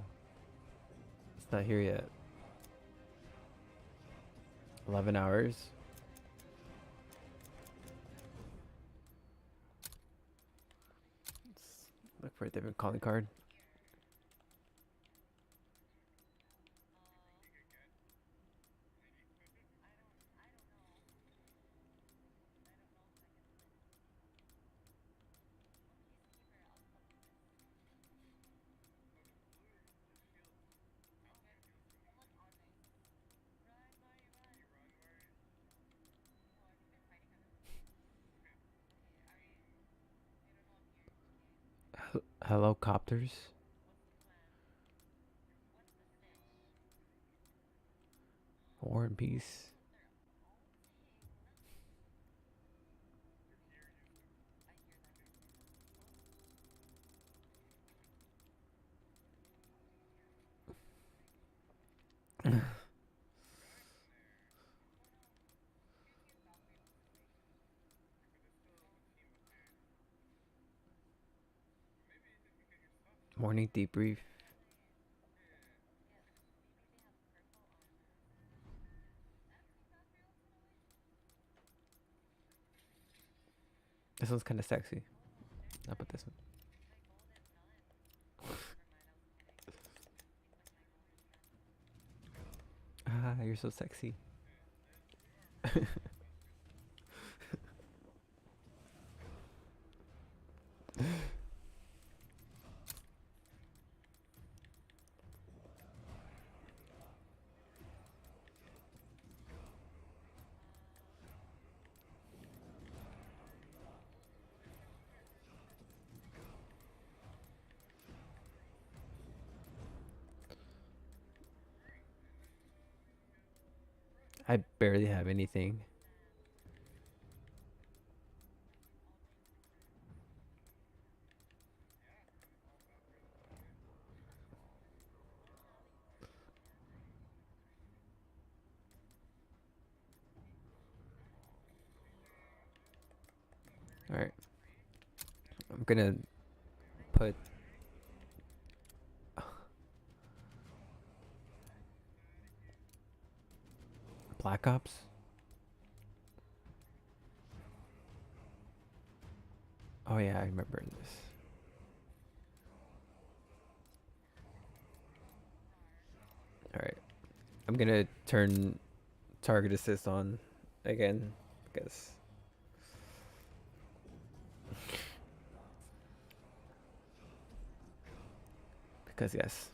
It's not here yet. 11 hours. Let's look for a different calling card. Helicopters. War and Peace. Morning debrief. This one's kind of sexy. I'll put this one. Ah, you're so sexy. I barely have anything. All right. I'm gonna put Black Ops. Oh yeah, I remember this. All right. I'm gonna turn target assist on again because yes.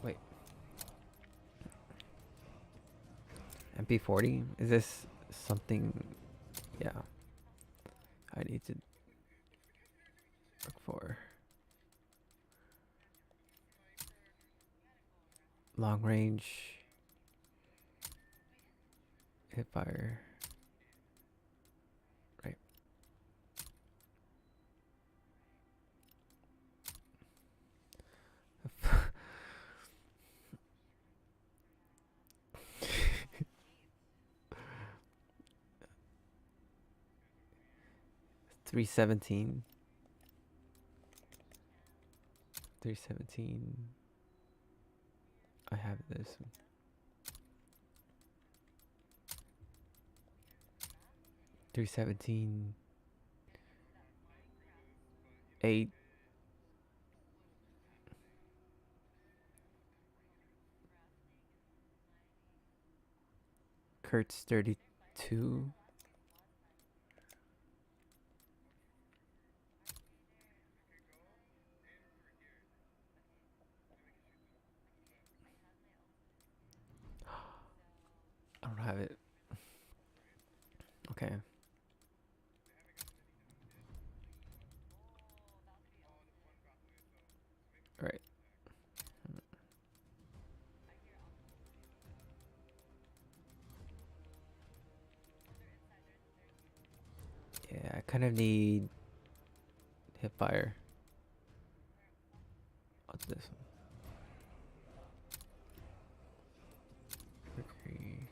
Wait. MP40? Is this something? Yeah. I need to look for long range hip fire. Right. $317. $317. I have this one. $317. 8. Kurt's 32. I don't have it. Okay. All right. Yeah, I kind of need hip fire. What's this one? Mercury.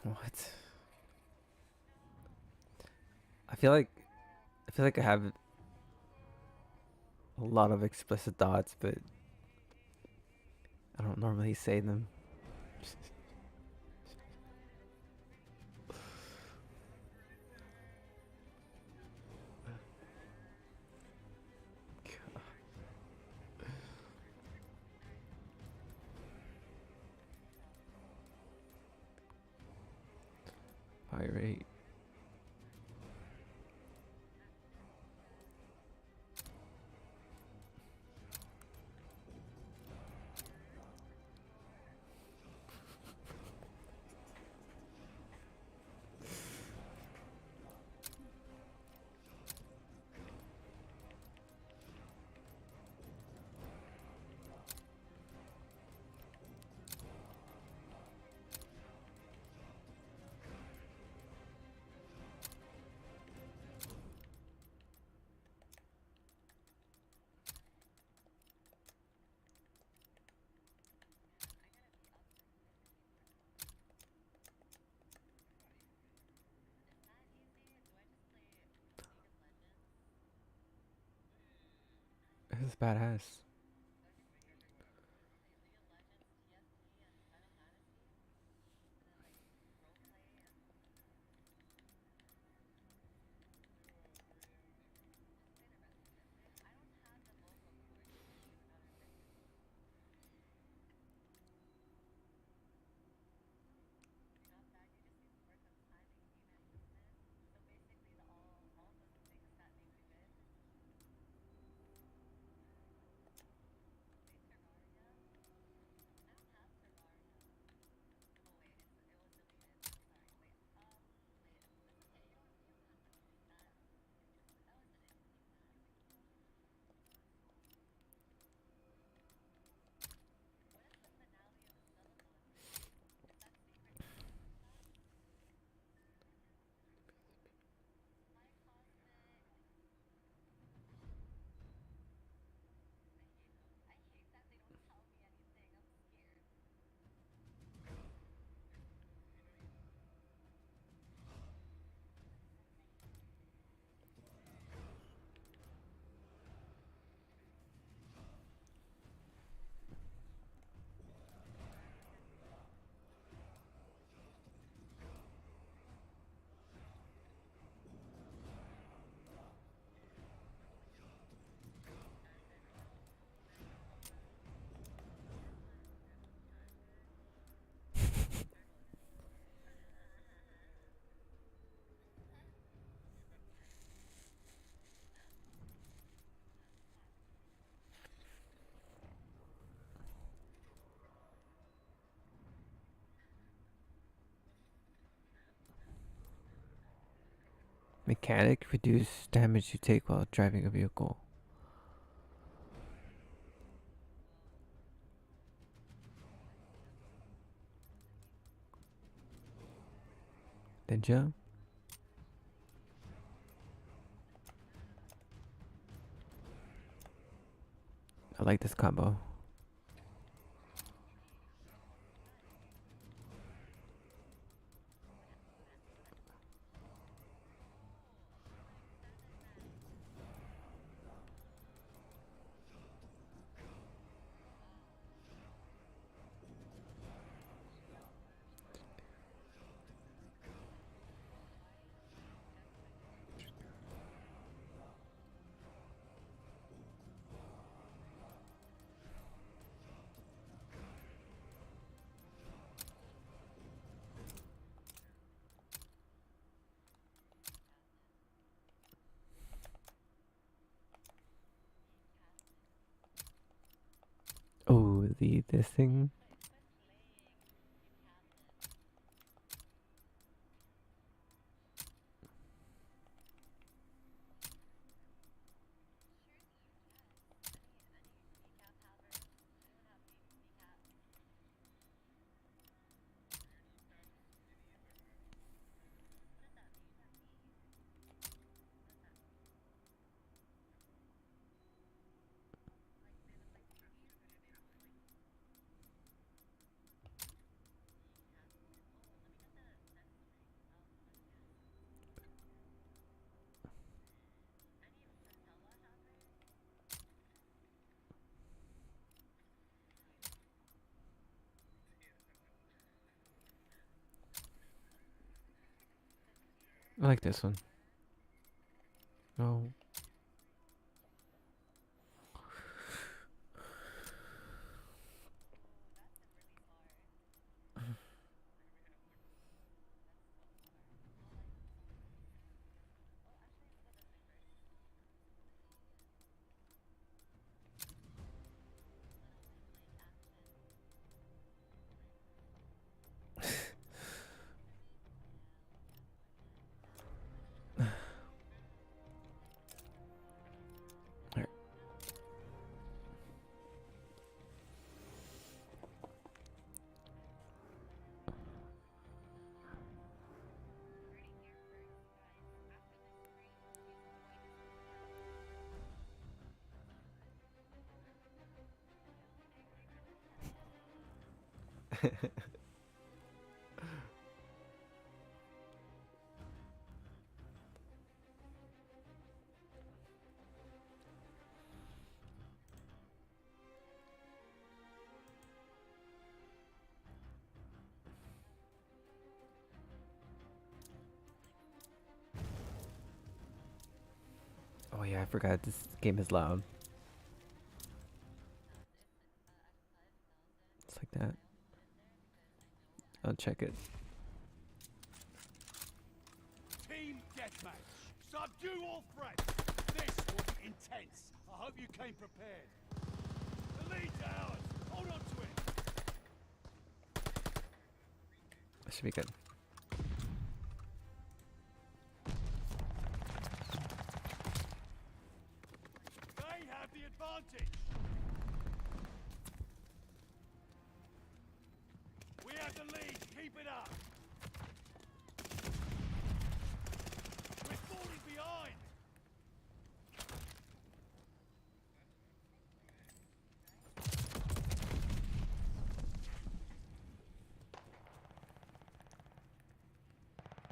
What? I feel like I have a lot of explicit thoughts, but I don't normally say them. Pirate. This is badass. Mechanic, reduce damage you take while driving a vehicle. Ninja. I like this combo. Oh, this thing. I like this one. Oh. yeah, I forgot this game is loud. It's like that. I'll check it. Team deathmatch. Subdue all threats. This will be intense. I hope you came prepared. The lead's ours. Hold on to it. That should be good. They have the advantage. We have the lead. Keep it up. We're falling behind.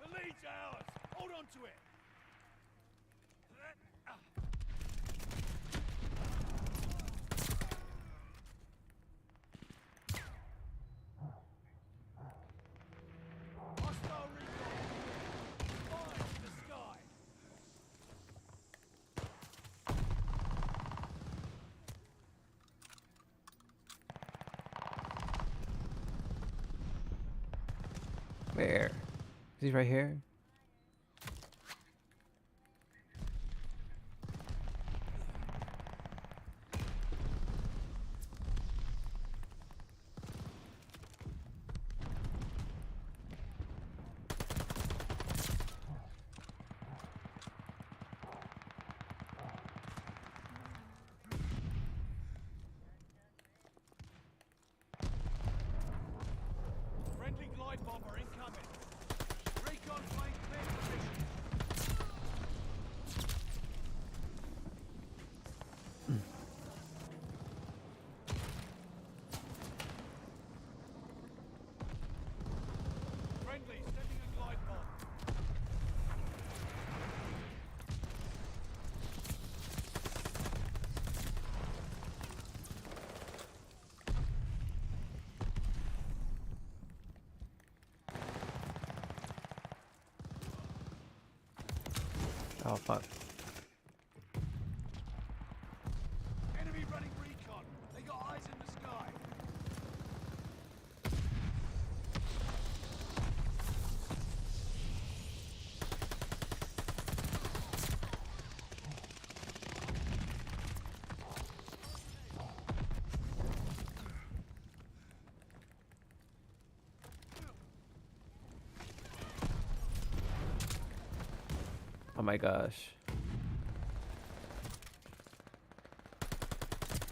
The lead's ours. Hold on to it. Hostile recon. Fire to the sky. Where? Is he right here? Friendly glide bomber incoming. Recon plane clear position. Friendly sending a glide bomb. Oh fuck. Enemy running recon. They got eyes in the sky. Oh my gosh.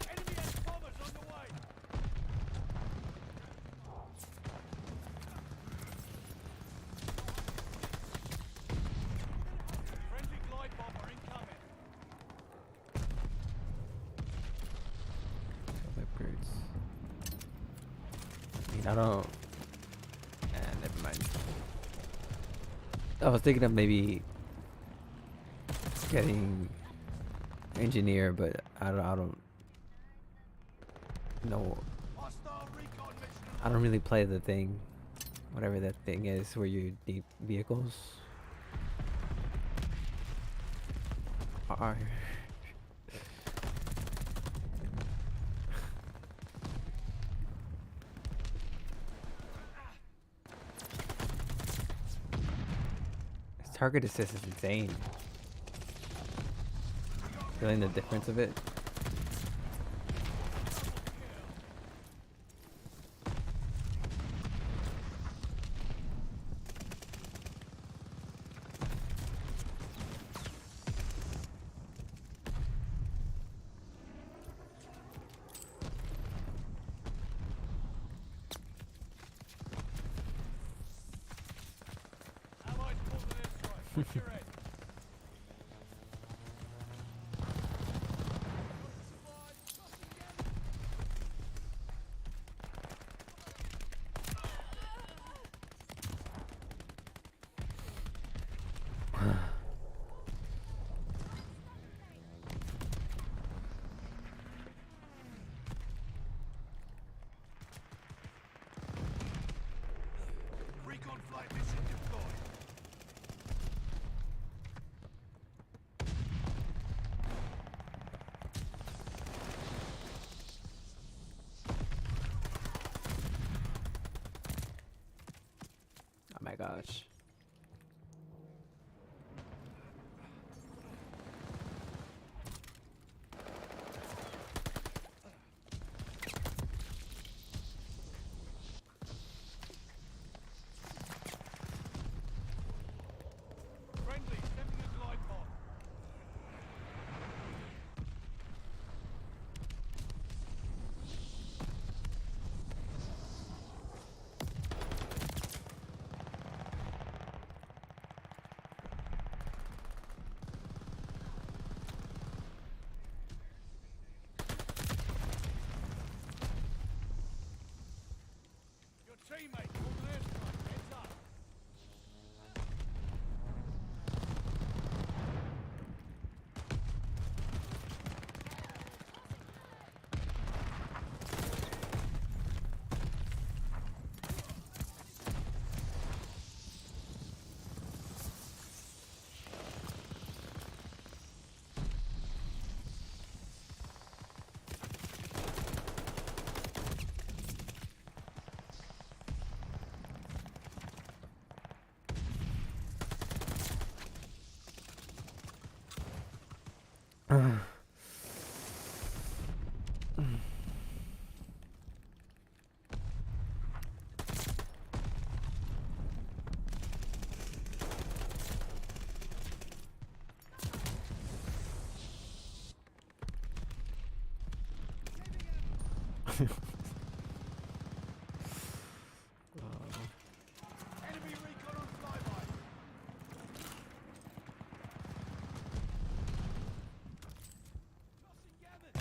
Enemy has bombers on the way. Friendly glide bomber incoming. My birds. I mean, I don't. Never mind. I was thinking of maybe getting engineer, but I don't know. Hostile recon mission. I don't really play the thing, whatever that thing is, where you need vehicles. Are this target assist is insane. Feeling the difference of it. Allies pull to this side. Watch your head. Recon flight mission deployed. my gosh. Friendly, sending a glide pod. Your teammate called an airstrike. Heads up. Enemy recon on flyby. Tossing gammon.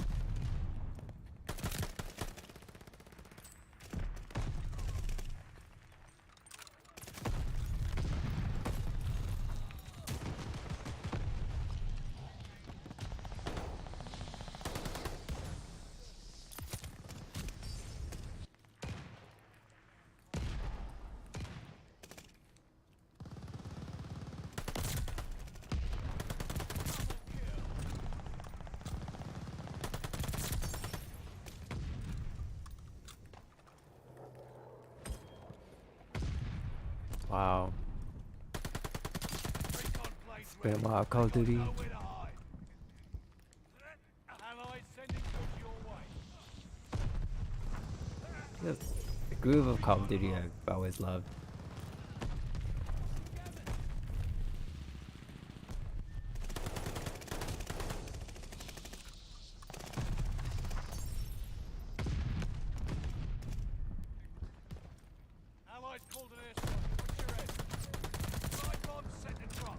Wow. It's been a while, Call of Duty. Nowhere to hide. Allies sending goods your way. The groove of Call of Duty I've always loved. Allies called an airstrike. Watch your head. Glide bomb set to drop.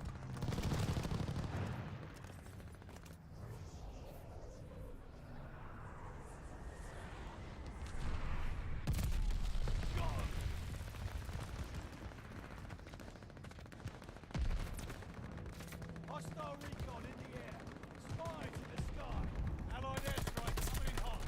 Hostile recon in the air. Spies in the sky. Allied airstrike coming in hot.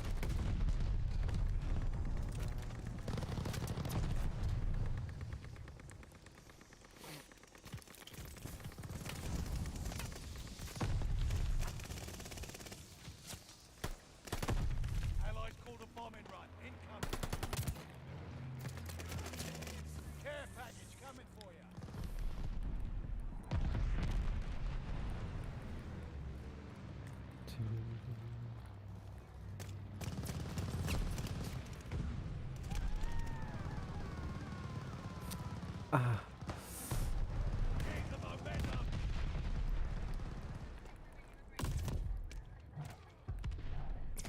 Allies called a bombing run. Incoming. Care package coming for you. Ah. Gain the momentum.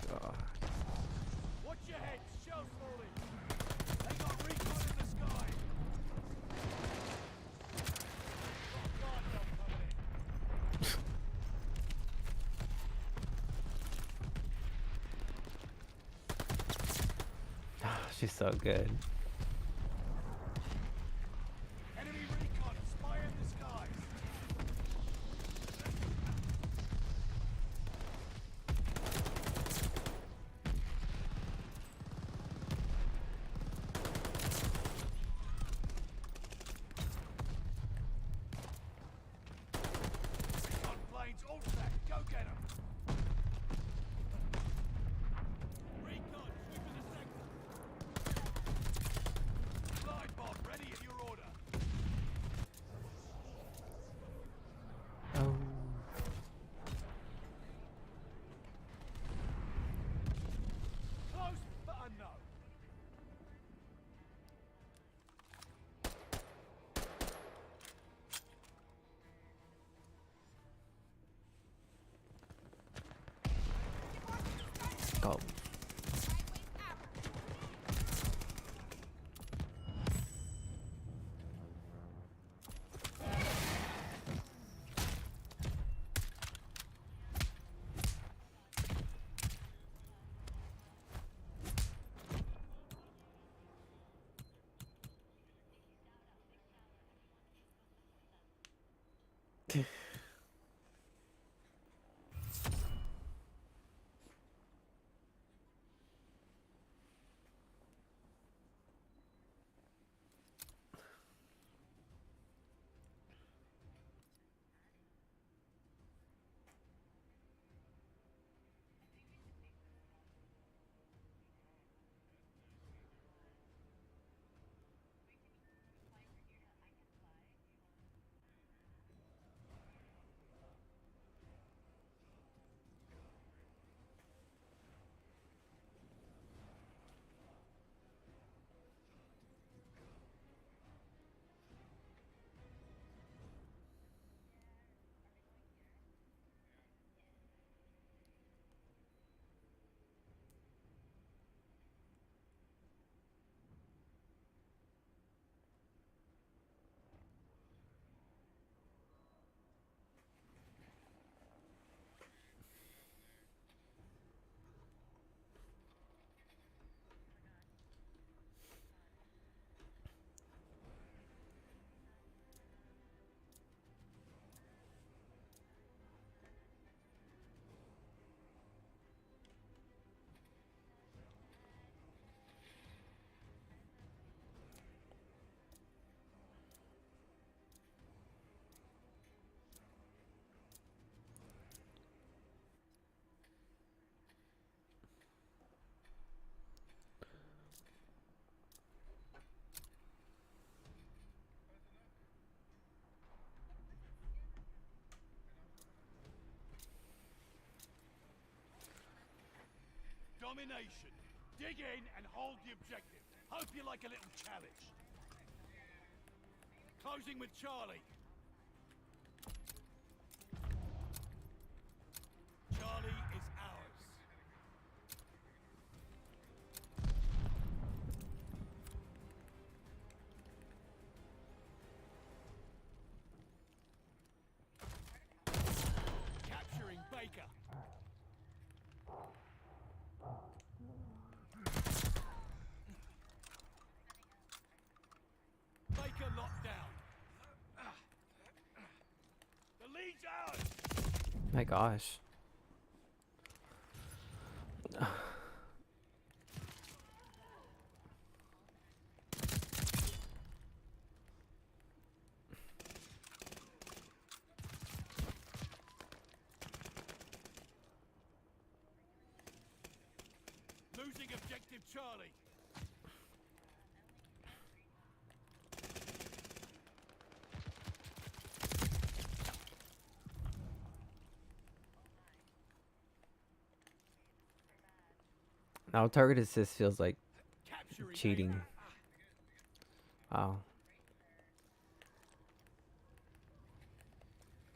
God. Watch your head. Shells falling. They got recon in the sky. Got guard dog coming in. She's so good. Enemy recon. Spy in the skies. Recon planes all set. Go get 'em. Recon sweeping the sector. Oh. Domination. Dig in and hold the objective. Hope you like a little challenge. Closing with Charlie. Charlie is ours. Capturing Baker. Baker locked down. The lead's ours. My gosh. Losing objective Charlie. Now target assist feels like cheating. Wow.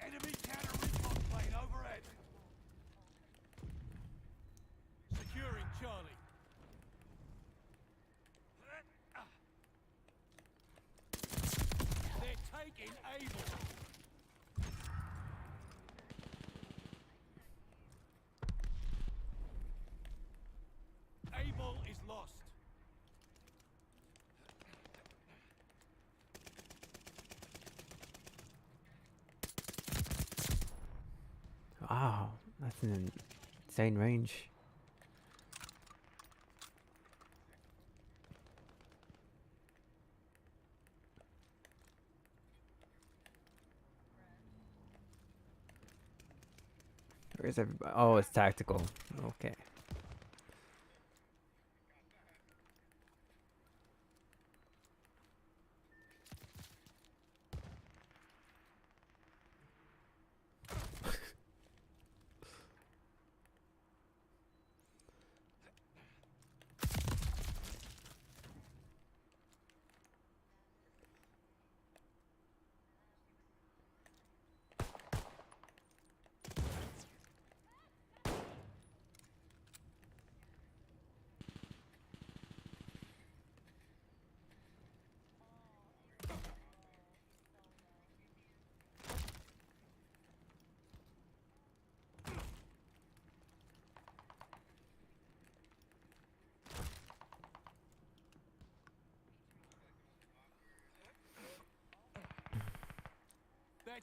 Enemy counter recon plane overhead. Securing Charlie. They're taking Able. Able is lost. Wow, that's an insane range. Where's everybody? Oh, it's tactical. Okay.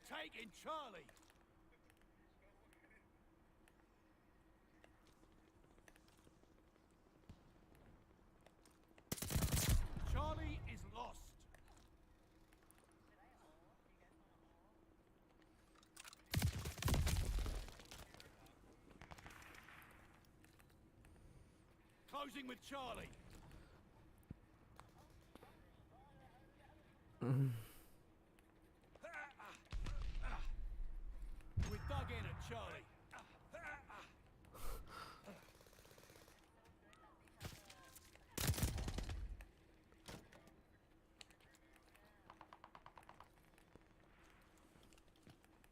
taking Charlie. Charlie is lost. Closing with Charlie. We dug in at Charlie.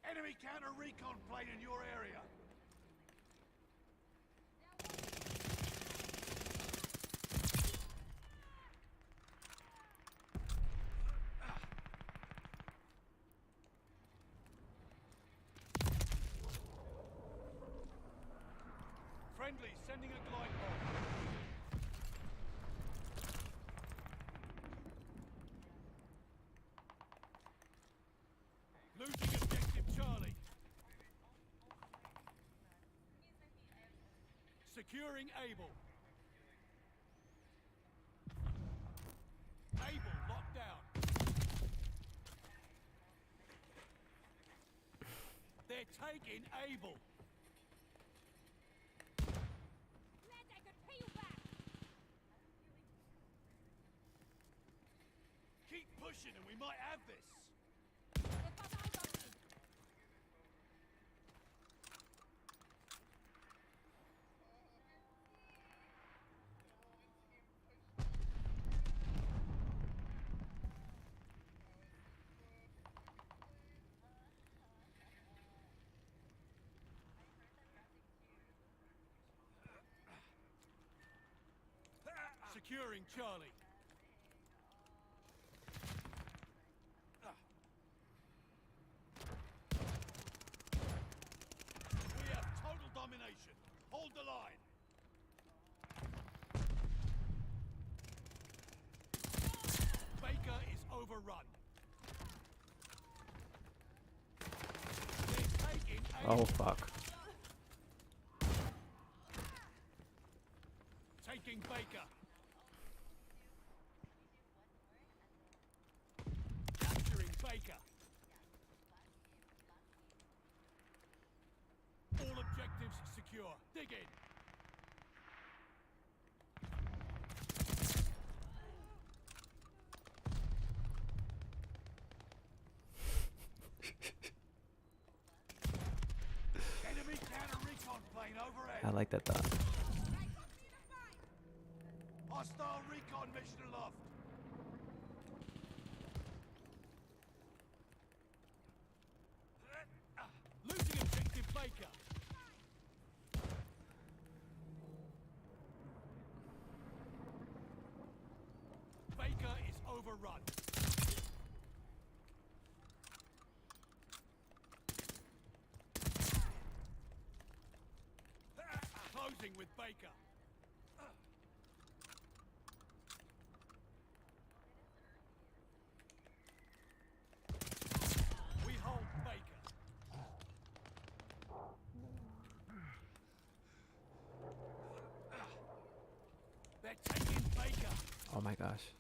Enemy counter recon plane in your area. Friendly sending a glide bomb. Losing objective Charlie. Securing Able. Able locked down. They're taking Able. Keep pushing and we might have this. Securing Charlie. We have total domination. Hold the line. Baker is overrun. They're taking Oh fuck. Taking Baker. Capturing Baker. All objectives secure. Dig in. Enemy counter recon plane overhead. I like that thought. Hostile recon mission aloft. Losing objective Baker. Baker is overrun. Closing with Baker. We hold Baker. They're taking Baker. Oh my gosh.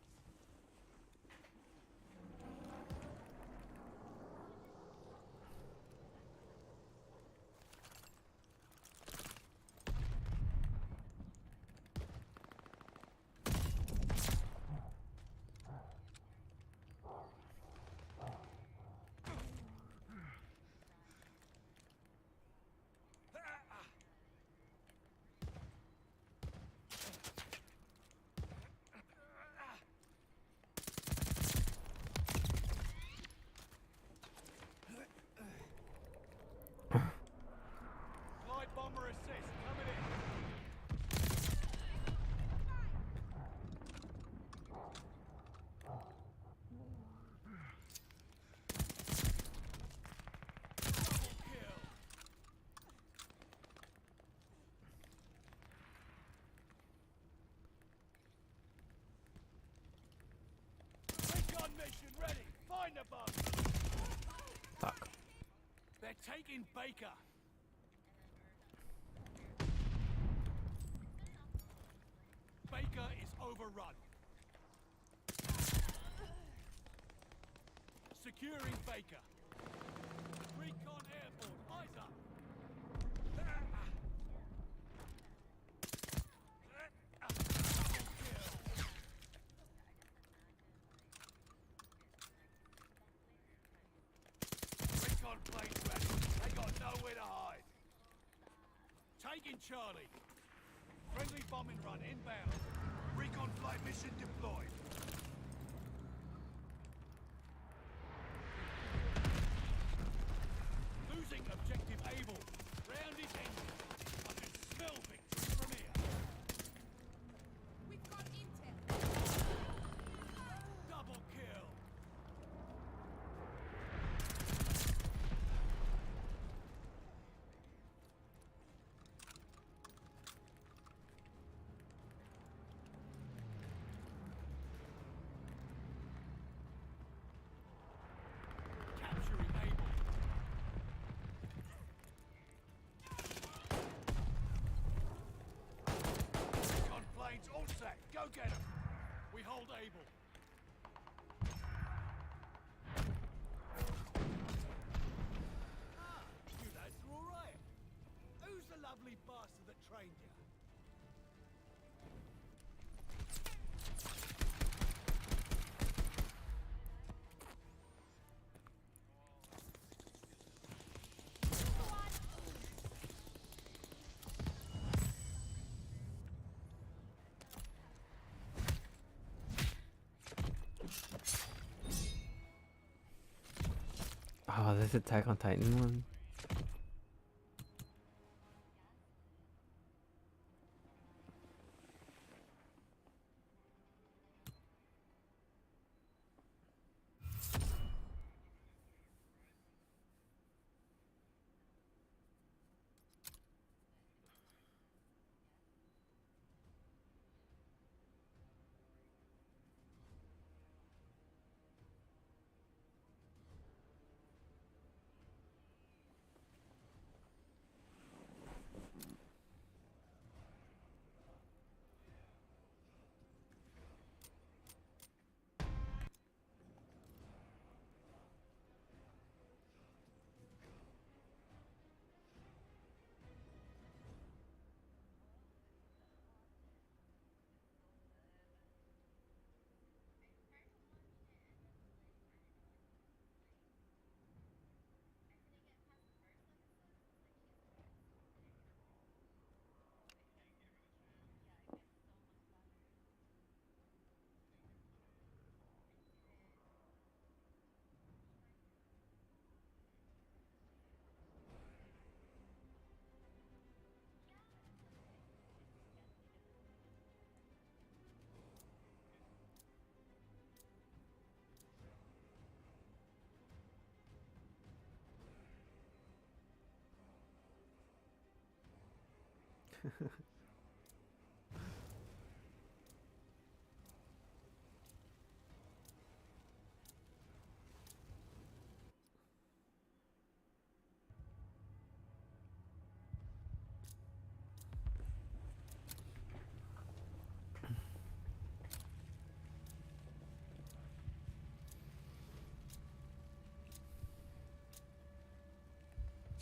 Taking Baker. Baker is overrun. Securing Baker. Recon airborne. Eyes up. Recon planes ready. They got nowhere to hide. Taking Charlie. Friendly bombing run inbound. Recon flight mission deployed. Losing objective Able. Round is ending. I can smell victory from here. We've got intel. Double kill. Capturing Able. Recon planes all set. Go get 'em. We hold Able. Ah, you lads are all right. Who's the lovely bastard that trained you? Oh, this Attack on Titan one.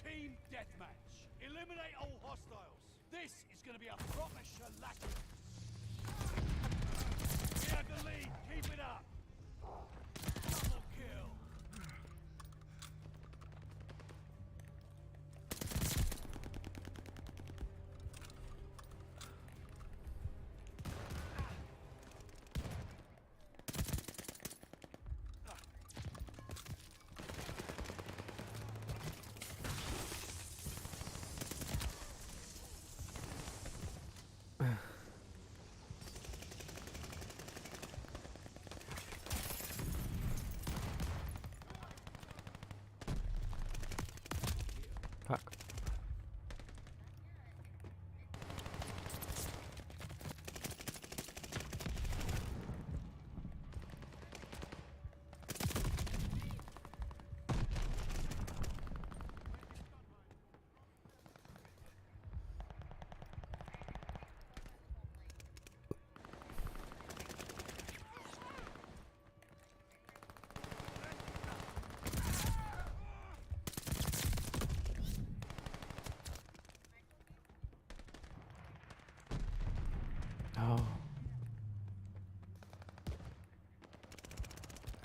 Team deathmatch. Eliminate all hostiles. This is going to be a proper shellacking. We have the lead. Keep it up. Double kill.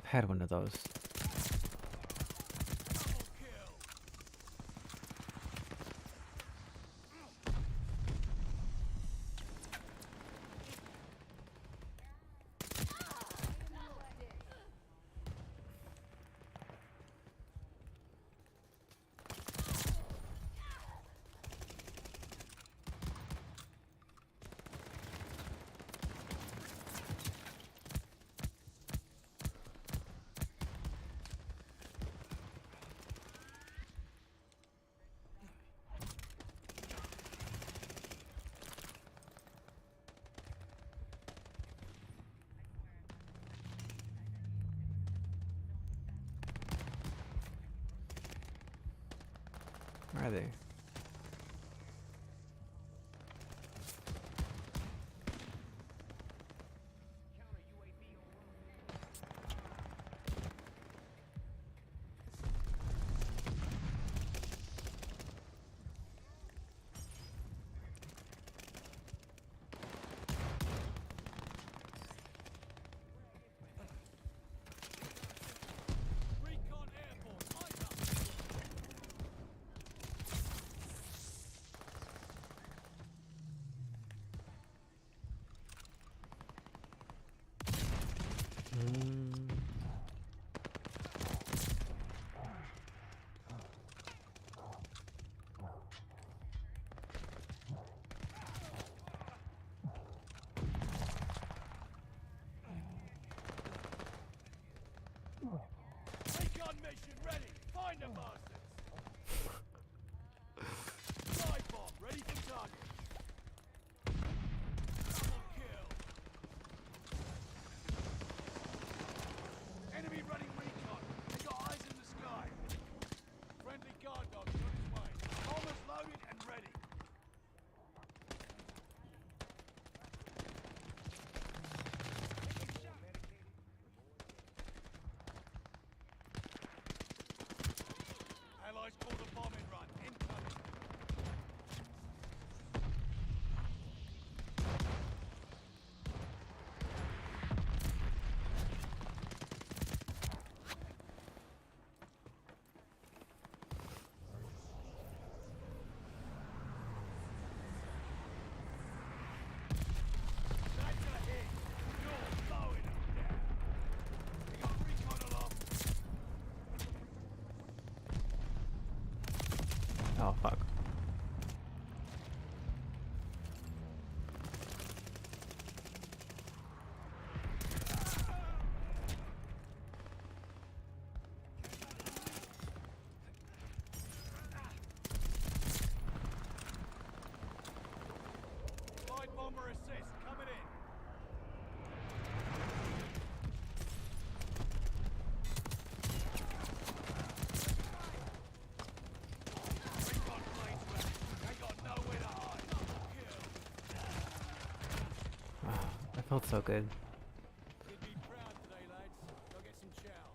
had one of those. Where are they? Recon mission ready. Find the bastards. Dive bomb ready for target. Double kill. Enemy running recon. They got eyes in the sky. Friendly guard dogs on his way. Bombers loaded and ready. Allies call the bombing run. Incoming. That's a hit. You're blowing them down. We got recon along. Oh fuck. Light bomber assist coming in. Recon planes ready. They got nowhere to hide. Kill. I felt so good. You'd be proud today, lads. Go get some chow.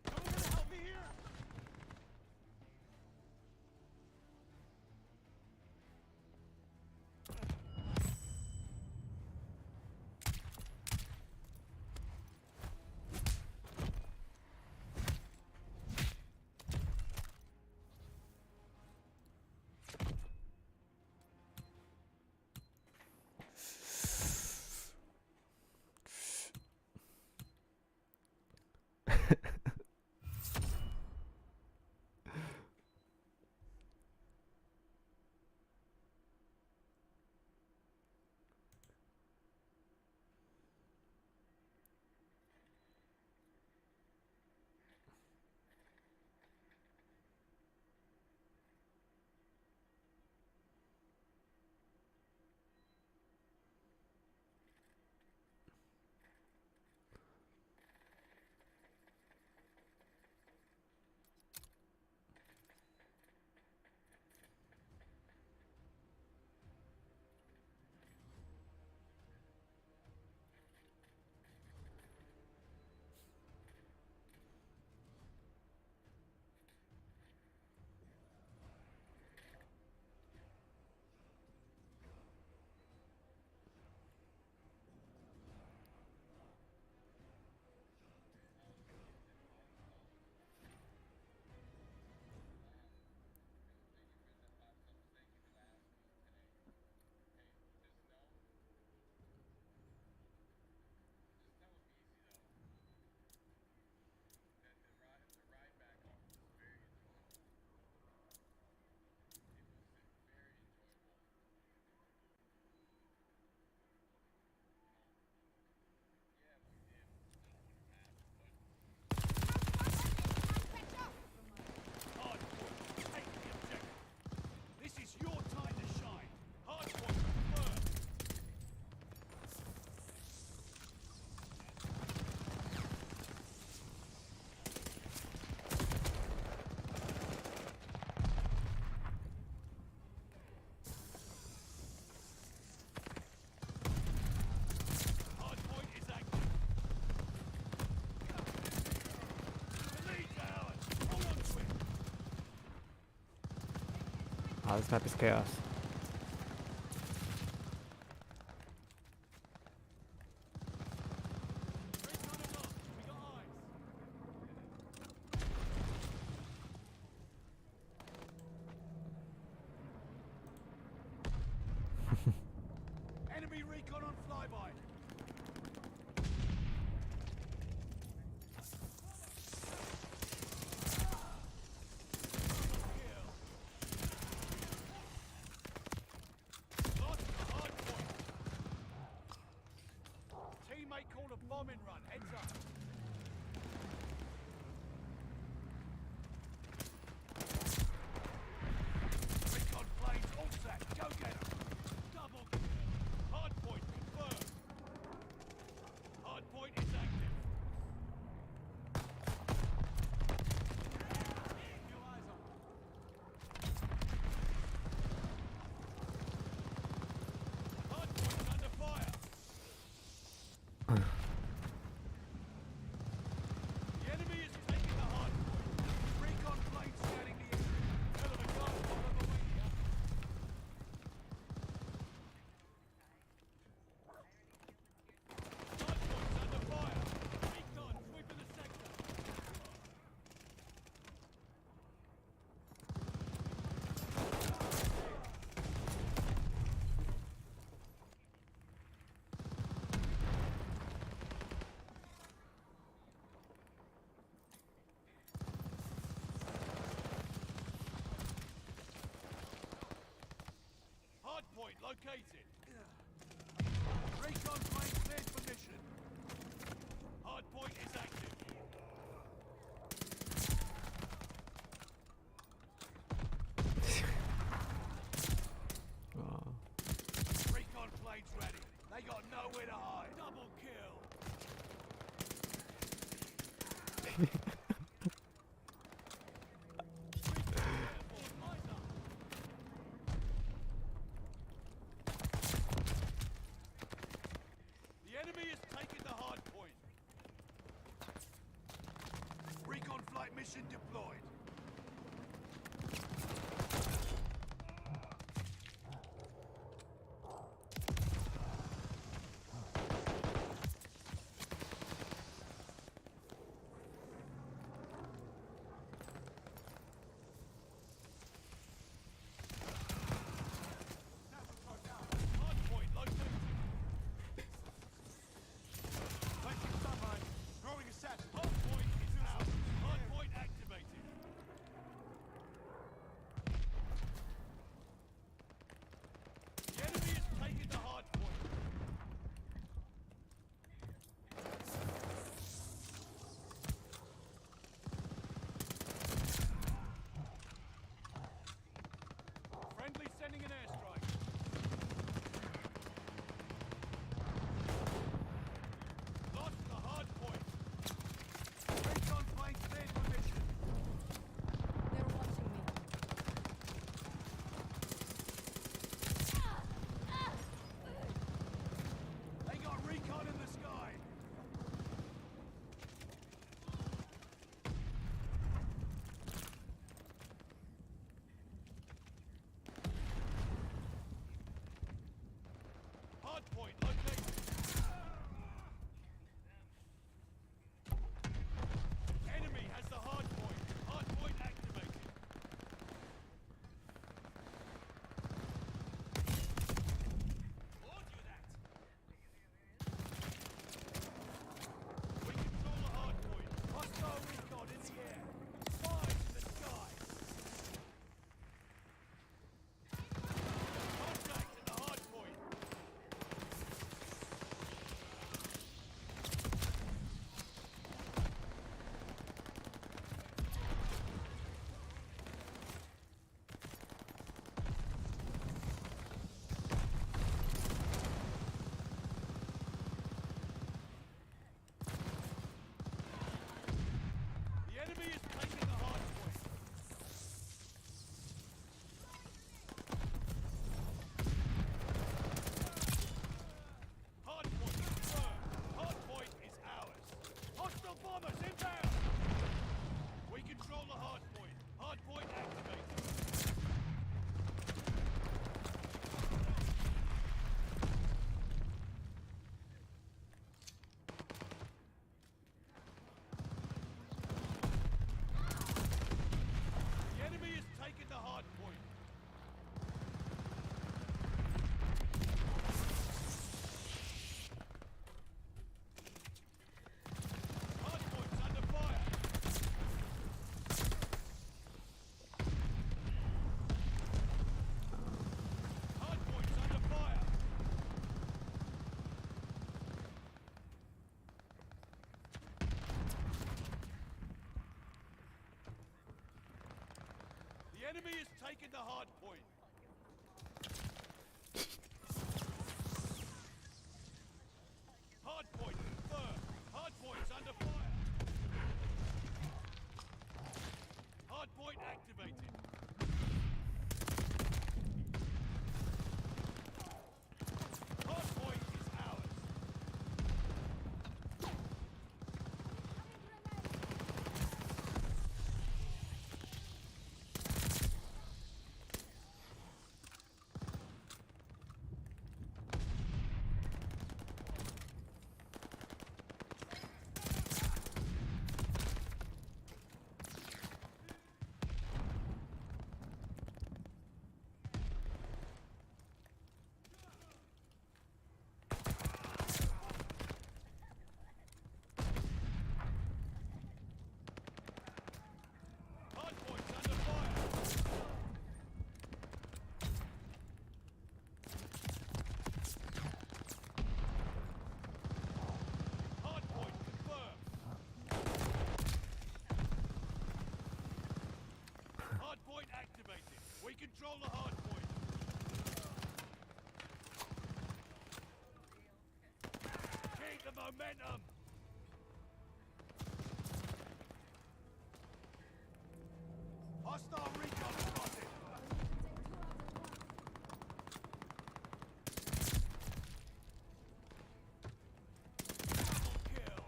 Someone gonna help me here? Oh, this map is chaos. Enemy recon on flyby. Lost the hard point. Teammate called a bombing run. Heads up. Recon planes all set. Go get 'em. Double kill. Hard point confirmed. Hard point is active. Keep your eyes on. Hard point under fire. The enemy is taking the hard point. Recon plane scanning the area. Hell of a gun on the way here. Hard point's under fire. Recon sweeping the sector. Hard point located. Recon plane cleared for mission. Hard point is active. Oh. Recon planes ready. They got nowhere to hide. Double kill. The enemy is taking the hard point. Recon flight mission deployed. Hard point located. Placing submarine. Throwing a set. Hard point is out. Hard point activated. The enemy is taking the hard point. Friendly sending an airstrike. Lost the hard point. Recon plane cleared for mission. They're watching me. They got recon in the sky. Hard point located. Enemy has the hard point. Hard point activated. Warned you that. We control the hard point. Hostile recon in the air. Spies in the sky. Contact at the hard point. The enemy is taking the hard point. Hard point confirmed. Hard point's under fire. Hard point activated. Hard point is ours. Hard point's under fire. Hard point confirmed. Hard point activated. We control the hard point. Keep the momentum. Hostile recon spotted. Double kill.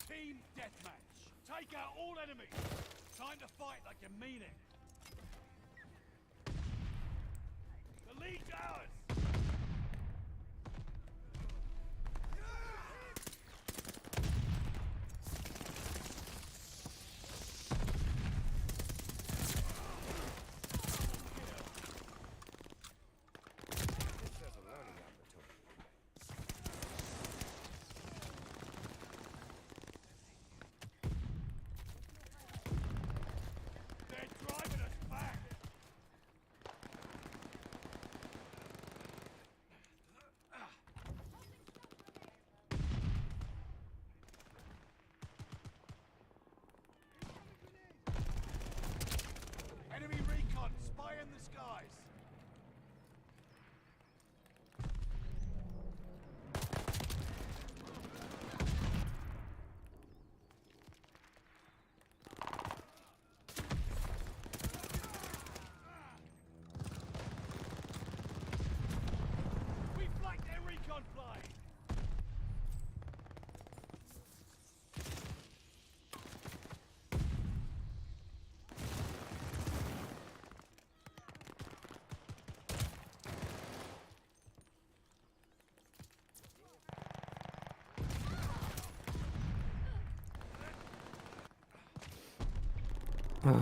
Team deathmatch. Take out all enemies. Time to fight like you mean it. The lead's ours. They're driving us back. Enemy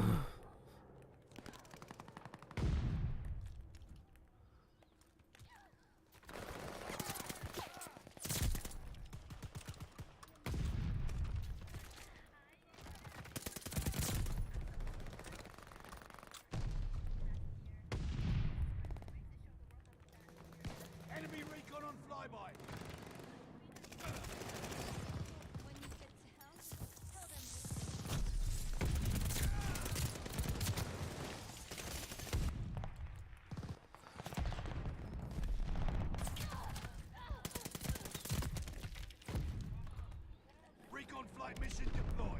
recon on flyby. Recon flight mission deployed.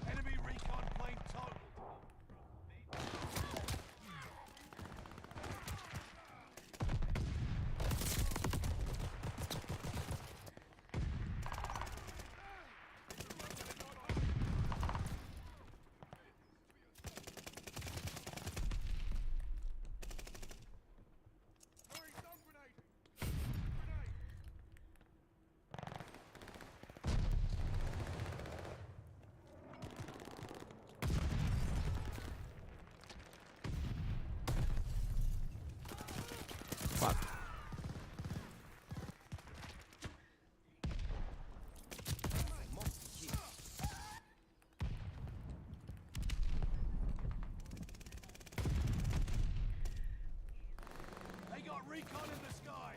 Enemy recon plane totaled. Fuck. They got recon in the sky.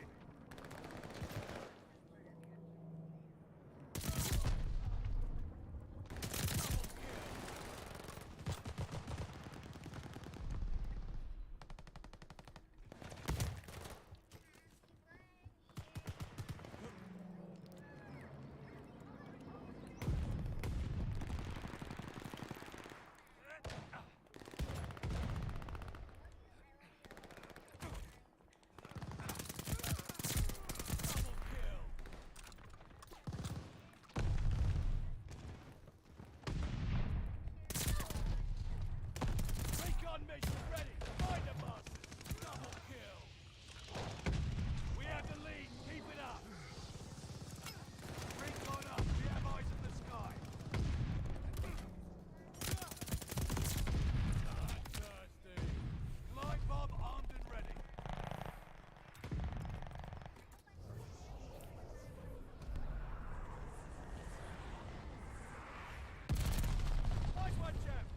Recon mission ready. Find the bastards. Double kill. We have the lead. Keep it up. Recon up. We have eyes in the sky. Thirsty. Glide bomb armed and ready. Nice one, champ.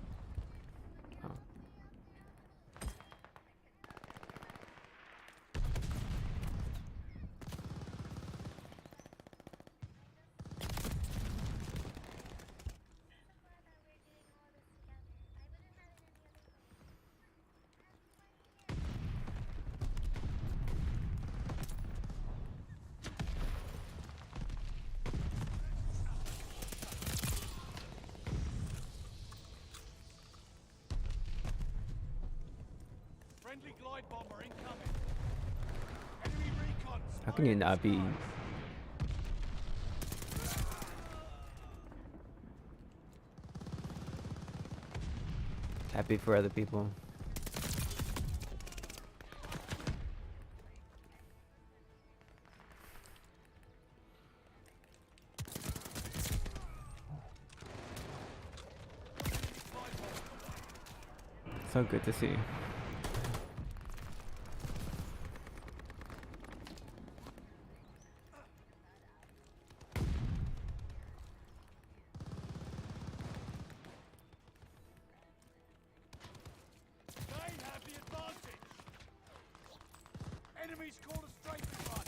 Friendly glide bomber incoming. Enemy recon. How can you not be happy for other people? So good to see. They have the advantage. Enemies call a straight and run.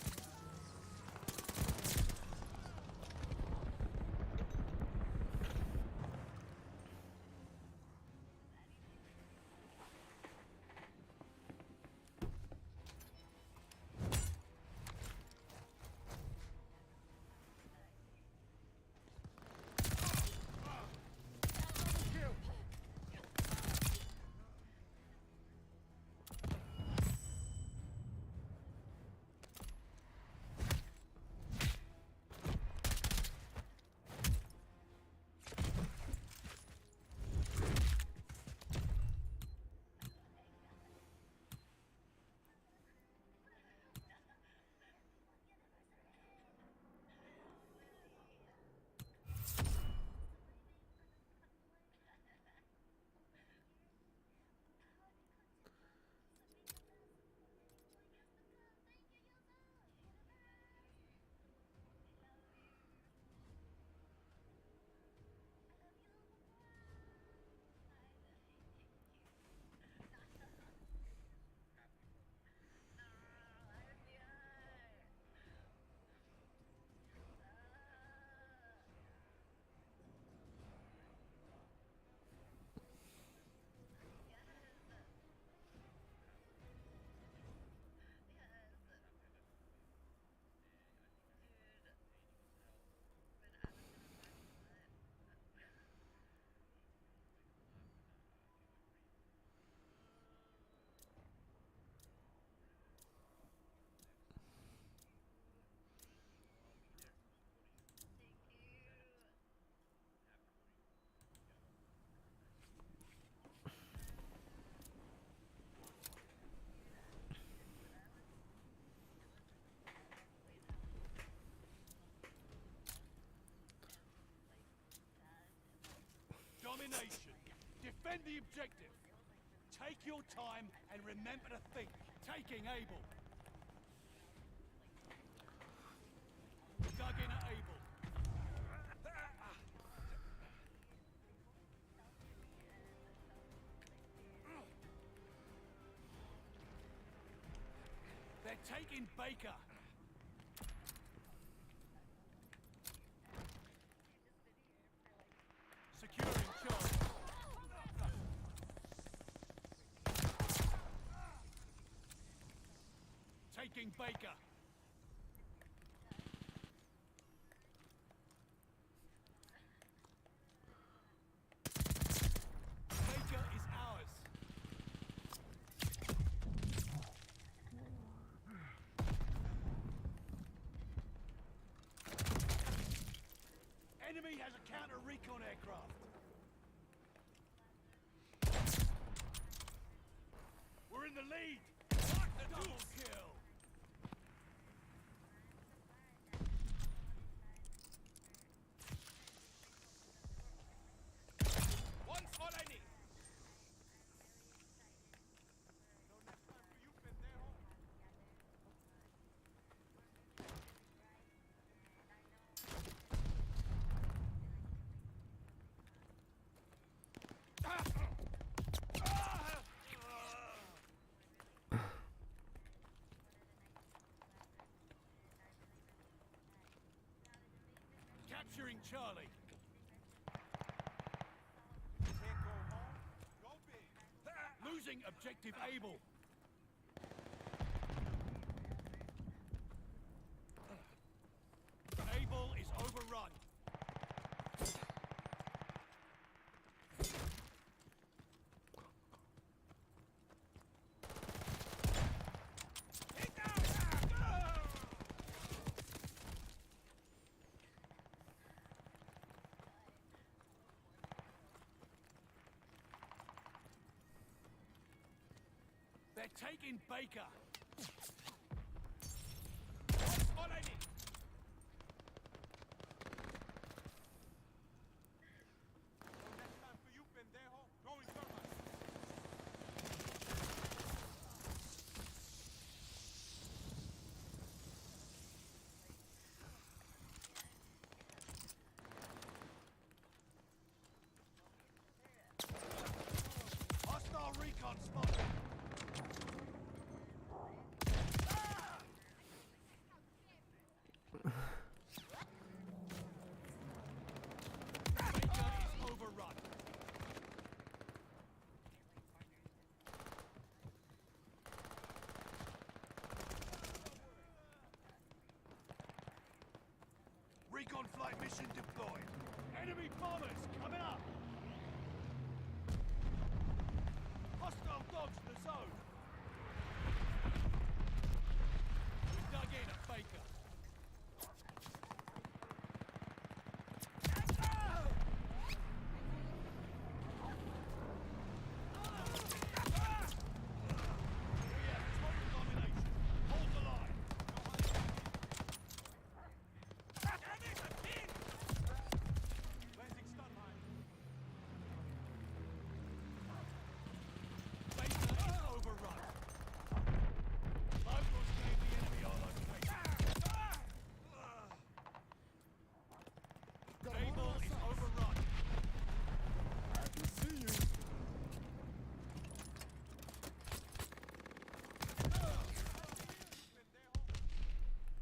domination. Defend the objective. Take your time and remember to think. Taking Able. Dug in at Able. They're taking Baker. Securing Charlie. Taking Baker. Baker is ours. Enemy has a counter recon aircraft. We're in the lead. What the double kill? One's all I need. Capturing Charlie. Can't go home. Go big. Losing objective Able. Able is overrun. They're taking Baker. That's all I need. No next time for you, pendejo. Going thermite. Hostile recon spotted. Recon flight mission deployed. Enemy bombers coming up. Hostile dogs in the zone. We dug in at Baker.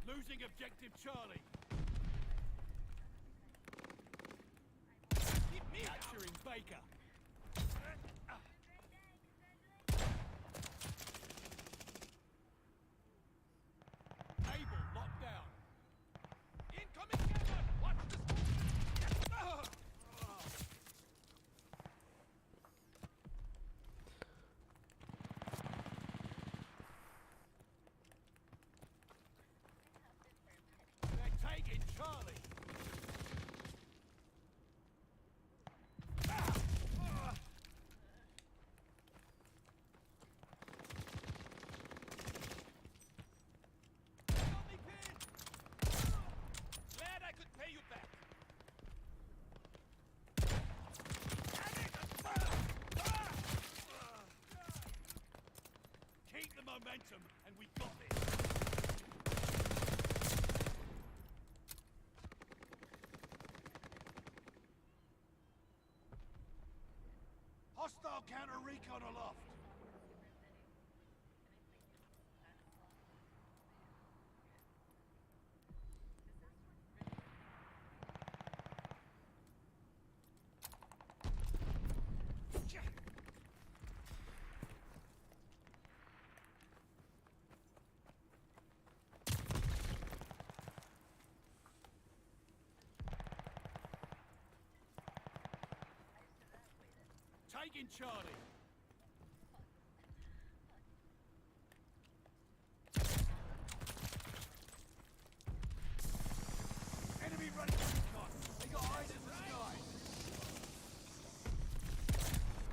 Losing objective Charlie. Capturing Baker. Able locked down. Incoming cannon! Watch this! They're taking Charlie. momentum, and we got this. Hostile counter recon aloft. Taking Charlie. Enemy running recon. They got eyes in the sky.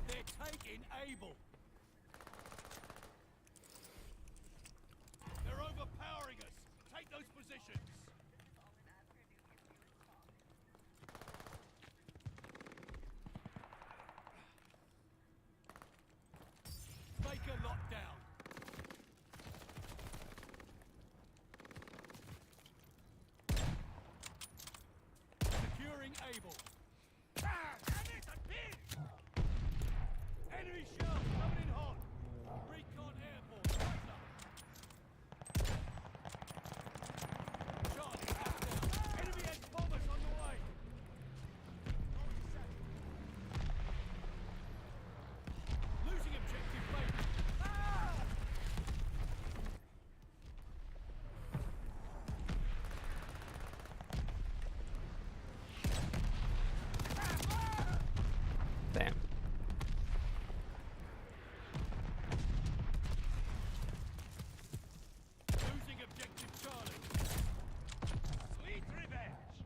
They're taking Able. They're overpowering us. Take those positions. Make a lockdown. Securing Able. Ah, damn it, I pinned! Enemy shells coming in hot. Recon airborne. Right up. Charlie, out down. Enemy ex-bombers on the way. Losing objective, mate. Damn. Losing objective Charlie. Sweet revenge.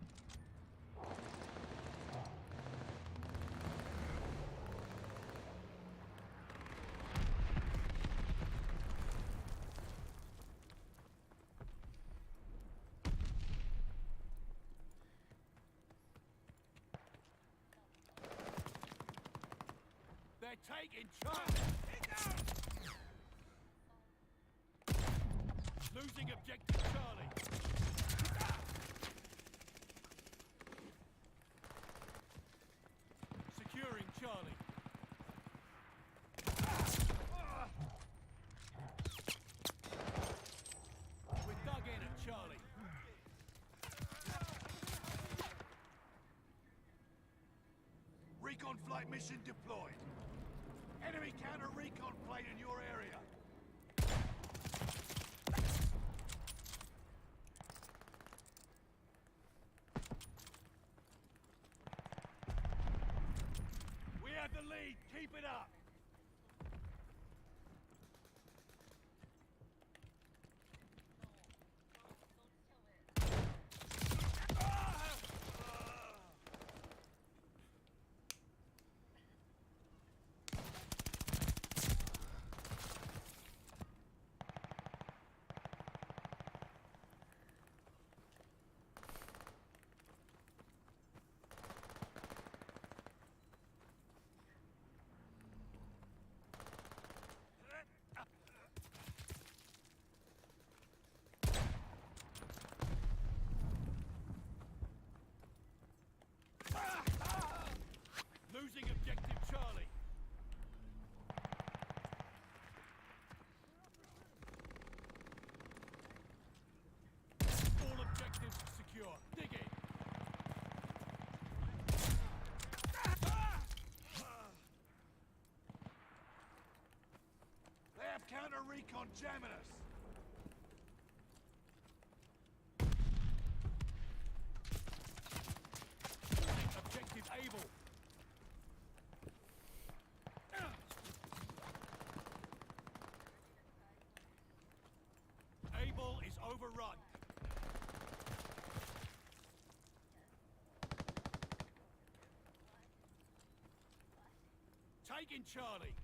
They're taking Charlie. Hit down. Losing objective Charlie. Securing Charlie. We're dug in at Charlie. Recon flight mission deployed. Enemy counter recon plane in your area. We have the lead. Keep it up. Losing objective Charlie. All objectives secure. Dig in. They have counter recon jamming us. Objective Able. Able is overrun. Taking Charlie.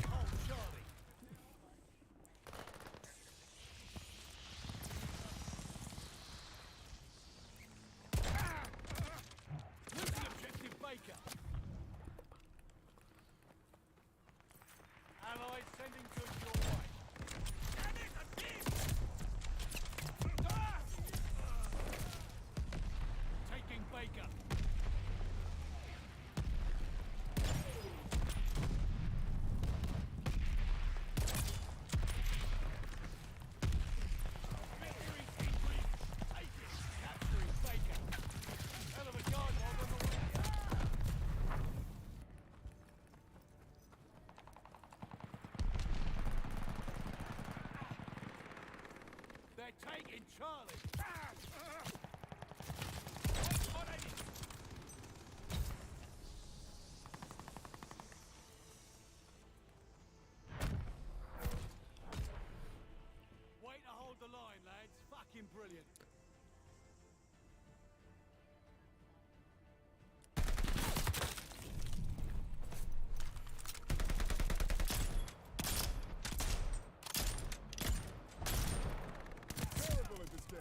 Hold Charlie. Charlie! Way to hold the line, lads. Fucking brilliant. Terrible at this game.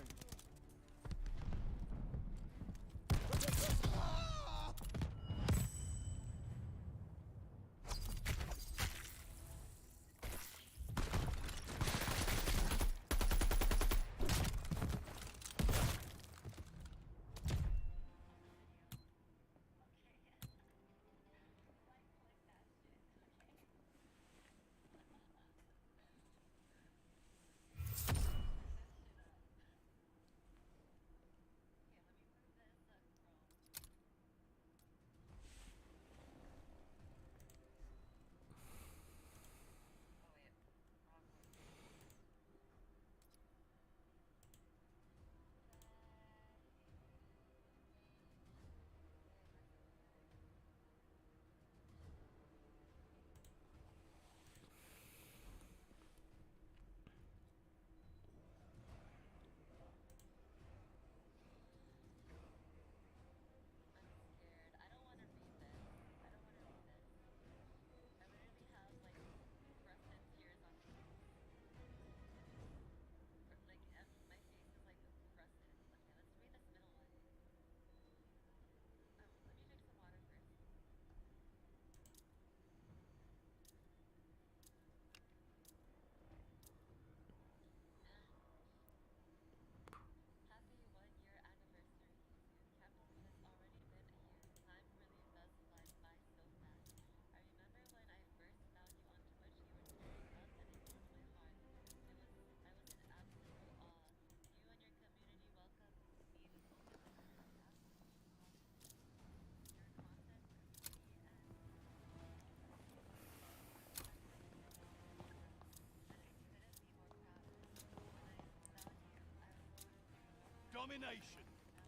Domination.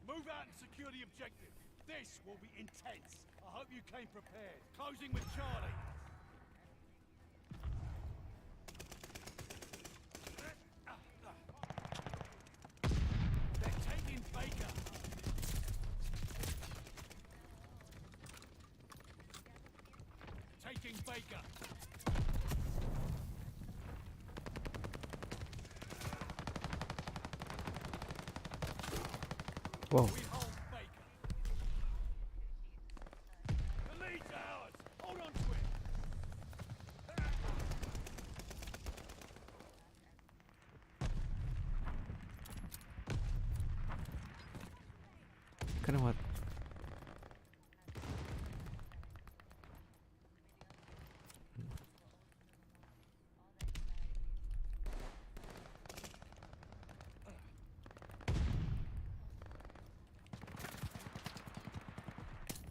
Move out and secure the objective. This will be intense. I hope you came prepared. Closing with Charlie. They're taking Baker. Taking Baker. Whoa. We hold Baker. The lead's ours. Hold on to it. Kind of what?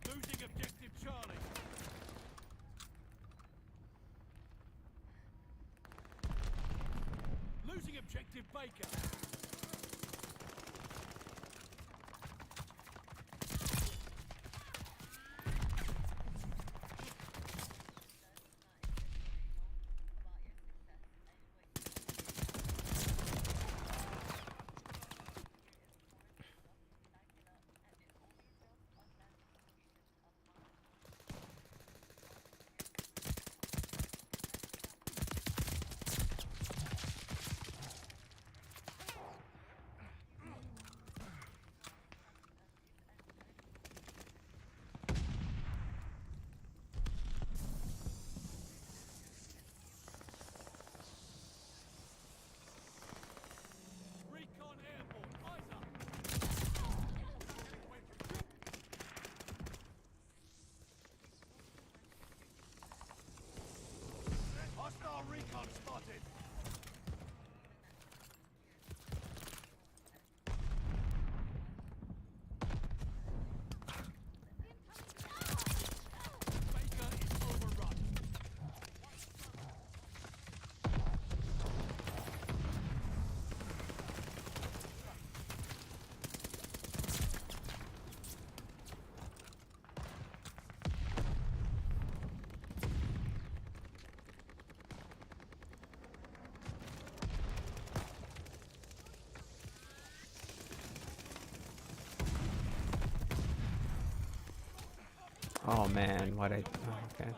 Losing objective Charlie. Losing objective Baker. Oh man, what I... Oh, okay.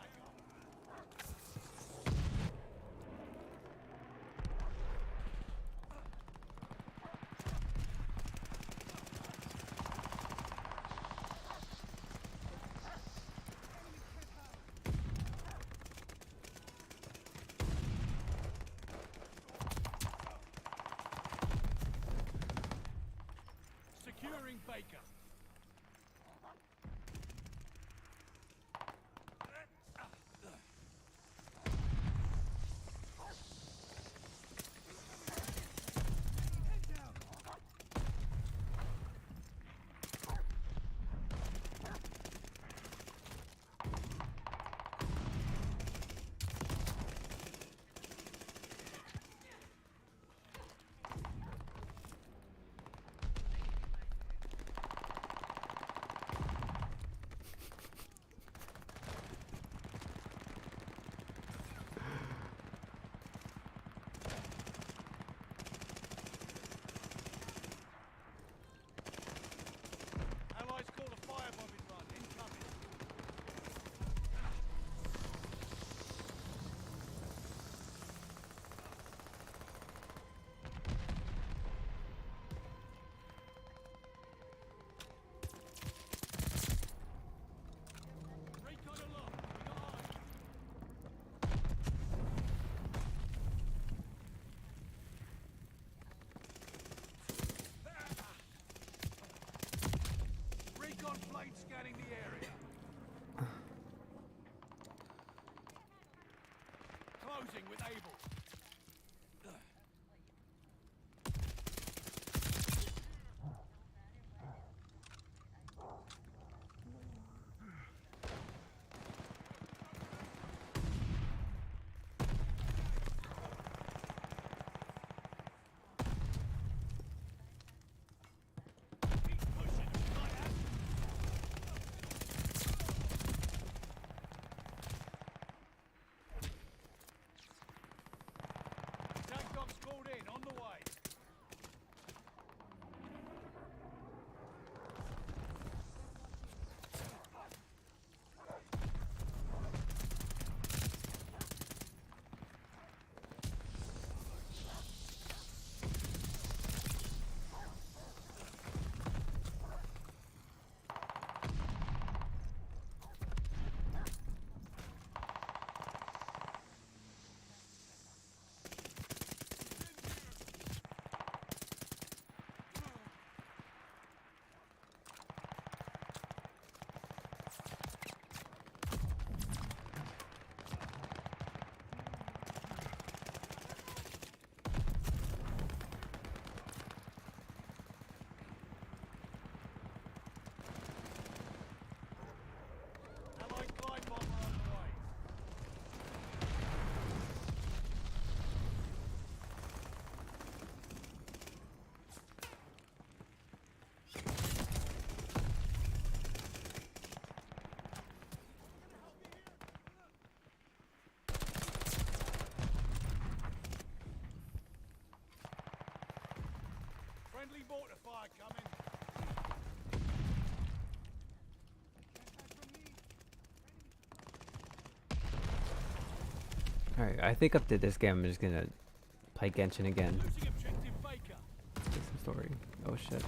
Securing Baker. Allies call a firebombing run. Incoming. Recon aloft. We got eyes. Recon plane scanning the area. Closing with Able. Tank dogs called in, on the way. Allied glide bomber on the way. Friendly mortar fire coming. Alright, I think after this game I'm just gonna play Genshin again. Losing objective Baker. Get some story. Oh shit.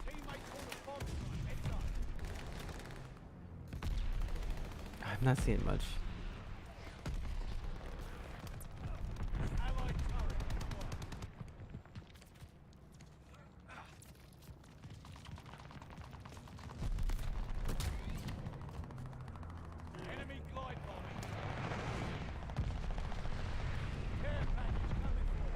Teammate called a bomb strike. Heads up. I'm not seeing much. Allied turret deployed. Enemy glide bombing. Care package coming for you.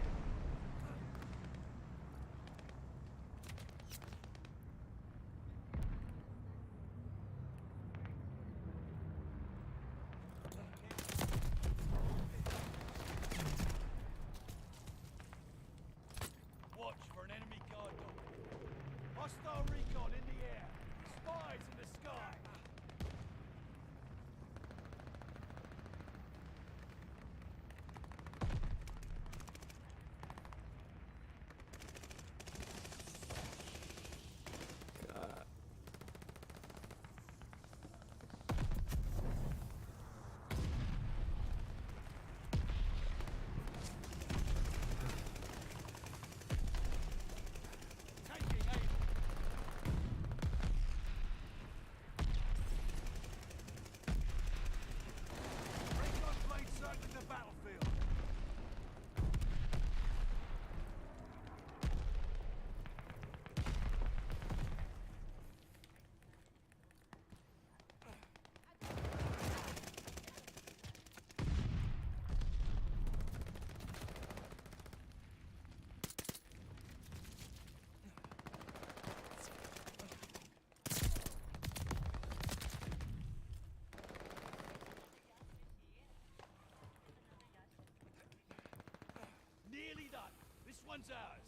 one's ours.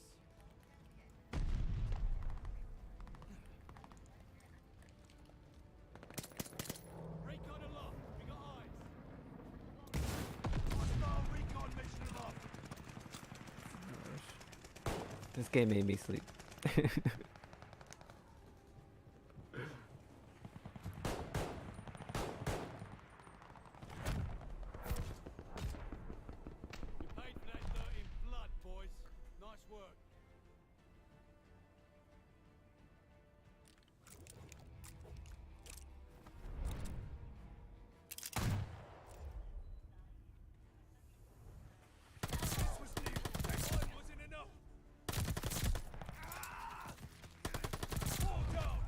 Recon aloft. We got eyes. Hostile recon mission aloft. This game made me sleep. You paid for that dirt in blood, boys. Nice work. This was new. That time wasn't enough. Fall down.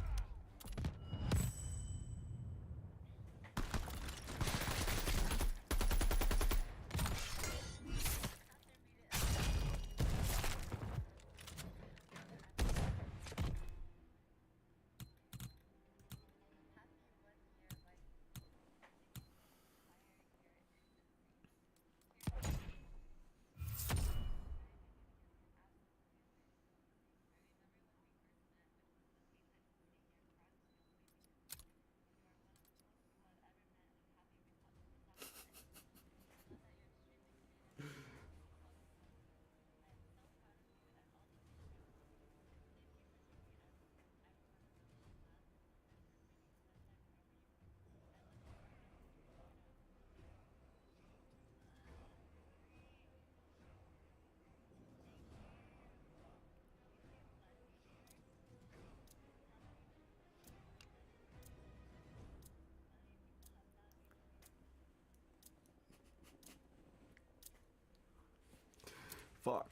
Fuck.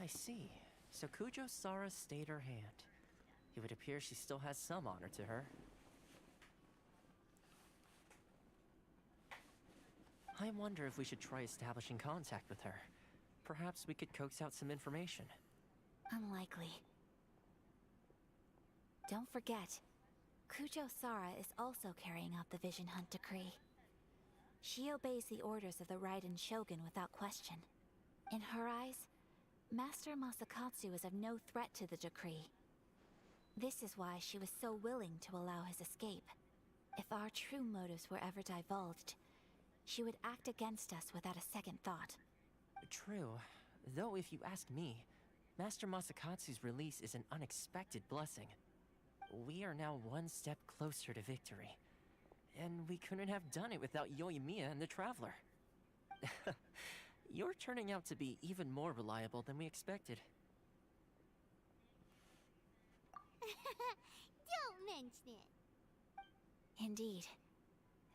I see. So Kujo Sara stayed her hand. It would appear she still has some honor to her. I wonder if we should try establishing contact with her. Perhaps we could coax out some information. Unlikely. Don't forget, Kujo Sara is also carrying out the Vision Hunt decree. She obeys the orders of the Raiden Shogun without question. In her eyes, Master Masakatsu is of no threat to the decree. This is why she was so willing to allow his escape. If our true motives were ever divulged, she would act against us without a second thought. True. Though if you ask me, Master Masakatsu's release is an unexpected blessing. We are now one step closer to victory. And we couldn't have done it without Yoimiya and the Traveler. You're turning out to be even more reliable than we expected. Don't mention it. Indeed.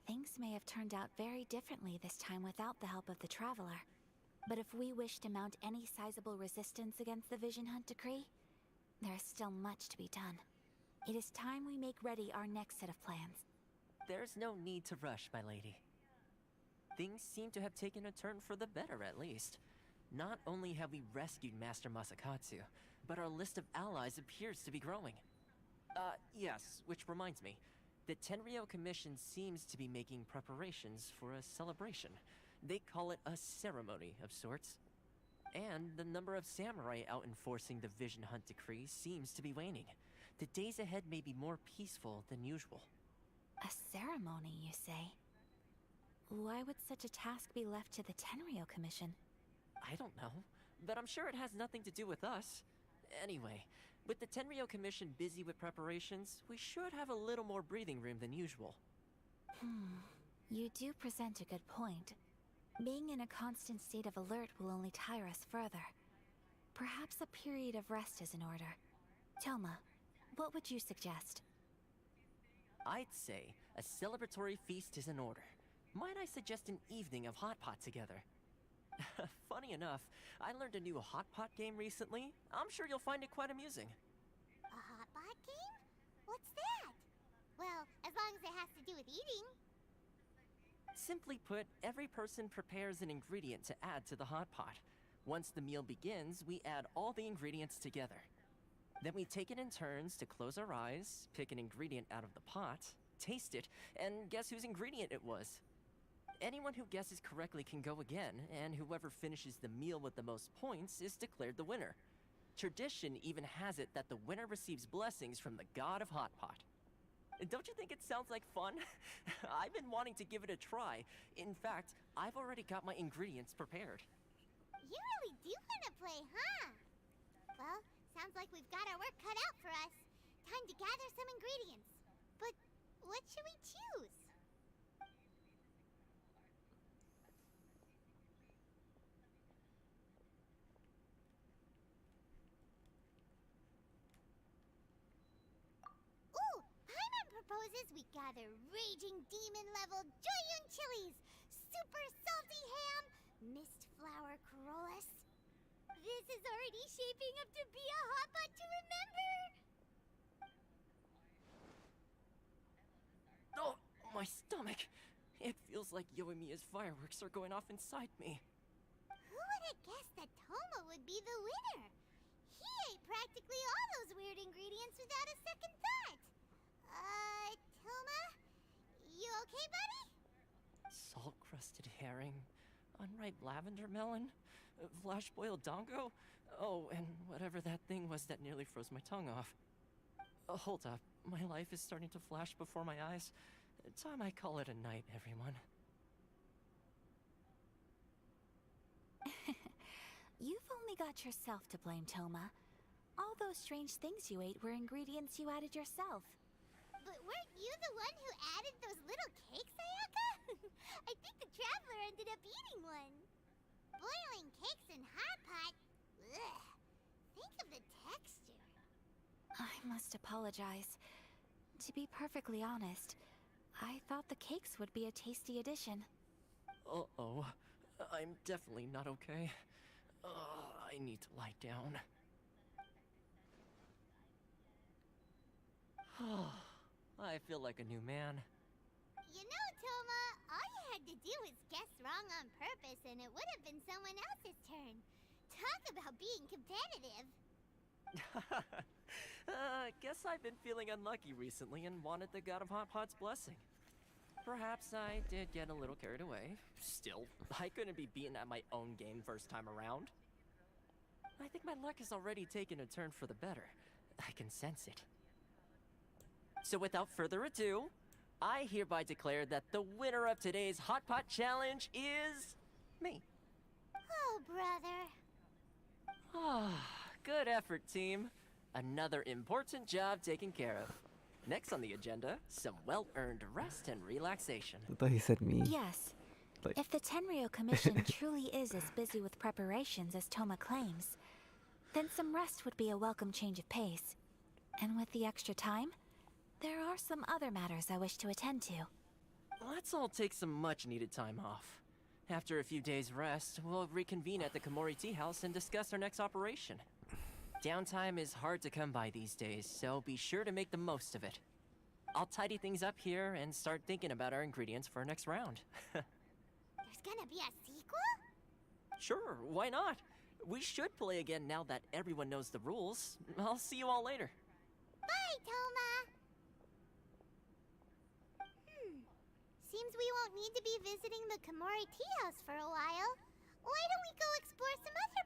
Things may have turned out very differently this time without the help of the Traveler. But if we wish to mount any sizable resistance against the Vision Hunt decree, there is still much to be done. It is time we make ready our next set of plans. There's no need to rush, my lady. Things seem to have taken a turn for the better, at least. Not only have we rescued Master Masakatsu, but our list of allies appears to be growing. Yes, which reminds me. The Tenryo Commission seems to be making preparations for a celebration. They call it a ceremony of sorts. And the number of samurai out enforcing the Vision Hunt decree seems to be waning. The days ahead may be more peaceful than usual. A ceremony, you say? Why would such a task be left to the Tenryo Commission? I don't know, but I'm sure it has nothing to do with us. Anyway, with the Tenryo Commission busy with preparations, we should have a little more breathing room than usual. You do present a good point. Being in a constant state of alert will only tire us further. Perhaps a period of rest is in order. Toma, what would you suggest? I'd say a celebratory feast is in order. Might I suggest an evening of hot pot together? Funny enough, I learned a new hot pot game recently. I'm sure you'll find it quite amusing. A hot pot game? What's that? Well, as long as it has to do with eating. Simply put, every person prepares an ingredient to add to the hot pot. Once the meal begins, we add all the ingredients together. Then we take it in turns to close our eyes, pick an ingredient out of the pot, taste it, and guess whose ingredient it was. Anyone who guesses correctly can go again, and whoever finishes the meal with the most points is declared the winner. Tradition even has it that the winner receives blessings from the god of hot pot. Don't you think it sounds like fun? I've been wanting to give it a try. In fact, I've already got my ingredients prepared. You really do want to play, huh? Well, sounds like we've got our work cut out for us. Time to gather some ingredients. But what should we choose? Ooh, Paimon proposes we gather raging demon-level Joyun chilies, super salty ham, mist flower corollas. This is already shaping up to be a hot pot to remember! Oh, my stomach! It feels like Yoimiya's fireworks are going off inside me. Who would have guessed that Toma would be the winner? He ate practically all those weird ingredients without a second thought. Toma? You okay, buddy? Salt-crusted herring, unripe lavender melon, flash-boiled dongo? Oh, and whatever that thing was that nearly froze my tongue off. Hold up, my life is starting to flash before my eyes. Time I call it a night, everyone. You've only got yourself to blame, Toma. All those strange things you ate were ingredients you added yourself. But weren't you the one who added those little cakes, Ayaka? I think the Traveler ended up eating one. Boiling cakes in hot pot? Ugh. Think of the texture. I must apologize. To be perfectly honest, I thought the cakes would be a tasty addition. Uh-oh. I'm definitely not okay. I need to lie down. I feel like a new man. You know, Toma, all you had to do was guess wrong on purpose and it would have been someone else's turn. Talk about being competitive. Guess I've been feeling unlucky recently and wanted the God of Hot Pot's blessing. Perhaps I did get a little carried away. Still, I couldn't be beaten at my own game first time around. I think my luck has already taken a turn for the better. I can sense it. So without further ado, I hereby declare that the winner of today's Hot Pot Challenge is me. Oh, brother. Good effort, team. Another important job taken care of. Next on the agenda, some well-earned rest and relaxation. I thought he said me. Yes. Like... If the Tenryo Commission truly is as busy with preparations as Toma claims, then some rest would be a welcome change of pace. And with the extra time, there are some other matters I wish to attend to. Let's all take some much-needed time off. After a few days' rest, we'll reconvene at the Komori Tea House and discuss our next operation. Downtime is hard to come by these days, so be sure to make the most of it. I'll tidy things up here and start thinking about our ingredients for our next round. There's gonna be a sequel? Sure, why not? We should play again now that everyone knows the rules. I'll see you all later. Bye, Toma! Seems we won't need to be visiting the Komori Tea House for a while. Why don't we go explore some other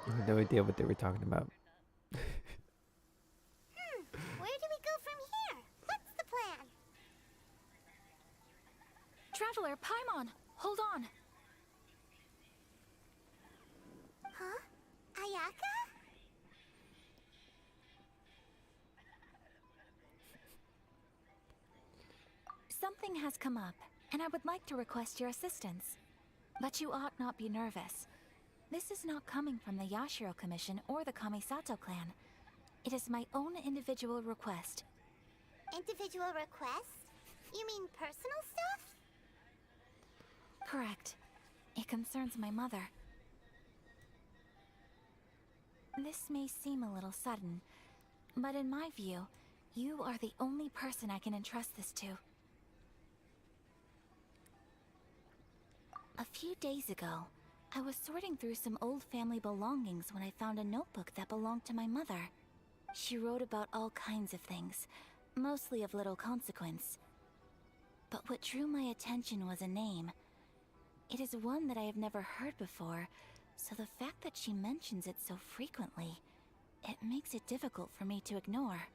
I have no idea what they were talking about. Where do we go from here? What's the plan? Traveler, Paimon, hold on. Huh? Ayaka? Something has come up, and I would like to request your assistance. But you ought not be nervous. This is not coming from the Yashiro Commission or the Kamisato clan. It is my own individual request. Individual requests? You mean personal stuff? Correct. It concerns my mother. This may seem a little sudden, but in my view, you are the only person I can entrust this to. A few days ago, I was sorting through some old family belongings when I found a notebook that belonged to my mother. She wrote about all kinds of things, mostly of little consequence. But what drew my attention was a name. It is one that I have never heard before, so the fact that she mentions it so frequently, it makes it difficult for me to ignore.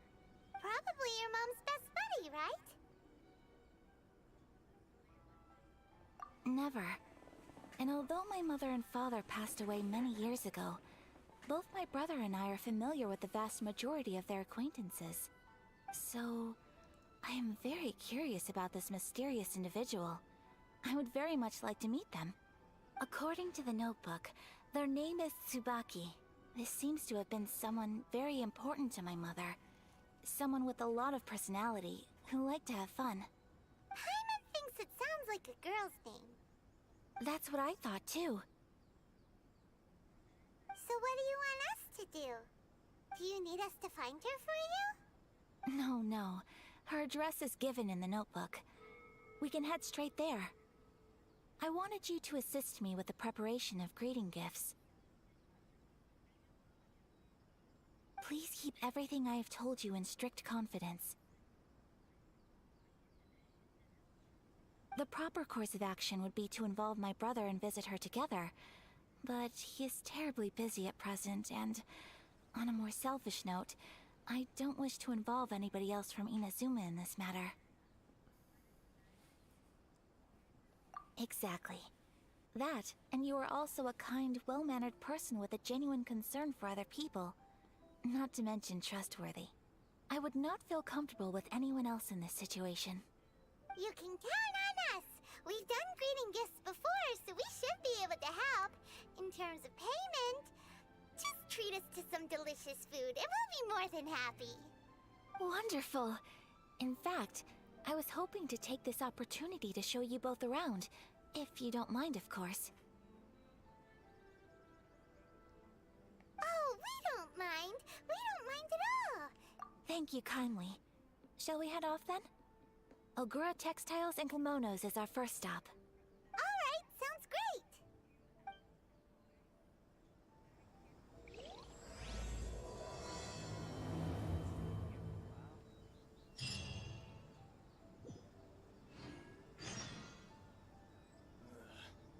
Probably your mom's best buddy, right? Never. And although my mother and father passed away many years ago, both my brother and I are familiar with the vast majority of their acquaintances. So, I am very curious about this mysterious individual. I would very much like to meet them. According to the notebook, their name is Tsubaki. This seems to have been someone very important to my mother. Someone with a lot of personality, who liked to have fun. Paimon thinks it sounds like a girl's name. That's what I thought too. So what do you want us to do? Do you need us to find her for you? No. Her address is given in the notebook. We can head straight there. I wanted you to assist me with the preparation of greeting gifts. Please keep everything I have told you in strict confidence. The proper course of action would be to involve my brother and visit her together, but he is terribly busy at present, and on a more selfish note, I don't wish to involve anybody else from Inazuma in this matter. Exactly. That, and you are also a kind, well-mannered person with a genuine concern for other people. Not to mention trustworthy. I would not feel comfortable with anyone else in this situation. You can count on us! We've done greeting gifts before, so we should be able to help. In terms of payment, just treat us to some delicious food and we'll be more than happy. Wonderful! In fact, I was hoping to take this opportunity to show you both around, if you don't mind, of course. Oh, we don't mind! We don't mind at all! Thank you kindly. Shall we head off then? Ogura Textiles and Kimonos is our first stop. Alright, sounds great!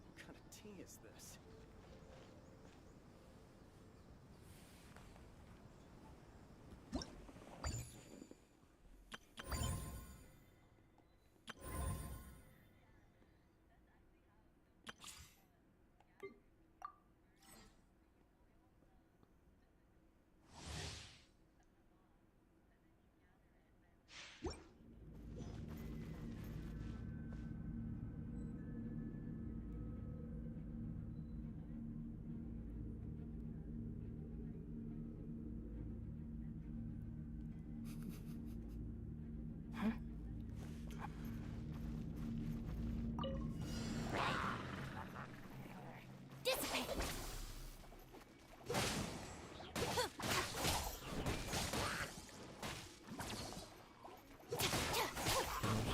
What kind of tea is this?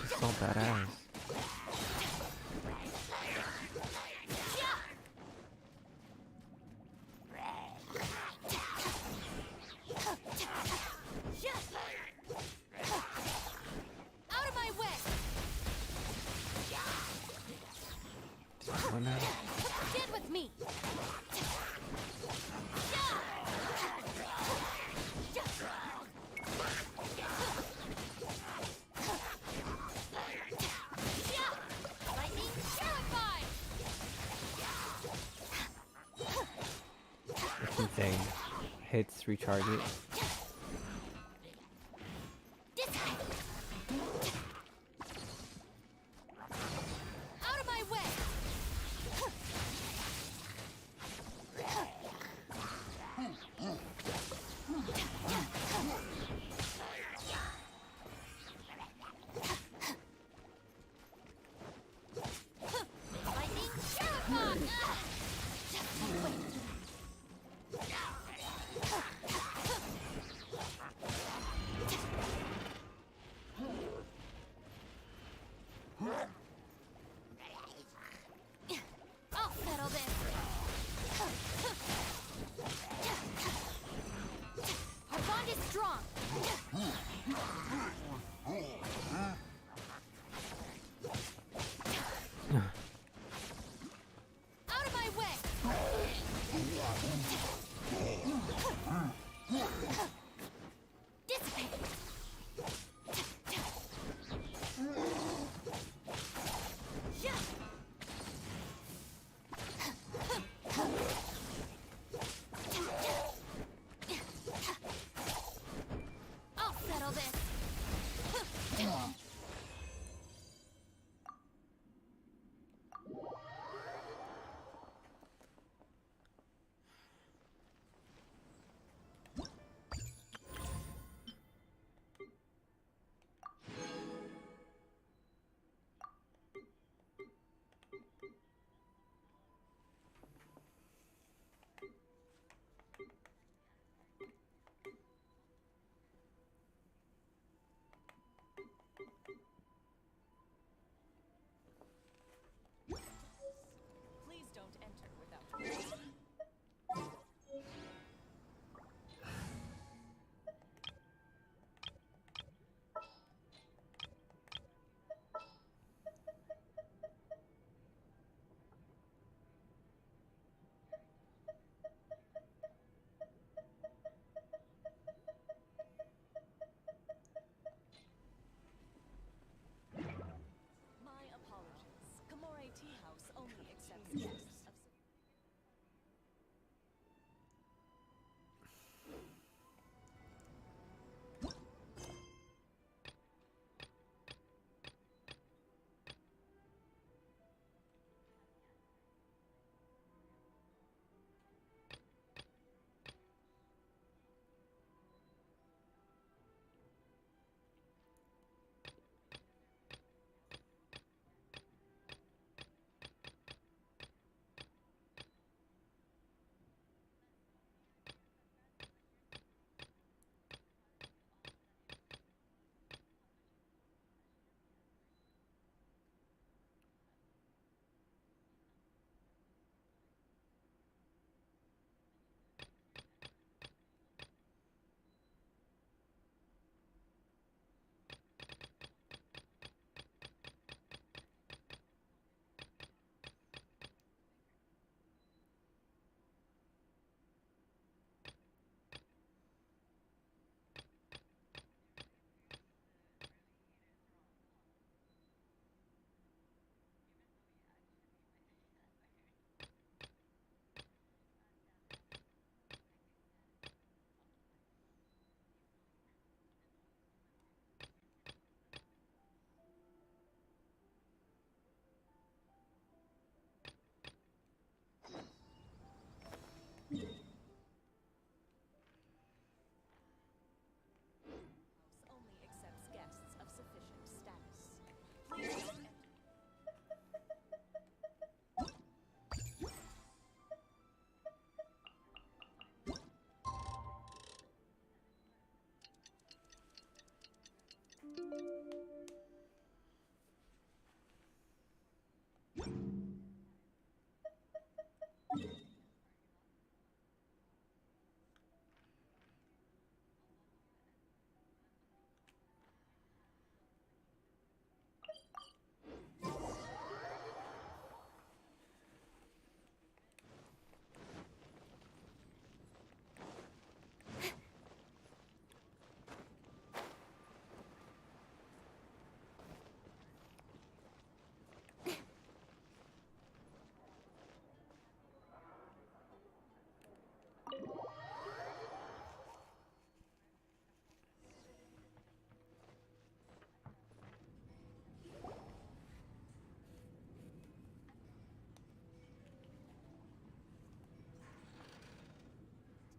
So badass. Out of my way! One now. Get with me! Dang. Hits recharge it. Out of my way! Lightning Shuriken! I'll settle this. Our bond is strong. Out of my way. Dissipate. I'll settle this.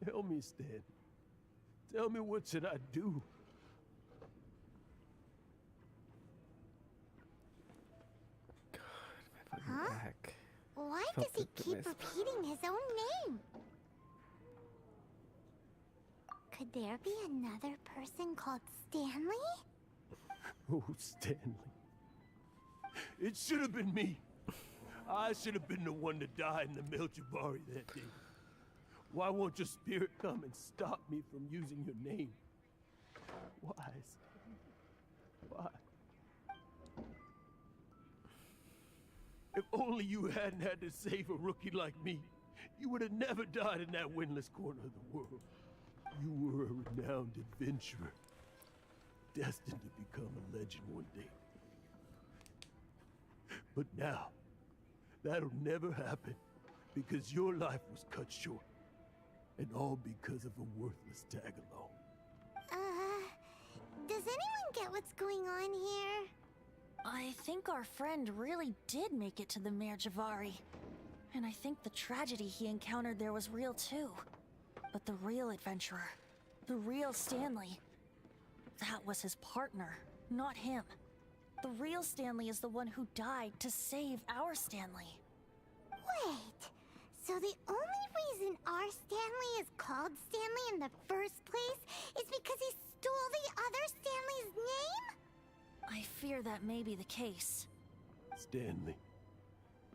Tell me, Stan. Tell me, what should I do? Huh? Why does he keep repeating his own name? Could there be another person called Stanley? Oh, Stanley. It should have been me. I should have been the one to die in the Melchivari that day. Why won't your spirit come and stop me from using your name? Why, Stanley? Why? If only you hadn't had to save a rookie like me, you would have never died in that windless corner of the world. You were a renowned adventurer, destined to become a legend one day. But now, that'll never happen, because your life was cut short, and all because of a worthless tag-along. Does anyone get what's going on here? I think our friend really did make it to the Mare Javari. And I think the tragedy he encountered there was real too. But the real adventurer, the real Stanley, that was his partner, not him. The real Stanley is the one who died to save our Stanley. Wait, so the only reason our Stanley is called Stanley in the first place is because he stole the other Stanley's name? I fear that may be the case. Stanley,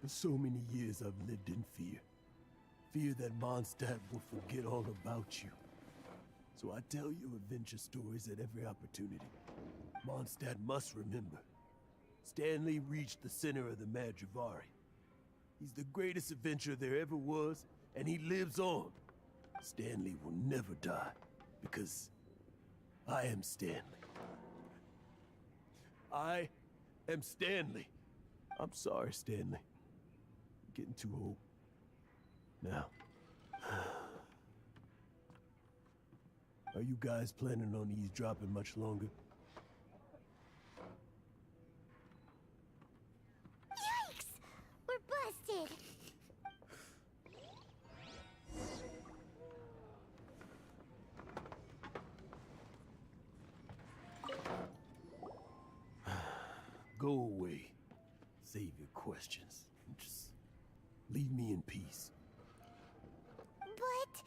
for so many years I've lived in fear. Fear that Mondstadt will forget all about you. So I tell you adventure stories at every opportunity. Mondstadt must remember. Stanley reached the center of the Mare Javari. He's the greatest adventurer there ever was, and he lives on. Stanley will never die, because I am Stanley. I am Stanley. I'm sorry, Stanley. I'm getting too old. Now, are you guys planning on eavesdropping much longer? Yikes! We're busted! Go away. Save your questions. Just leave me in peace. But...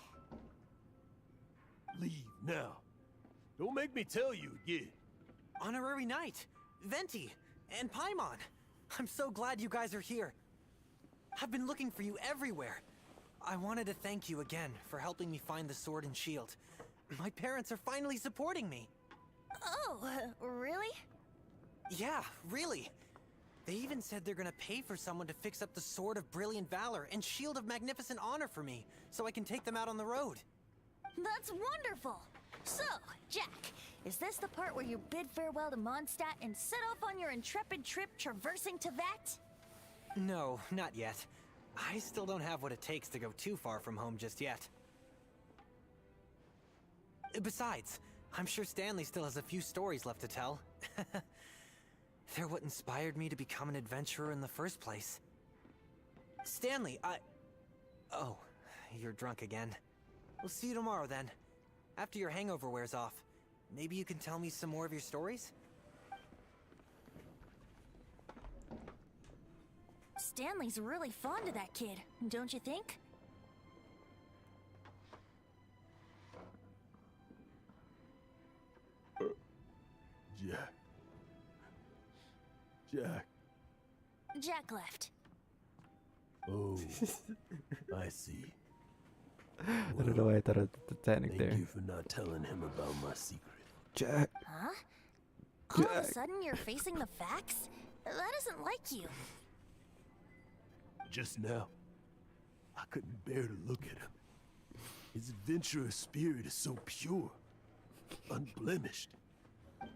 Leave now. Don't make me tell you again. Honorary Knight, Venti, and Paimon. I'm so glad you guys are here. I've been looking for you everywhere. I wanted to thank you again for helping me find the sword and shield. My parents are finally supporting me. Oh, really? Yeah, really. They even said they're gonna pay for someone to fix up the Sword of Brilliant Valor and Shield of Magnificent Honor for me, so I can take them out on the road. That's wonderful! So, Jack, is this the part where you bid farewell to Mondstadt and set off on your intrepid trip traversing Tevat? No, not yet. I still don't have what it takes to go too far from home just yet. Besides, I'm sure Stanley still has a few stories left to tell. They're what inspired me to become an adventurer in the first place. Stanley, Oh, you're drunk again. We'll see you tomorrow then. After your hangover wears off. Maybe you can tell me some more of your stories? Stanley's really fond of that kid, don't you think? Jack. Jack. Jack left. Oh, I see. I don't know why I thought of the Titanic there. Thank you for not telling him about my secret. Jack. Huh? All of a sudden you're facing the facts? That isn't like you. Just now, I couldn't bear to look at him. His adventurous spirit is so pure, unblemished.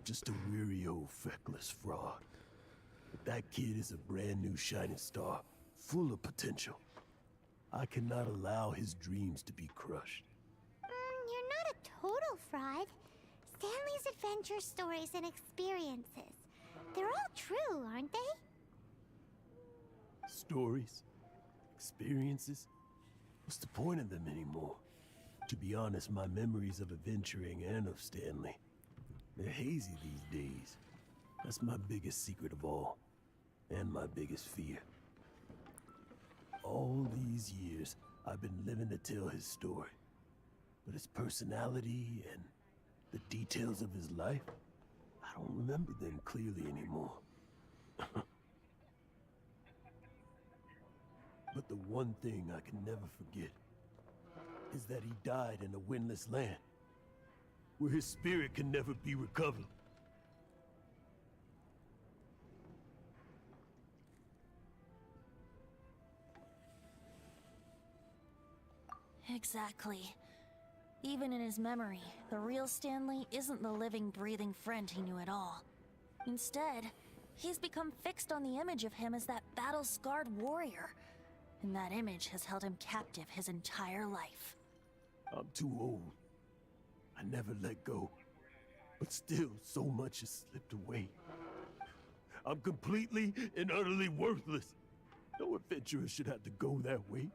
Just a weary old feckless fraud. But that kid is a brand new shining star, full of potential. I cannot allow his dreams to be crushed. You're not a total fraud. Stanley's adventure stories and experiences. They're all true, aren't they? Stories? Experiences? What's the point of them anymore? To be honest, my memories of adventuring and of Stanley, they're hazy these days. That's my biggest secret of all, and my biggest fear. All these years, I've been living to tell his story. But his personality and the details of his life, I don't remember them clearly anymore. But the one thing I can never forget is that he died in a windless land, where his spirit can never be recovered. Exactly. Even in his memory, the real Stanley isn't the living, breathing friend he knew at all. Instead, he's become fixed on the image of him as that battle-scarred warrior. And that image has held him captive his entire life. I'm too old. I never let go. But still, so much has slipped away. I'm completely and utterly worthless. No adventurer should have to go that way.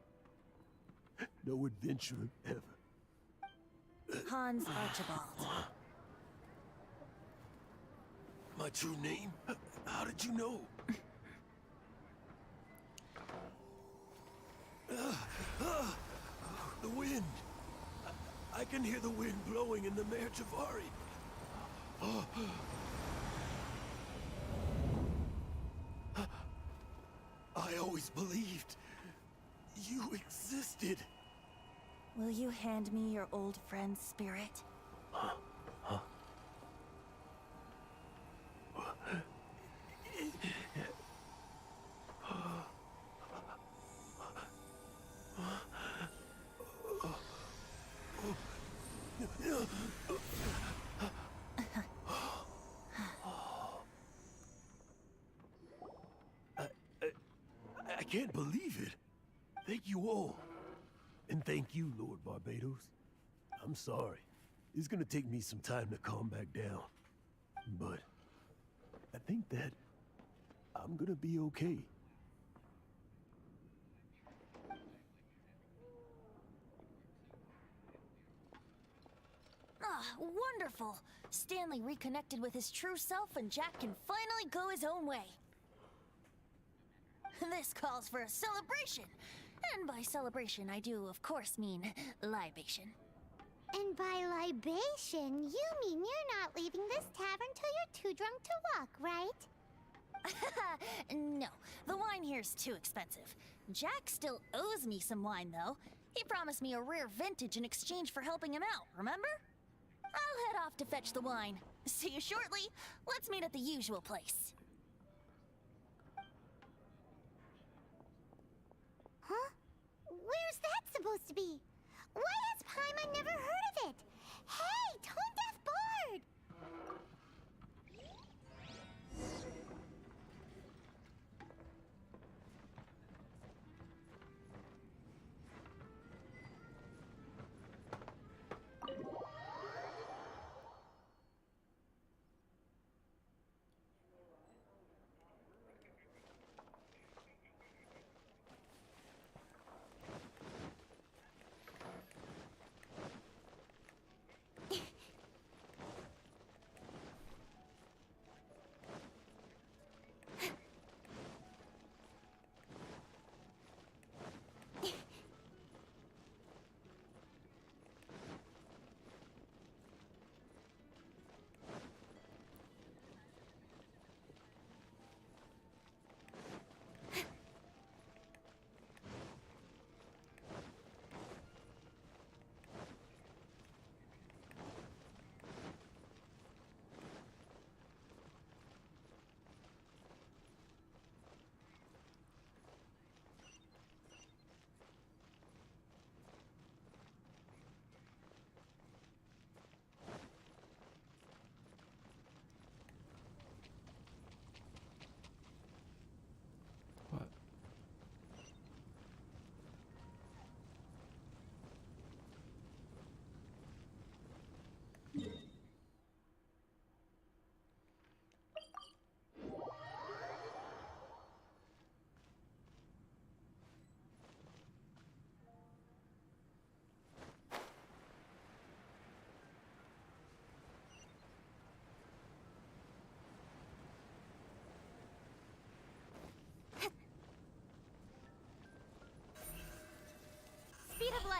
No adventurer ever. Hans Archibald. My true name? How did you know? The wind. I can hear the wind blowing in the Mare Javari. I always believed you existed. Will you hand me your old friend's spirit? I can't believe it. Thank you all. And thank you, Lord Barbados. I'm sorry. It's gonna take me some time to calm back down. But I think that I'm gonna be okay. Ah, wonderful! Stanley reconnected with his true self and Jack can finally go his own way. This calls for a celebration. And by celebration, I do, of course, mean libation. And by libation, you mean you're not leaving this tavern till you're too drunk to walk, right? No, the wine here's too expensive. Jack still owes me some wine, though. He promised me a rare vintage in exchange for helping him out, remember? I'll head off to fetch the wine. See you shortly. Let's meet at the usual place. Huh? Where's that supposed to be? Why has Paimon never heard of it? Hey, Tone Deaf Bard!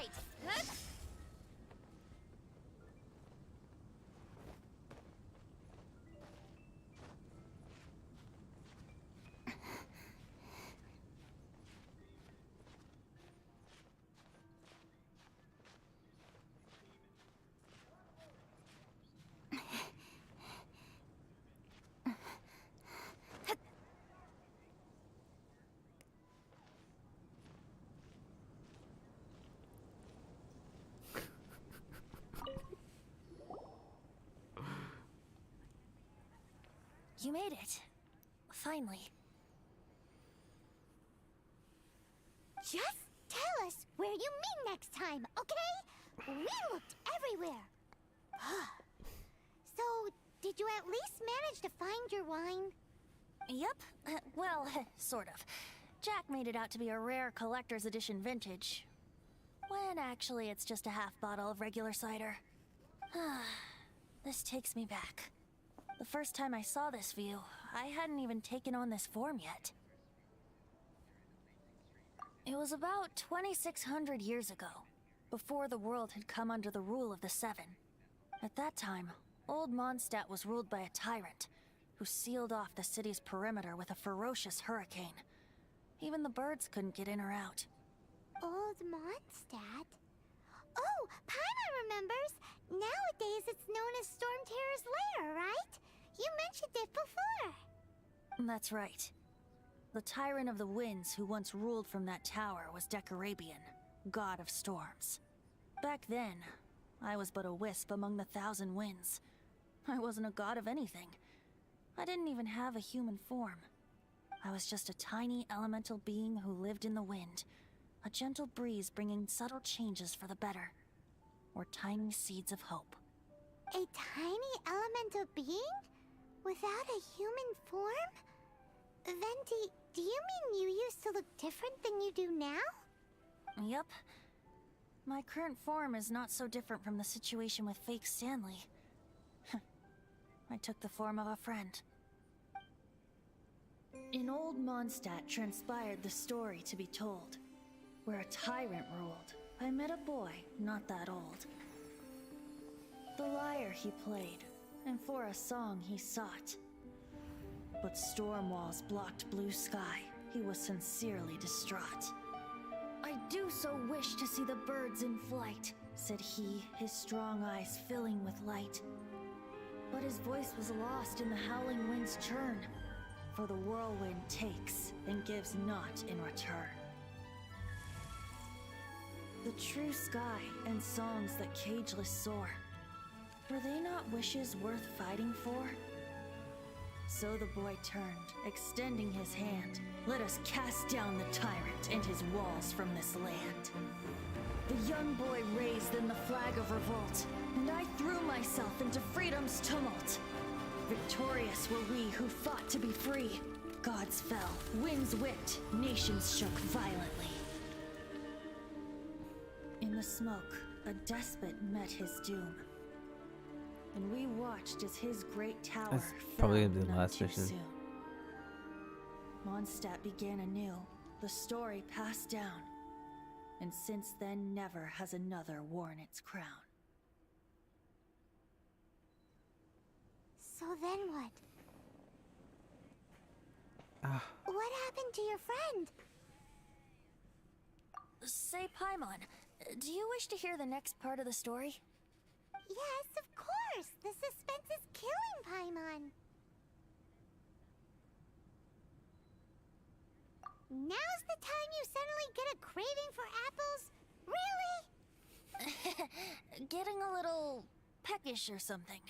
right. Huh? You made it. Finally. Just tell us where you meet next time, okay? We looked everywhere. So, did you at least manage to find your wine? Yep. Well, sort of. Jack made it out to be a rare collector's edition vintage. When actually it's just a half bottle of regular cider. This takes me back. The first time I saw this view, I hadn't even taken on this form yet. It was about 2,600 years ago, before the world had come under the rule of the Seven. At that time, old Mondstadt was ruled by a tyrant, who sealed off the city's perimeter with a ferocious hurricane. Even the birds couldn't get in or out. Old Mondstadt? Oh, Paimon remembers! Nowadays it's known as Storm Terror's lair, right? You mentioned it before. That's right. The Tyrant of the Winds who once ruled from that tower was Decarabian, god of storms. Back then, I was but a wisp among the thousand winds. I wasn't a god of anything. I didn't even have a human form. I was just a tiny elemental being who lived in the wind, a gentle breeze bringing subtle changes for the better, or tiny seeds of hope. A tiny elemental being? Without a human form? Venti, do you mean you used to look different than you do now? Yep. My current form is not so different from the situation with fake Stanley. I took the form of a friend. In old Mondstadt transpired the story to be told. Where a tyrant ruled, I met a boy not that old. The lyre he played, and for a song he sought. But storm walls blocked blue sky. He was sincerely distraught. I do so wish to see the birds in flight, said he, his strong eyes filling with light. But his voice was lost in the howling wind's churn, for the whirlwind takes and gives not in return. The true sky and songs that cageless soar, were they not wishes worth fighting for? So the boy turned, extending his hand. Let us cast down the tyrant and his walls from this land. The young boy raised then the flag of revolt, and I threw myself into freedom's tumult. Victorious were we who fought to be free. Gods fell, winds whipped, nations shook violently. In the smoke, a despot met his doom. And we watched as his great tower That's fell probably gonna be the none last too mission. soon. Mondstadt began anew, the story passed down, and since then never has another worn its crown. So then what? What happened to your friend? Say, Paimon, do you wish to hear the next part of the story? Yes, of course! The suspense is killing Paimon! Now's the time you suddenly get a craving for apples? Really? Getting a little peckish or something.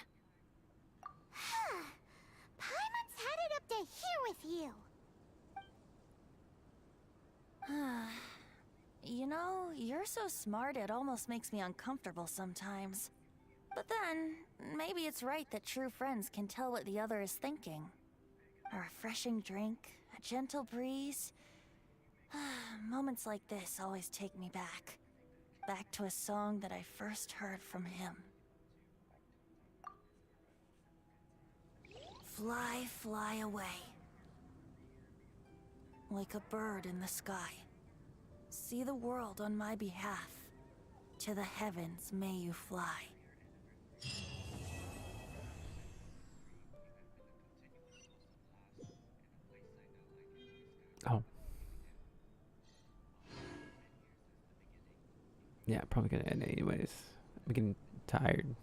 Paimon's had it up to here with you! You know, you're so smart it almost makes me uncomfortable sometimes. But then, maybe it's right that true friends can tell what the other is thinking. A refreshing drink, a gentle breeze. Moments like this always take me back. Back to a song that I first heard from him. Fly, fly away. Like a bird in the sky. See the world on my behalf. To the heavens may you fly. Oh. Yeah, probably gonna end anyways. I'm getting tired.